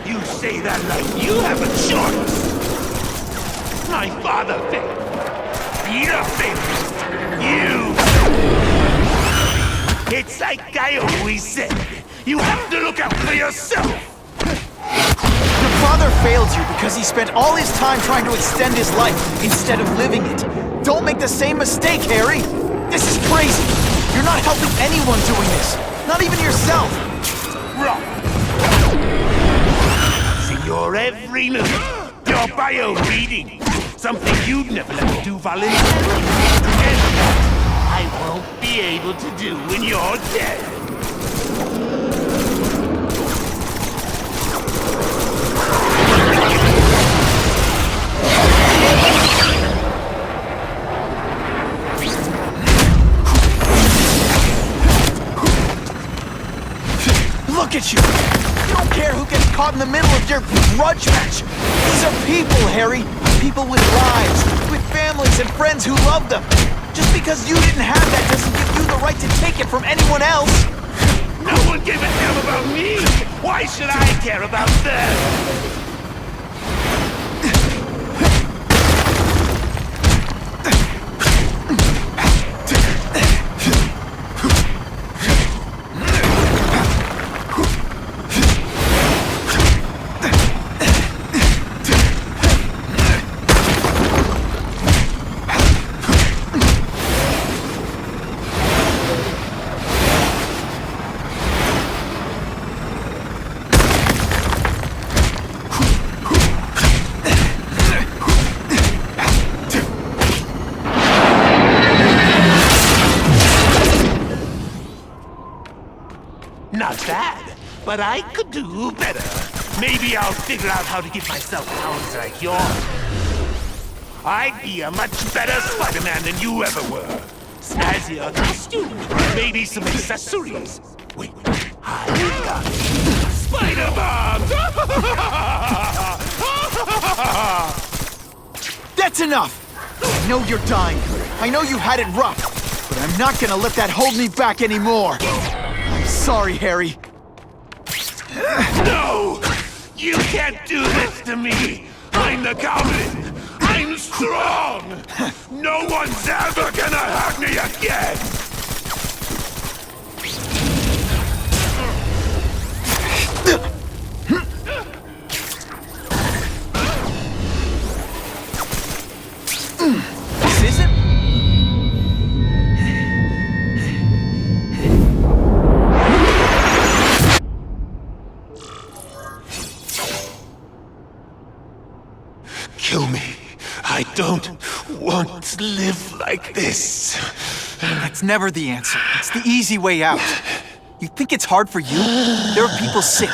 you say that like you have a choice. My father failed. Peter failed. You. It's like I always said. You have to look out for yourself. Your father failed you because he spent all his time trying to extend his life instead of living it. Don't make the same mistake, Harry. This is crazy. You're not helping anyone doing this. Not even yourself. Wrong. See your every move. Your bio reading. Something you'd never let me do voluntarily. And that I won't be able to do when you're dead. Look at you! You don't care who gets caught in the middle of your grudge match! These are people, Harry! People with lives, with families and friends who love them! Just because you didn't have that doesn't give you the right to take it from anyone else! No one gave a damn about me! Why should I care about them? Not bad, but I could do better. Maybe I'll figure out how to give myself powers like yours. I'd be a much better Spider-Man than you ever were. Snazzier costume, maybe some accessories. Wait, I got Spider-Bombs! That's enough! I know you're dying. I know you had it rough. But I'm I'm not gonna let that hold me back anymore. I'm sorry, Harry. No! You can't do this to me! I'm the Covenant! I'm strong! No one's ever gonna hurt me again! This isn't... Kill me. I don't want to live like this. That's never the answer. It's the easy way out. You think it's hard for you? There are people sick,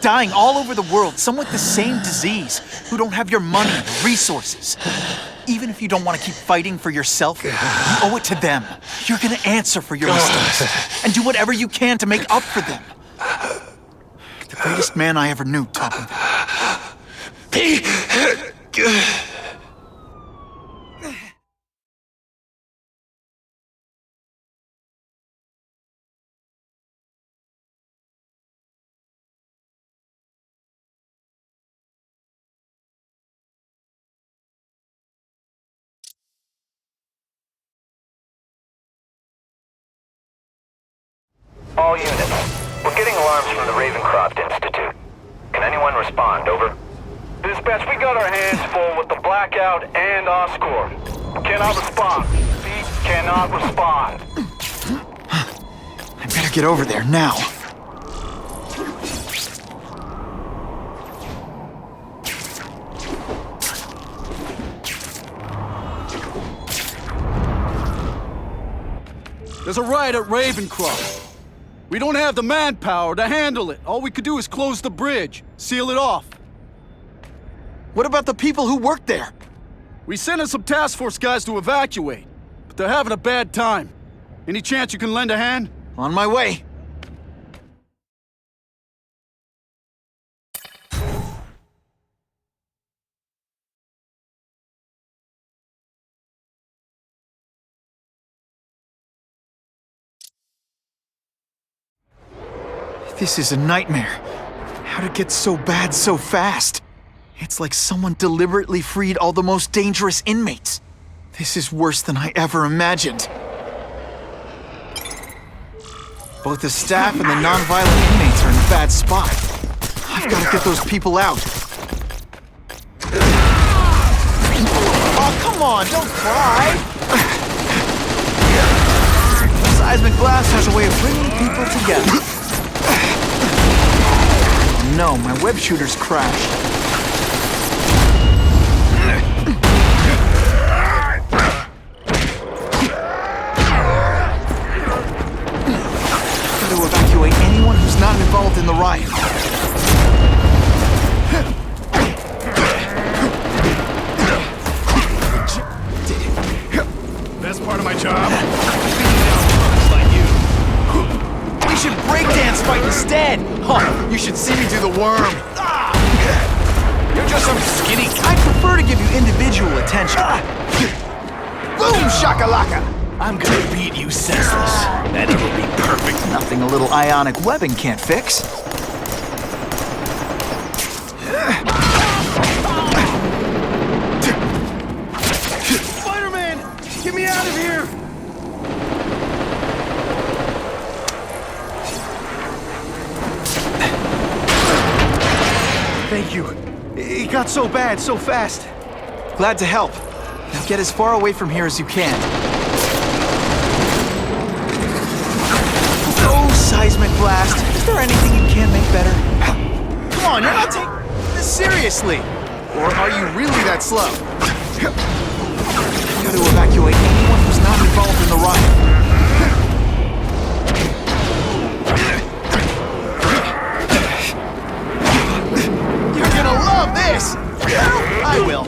dying all over the world, some with the same disease, who don't have your money or resources. Even if you don't want to keep fighting for yourself, you owe it to them. You're gonna answer for your mistakes, and do whatever you can to make up for them. The greatest man I ever knew taught me that. All units, we're getting alarms from the Raven-croft Institute. Can anyone respond, over? Dispatch, we got our hands full with the blackout and Oscorp. Cannot respond. We cannot respond. I better get over there now. There's a riot at Raven-croft. We don't have the manpower to handle it. All we could do is close the bridge, seal it off. What about the people who work there? We sent in some task force guys to evacuate, but they're having a bad time. Any chance you can lend a hand? On my way. This is a nightmare. How'd it get so bad so fast? It's like someone deliberately freed all the most dangerous inmates. This is worse than I ever imagined. Both the staff and the non-violent inmates are in a bad spot. I've got to get those people out. Oh, come on, don't cry! Seismic blast has a way of bringing people together. No, my web shooter's crashed. Got to evacuate anyone who's not involved in the riot. Best part of my job? We should breakdance fight instead! Huh, you should see me do the worm. You're just some skinny... I prefer to give you individual attention. Boom, shakalaka! I'm gonna beat you senseless. Then it'll be perfect. Nothing a little ionic webbing can't fix. Spider-Man! Get me out of here! Thank you. It got so bad, so fast. Glad to help. Now get as far away from here as you can. Oh, seismic blast. Is there anything you can make better? Come on, you're not taking this seriously. Or are you really that slow? I've got to evacuate anyone who's not involved in the riot. Love this! I will.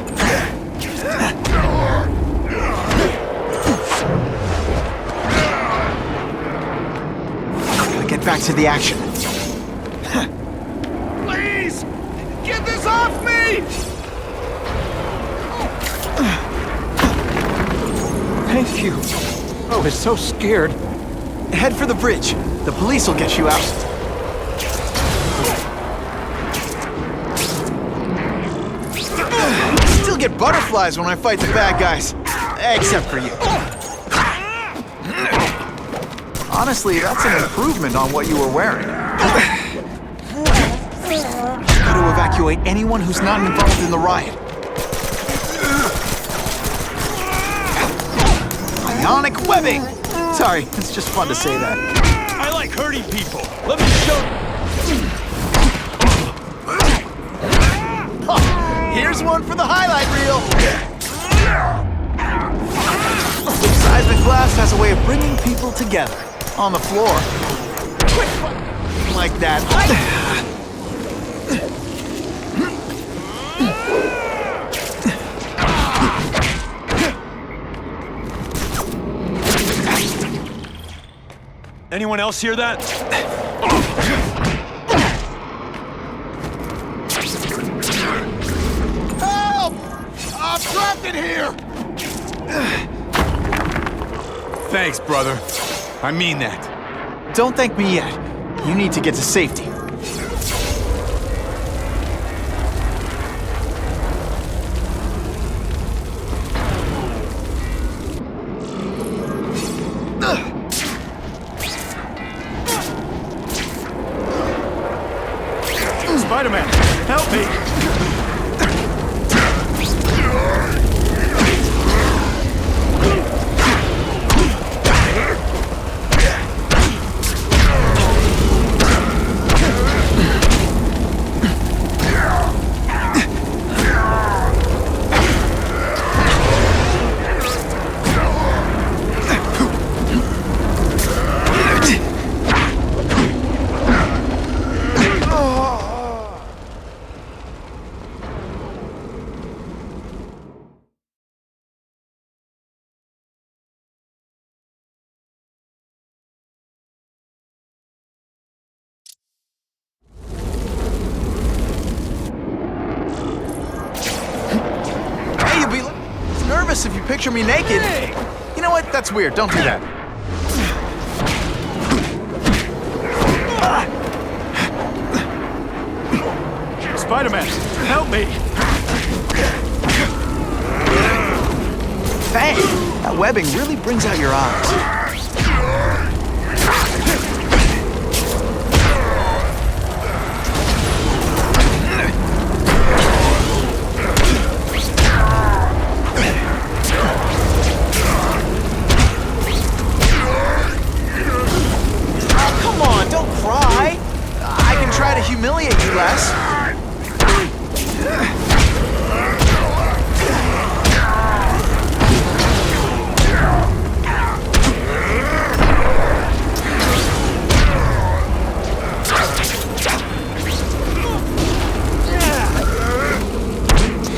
Gotta get back to the action. Please! Get this off me! Thank you. I was so scared. Head for the bridge. The police will get you out. Still get butterflies when I fight the bad guys. Except for you. Honestly, that's an improvement on what you were wearing. Got to evacuate anyone who's not involved in the riot. Ionic webbing! Sorry, it's just fun to say that. I like hurting people. Let me show you. Here's one for the highlight reel. Seismic blast has a way of bringing people together. On the floor. Like that. Anyone else hear that? Help! I'm trapped in here! Thanks, brother. I mean that. Don't thank me yet. You need to get to safety. Spider-Man, help me! If you picture me naked. You know what? That's weird. Don't do that. Spider-Man, help me! Dang! That webbing really brings out your eyes. Try to humiliate you less.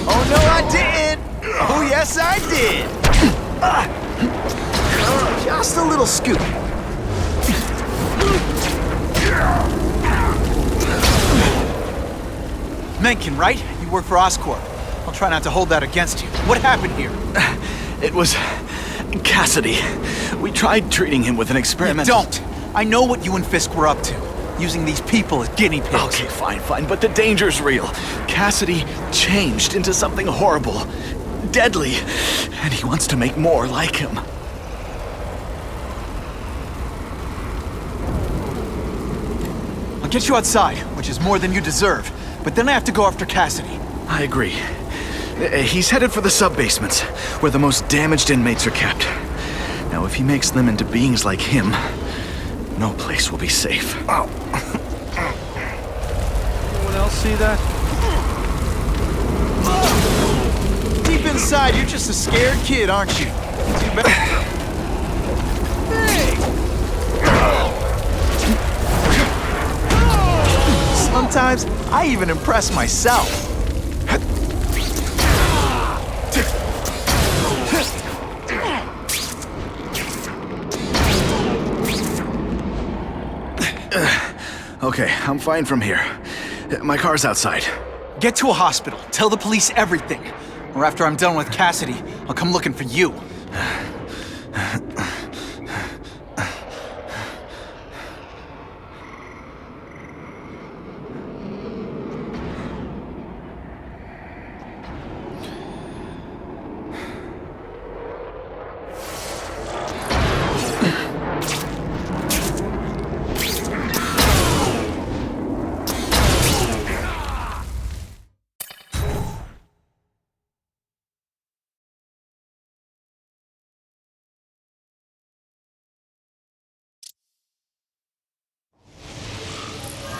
Oh no, I didn't. Oh yes, I did. Just a little scoop. Mencken, right? You work for Oscorp. I'll try not to hold that against you. What happened here? It was Cassidy. We tried treating him with an experiment. Don't! I know what you and Fisk were up to. Using these people as guinea pigs. Okay, fine, but the danger's real. Cassidy changed into something horrible, deadly, and he wants to make more like him. I'll get you outside, which is more than you deserve. But then I have to go after Cassidy. I agree. He's headed for the sub-basements, where the most damaged inmates are kept. Now, if he makes them into beings like him, no place will be safe. Oh. Anyone else see that? Deep inside, you're just a scared kid, aren't you? Too bad. Hey! Sometimes, I even impress myself. Okay, I'm fine from here. My car's outside. Get to a hospital. Tell the police everything. Or after I'm done with Cassidy, I'll come looking for you.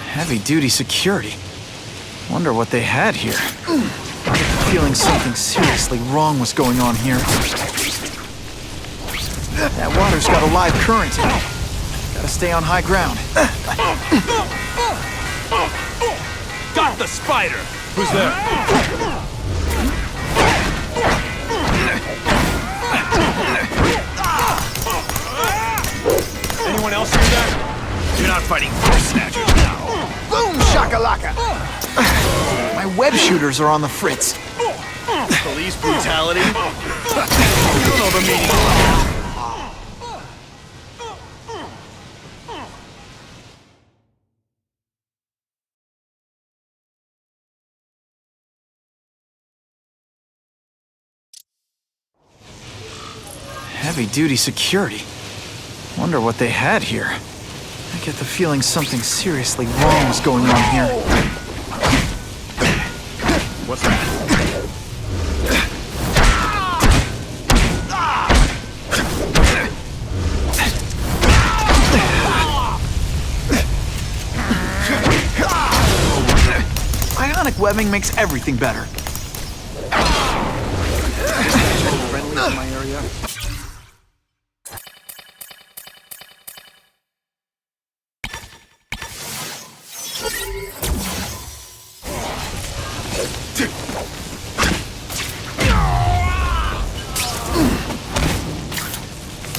Heavy-duty security. Wonder what they had here. I get the feeling something seriously wrong was going on here. That water's got a live current in it. Gotta stay on high ground. Got the spider! Who's there? Anyone else hear that? You're not fighting force snatchers now. Boom, shakalaka! My web shooters are on the fritz. Police brutality? You don't know the meaning of that. Heavy-duty security. Wonder what they had here. I get the feeling something seriously wrong was going on here. What's that? Ionic webbing makes everything better. Friendly in my area.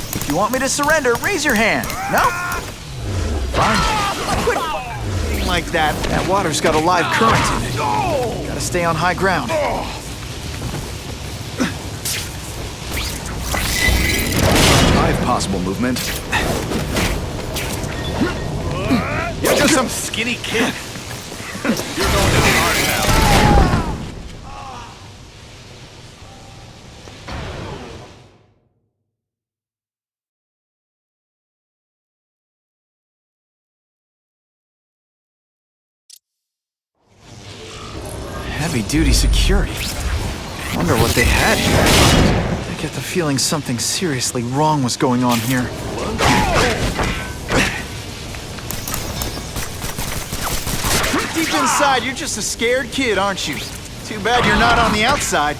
If you want me to surrender, raise your hand. No? Fine. Quit being like that. That water's got a live current in it. Gotta stay on high ground. 5 possible movement. You're just some skinny kid. You're going to the hard now. Heavy-duty security. Wonder what they had here. I get the feeling something seriously wrong was going on here. Deep inside, you're just a scared kid, aren't you? Too bad you're not on the outside.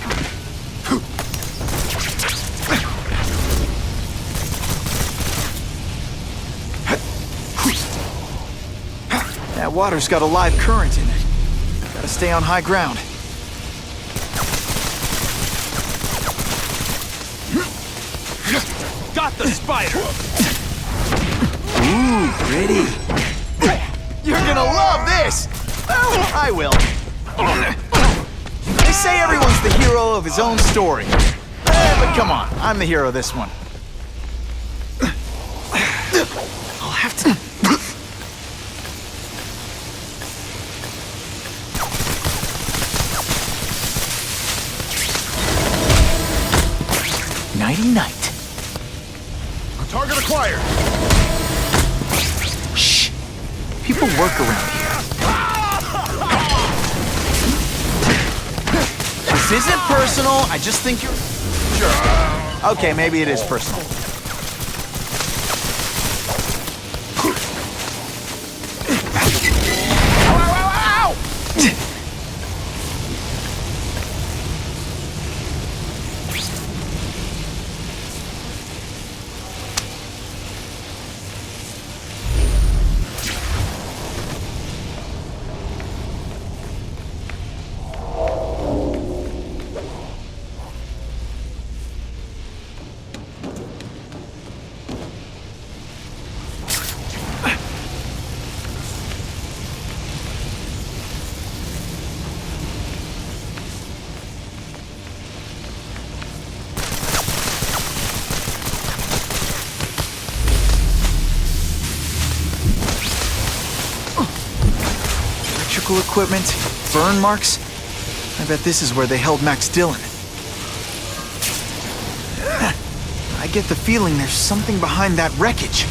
That water's got a live current in it. Gotta stay on high ground. Got the spider! Ooh, pretty. You're gonna love this! Well, I will. They say everyone's the hero of his own story. But come on, I'm the hero of this one. I'll have to... Nighty-night. Target acquired. Shh. People work around here. This isn't personal. I just think you're... Sure. Okay, maybe it is personal. Ow, ow, ow, ow! Equipment, burn marks. I bet this is where they held Max Dillon. I get the feeling there's something behind that wreckage.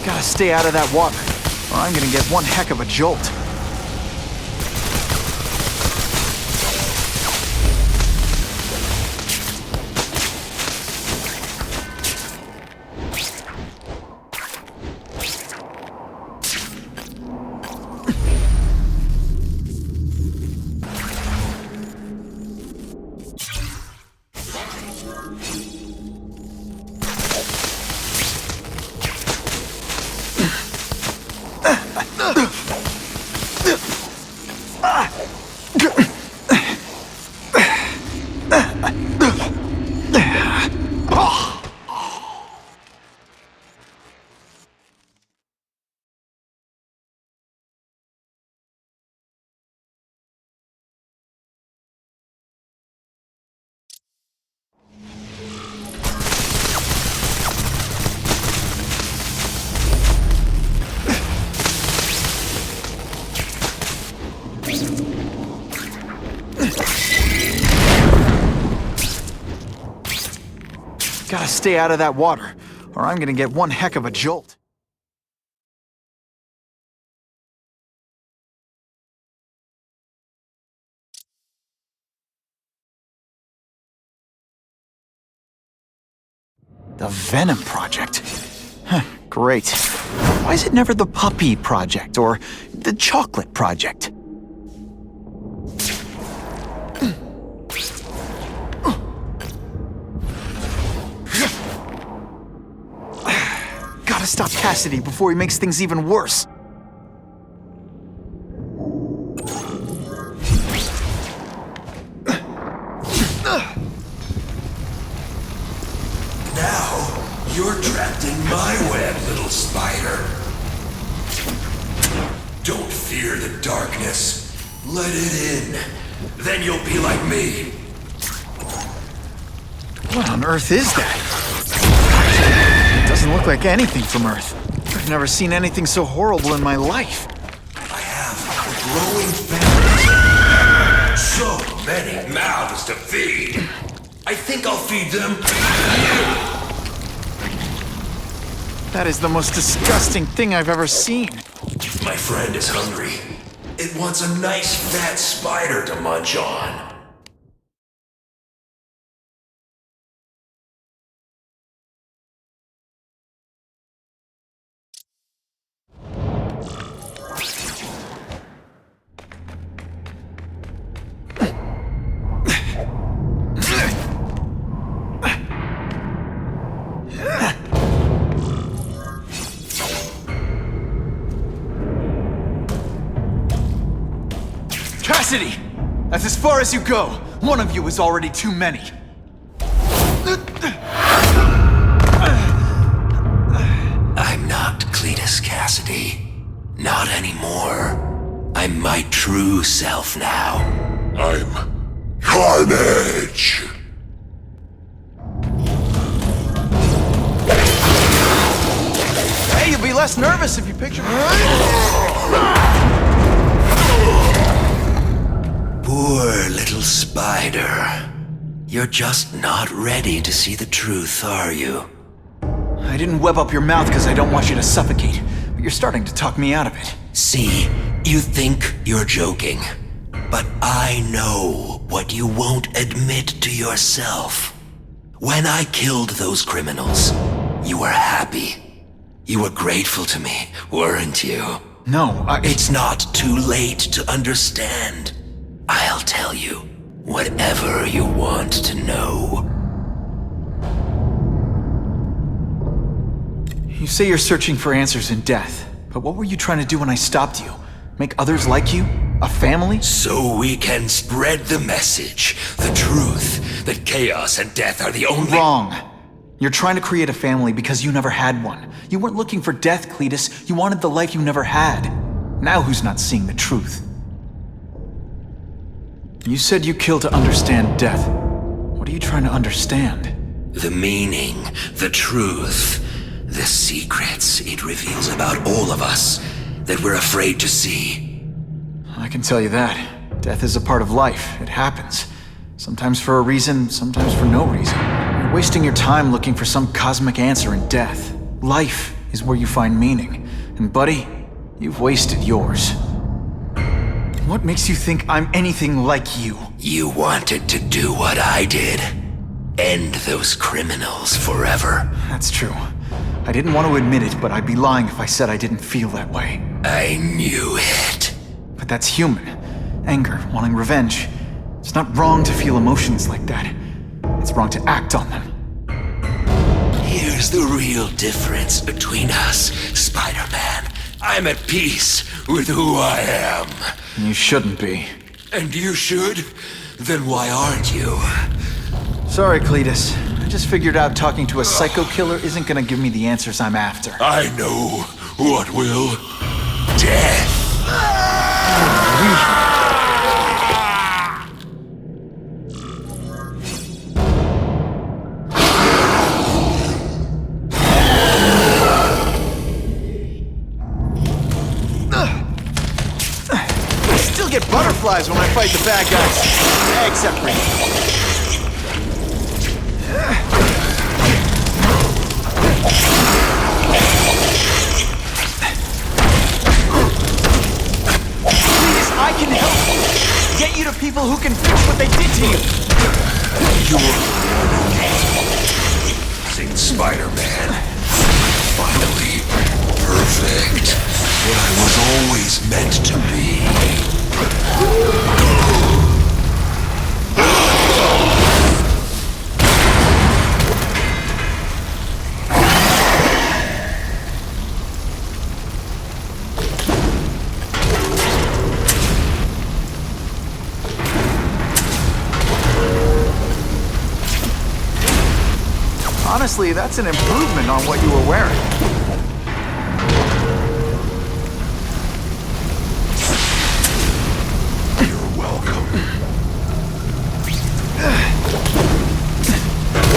Gotta stay out of that water, or I'm gonna get one heck of a jolt. Gotta stay out of that water, or I'm gonna get one heck of a jolt. The Venom Project? Huh, great. Why is it never the Puppy Project, or the Chocolate Project? Gotta stop Cassidy before he makes things even worse. Now, you're trapped in my web, little spider. Don't fear the darkness. Let it in. Then you'll be like me. What on earth is that? Doesn't look like anything from Earth. I've never seen anything so horrible in my life. I have a growing family. So many mouths to feed. I think I'll feed them you. That is the most disgusting thing I've ever seen. My friend is hungry. It wants a nice fat spider to munch on. Cassidy! That's as far as you go. One of you is already too many. I'm not Cletus Cassidy. Not anymore. I'm my true self now. I'm Carnage! Hey, you'll be less nervous if you picture me. Poor little spider. You're just not ready to see the truth, are you? I didn't web up your mouth because I don't want you to suffocate, but you're starting to talk me out of it. See, you think you're joking, but I know what you won't admit to yourself. When I killed those criminals, you were happy. You were grateful to me, weren't you? No, It's not too late to understand. I'll tell you whatever you want to know. You say you're searching for answers in death, but what were you trying to do when I stopped you? Make others like you? A family? So we can spread the message, the truth, that chaos and death are the only— Wrong. You're trying to create a family because you never had one. You weren't looking for death, Cletus. You wanted the life you never had. Now who's not seeing the truth? You said you kill to understand death. What are you trying to understand? The meaning, the truth, the secrets it reveals about all of us that we're afraid to see. I can tell you that. Death is a part of life. It happens. Sometimes for a reason, sometimes for no reason. You're wasting your time looking for some cosmic answer in death. Life is where you find meaning. And buddy, you've wasted yours. What makes you think I'm anything like you? You wanted to do what I did. End those criminals forever. That's true. I didn't want to admit it, but I'd be lying if I said I didn't feel that way. I knew it. But that's human. Anger, wanting revenge. It's not wrong to feel emotions like that. It's wrong to act on them. Here's the real difference between us, Spider-Man. I'm at peace with who I am. You shouldn't be. And you should? Then why aren't you? Sorry, Cletus. I just figured out talking to a psycho killer isn't gonna give me the answers I'm after. I know what will. Death. Get butterflies when I fight the bad guys. Except for you. Please, I can help you. Get you to people who can fix what they did to you. You're Sing Spider-Man. Finally, perfect. What I was always meant to be. Honestly, that's an improvement on what you were wearing.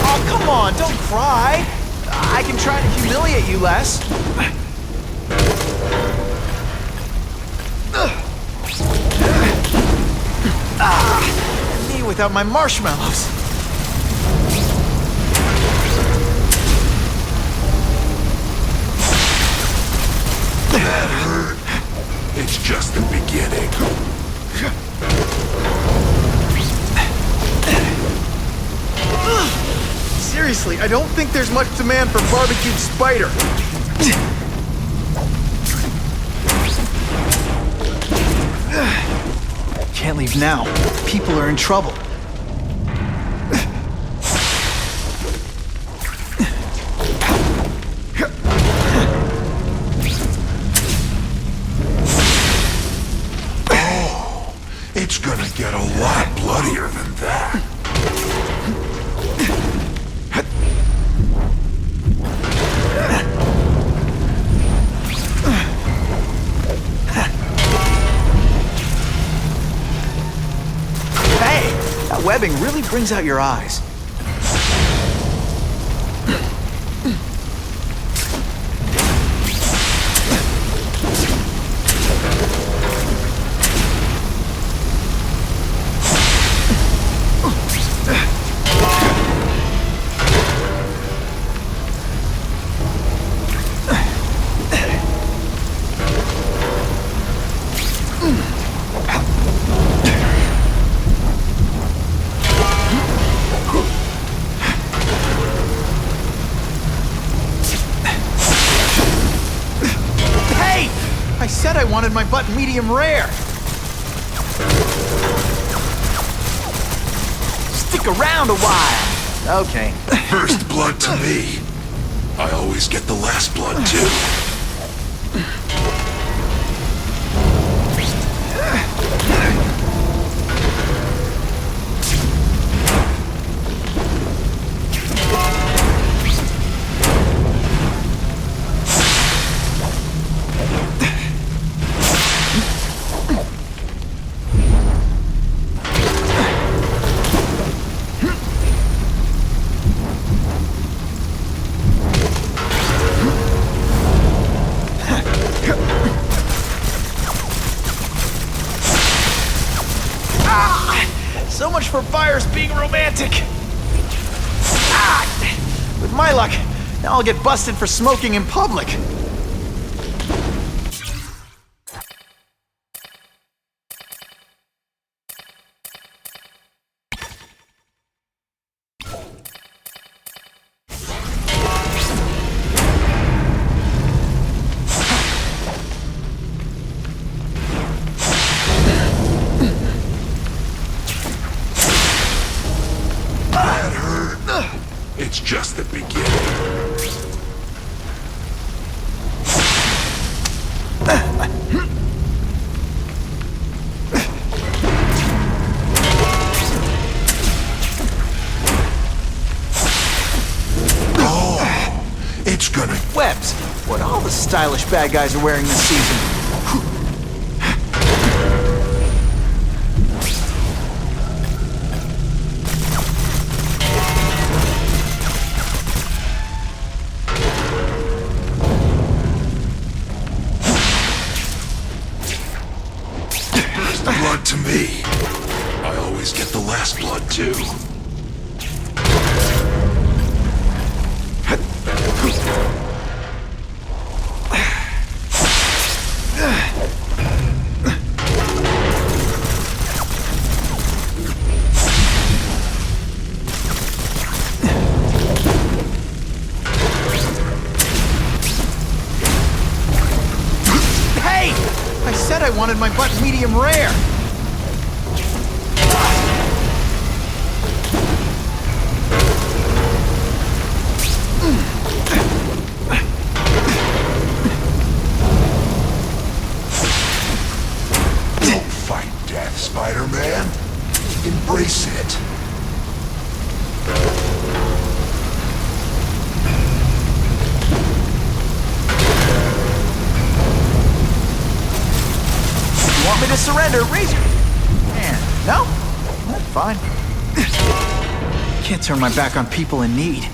Oh, come on, don't cry. I can try to humiliate you less. Me without my marshmallows. That hurt. It's just the beginning. Seriously, I don't think there's much demand for barbecued spider. Can't leave now. People are in trouble. Oh, it's gonna get a lot bloodier than that. Webbing really brings out your eyes. I wanted my butt medium rare. Stick around a while. Okay. First blood to me. I always get the last blood too. So much for fires being romantic. With my luck, Now I'll get busted for smoking in public. It's just the beginning. Oh, it's gonna... Webs, what all the stylish bad guys are wearing this season. Blood to me. I always get the last blood, too. Hey! I said I wanted my butt medium rare. Spider-Man. Embrace it. You want me to surrender? Raise your hand. No? That's fine. Can't turn my back on people in need.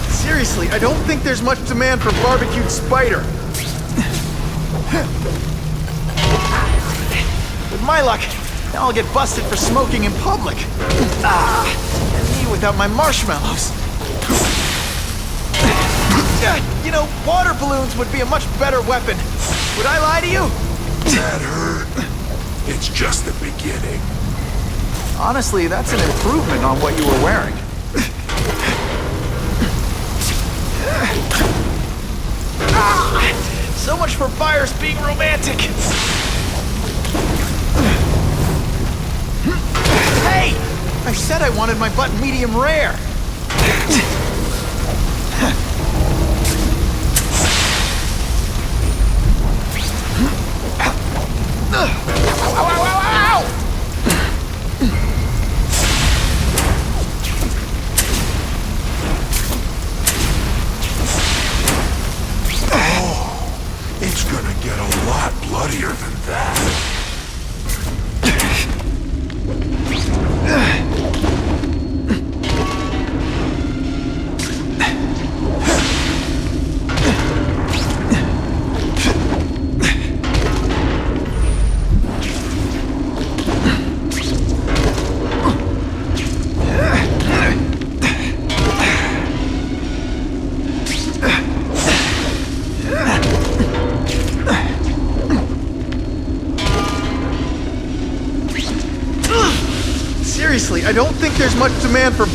Seriously, I don't think there's much demand for barbecued spider. With my luck, now I'll get busted for smoking in public. And me without my marshmallows. You know, water balloons would be a much better weapon. Would I lie to you? That hurt. It's just the beginning. Honestly, that's an improvement on what you were wearing. So much for buyers being romantic. Hey! I said I wanted my butt medium rare. It's gonna get a lot bloodier than that. Seriously, I don't think there's much demand for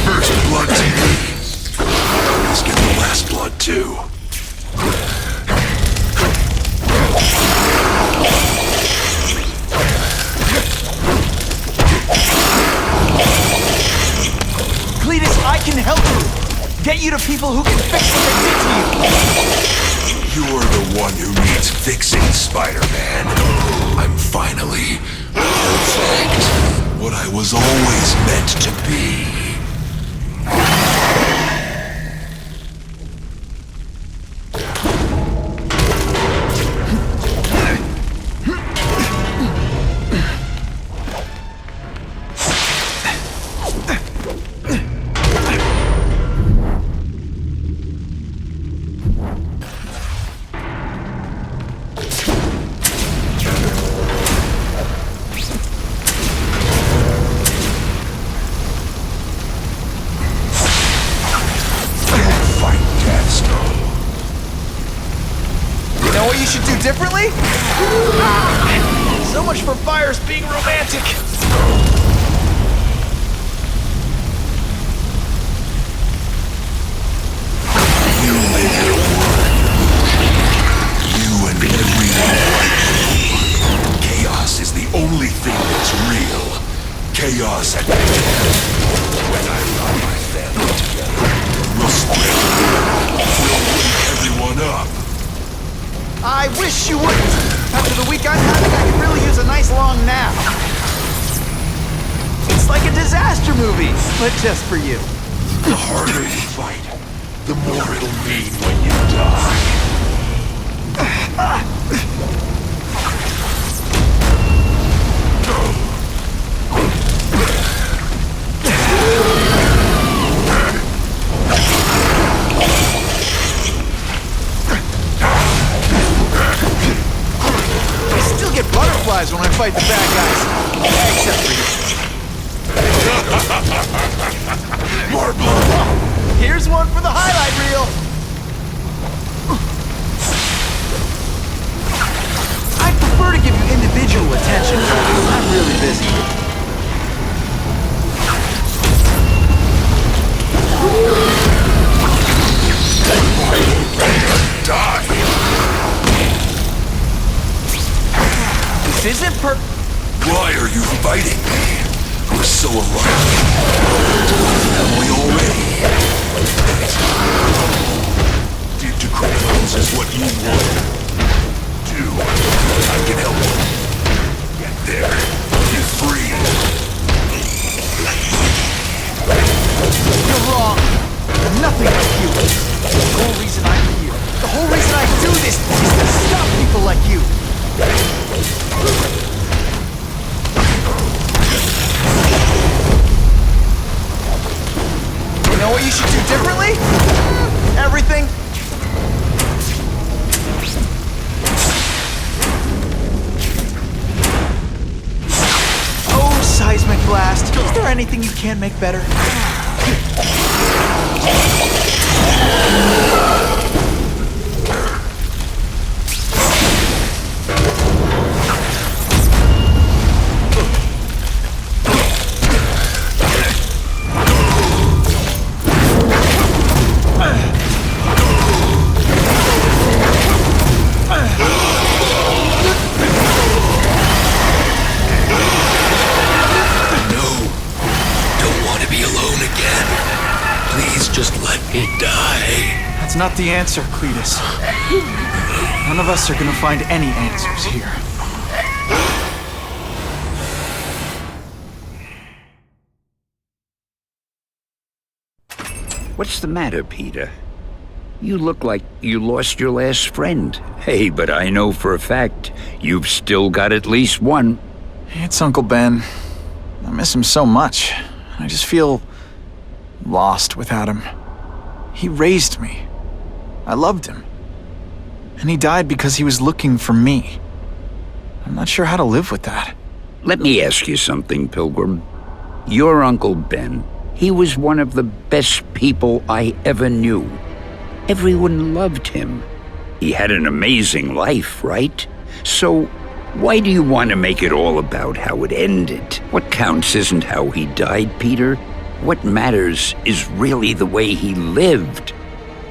First blood to me. Let's get the last blood too. Cletus, I can help you! Get you to people who can fix what they did to you! You're the one who needs fixing, Spider-Man. I'm finally perfect. What I was always meant to be. Differently? So much for fires being romantic. You live your word. You and everyone like you. Chaos is the only thing that's real. Chaos at the end. When I run my family together, we'll spread the word. We'll wake everyone up. I wish you wouldn't. After the week I'm having, I could really use a nice long nap. It's like a disaster movie, but just for you. The harder you fight, the more it'll mean when you die. Get butterflies when I fight the bad guys. Except for you. More blood. Here's one for the highlight reel. I'd prefer to give you individual attention. I'm really busy. Die. This isn't Why are you fighting me? We're so alike. Family already. Did to criminals is what you want. Do. I can help you. Get there. Get free. You're wrong. I'm nothing like you. The whole reason I'm here, the whole reason I do this is to stop people like you. You know what you should do differently? Everything. Oh, seismic blast. Is there anything you can make better? Not the answer, Cletus. None of us are gonna find any answers here. What's the matter, Peter? You look like you lost your last friend. Hey, but I know for a fact you've still got at least one. It's Uncle Ben. I miss him so much. I just feel lost without him. He raised me. I loved him. And he died because he was looking for me. I'm not sure how to live with that. Let me ask you something, Pilgrim. Your Uncle Ben, he was one of the best people I ever knew. Everyone loved him. He had an amazing life, right? So, why do you want to make it all about how it ended? What counts isn't how he died, Peter. What matters is really the way he lived.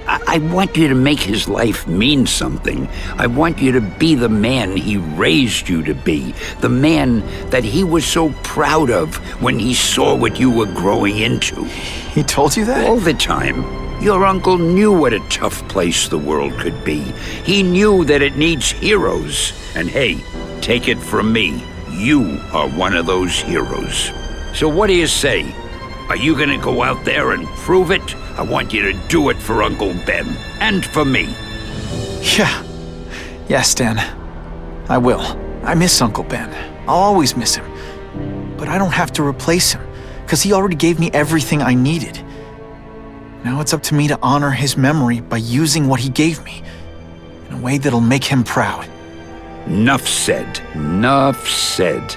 I want you to make his life mean something. I want you to be the man he raised you to be. The man that he was so proud of when he saw what you were growing into. He told you that? All the time. Your uncle knew what a tough place the world could be. He knew that it needs heroes. And hey, take it from me, you are one of those heroes. So what do you say? Are you gonna go out there and prove it? I want you to do it for Uncle Ben, and for me. Yeah. Yes, Stan. I will. I miss Uncle Ben. I'll always miss him. But I don't have to replace him, because he already gave me everything I needed. Now it's up to me to honor his memory by using what he gave me, in a way that'll make him proud. Enough said. Enough said.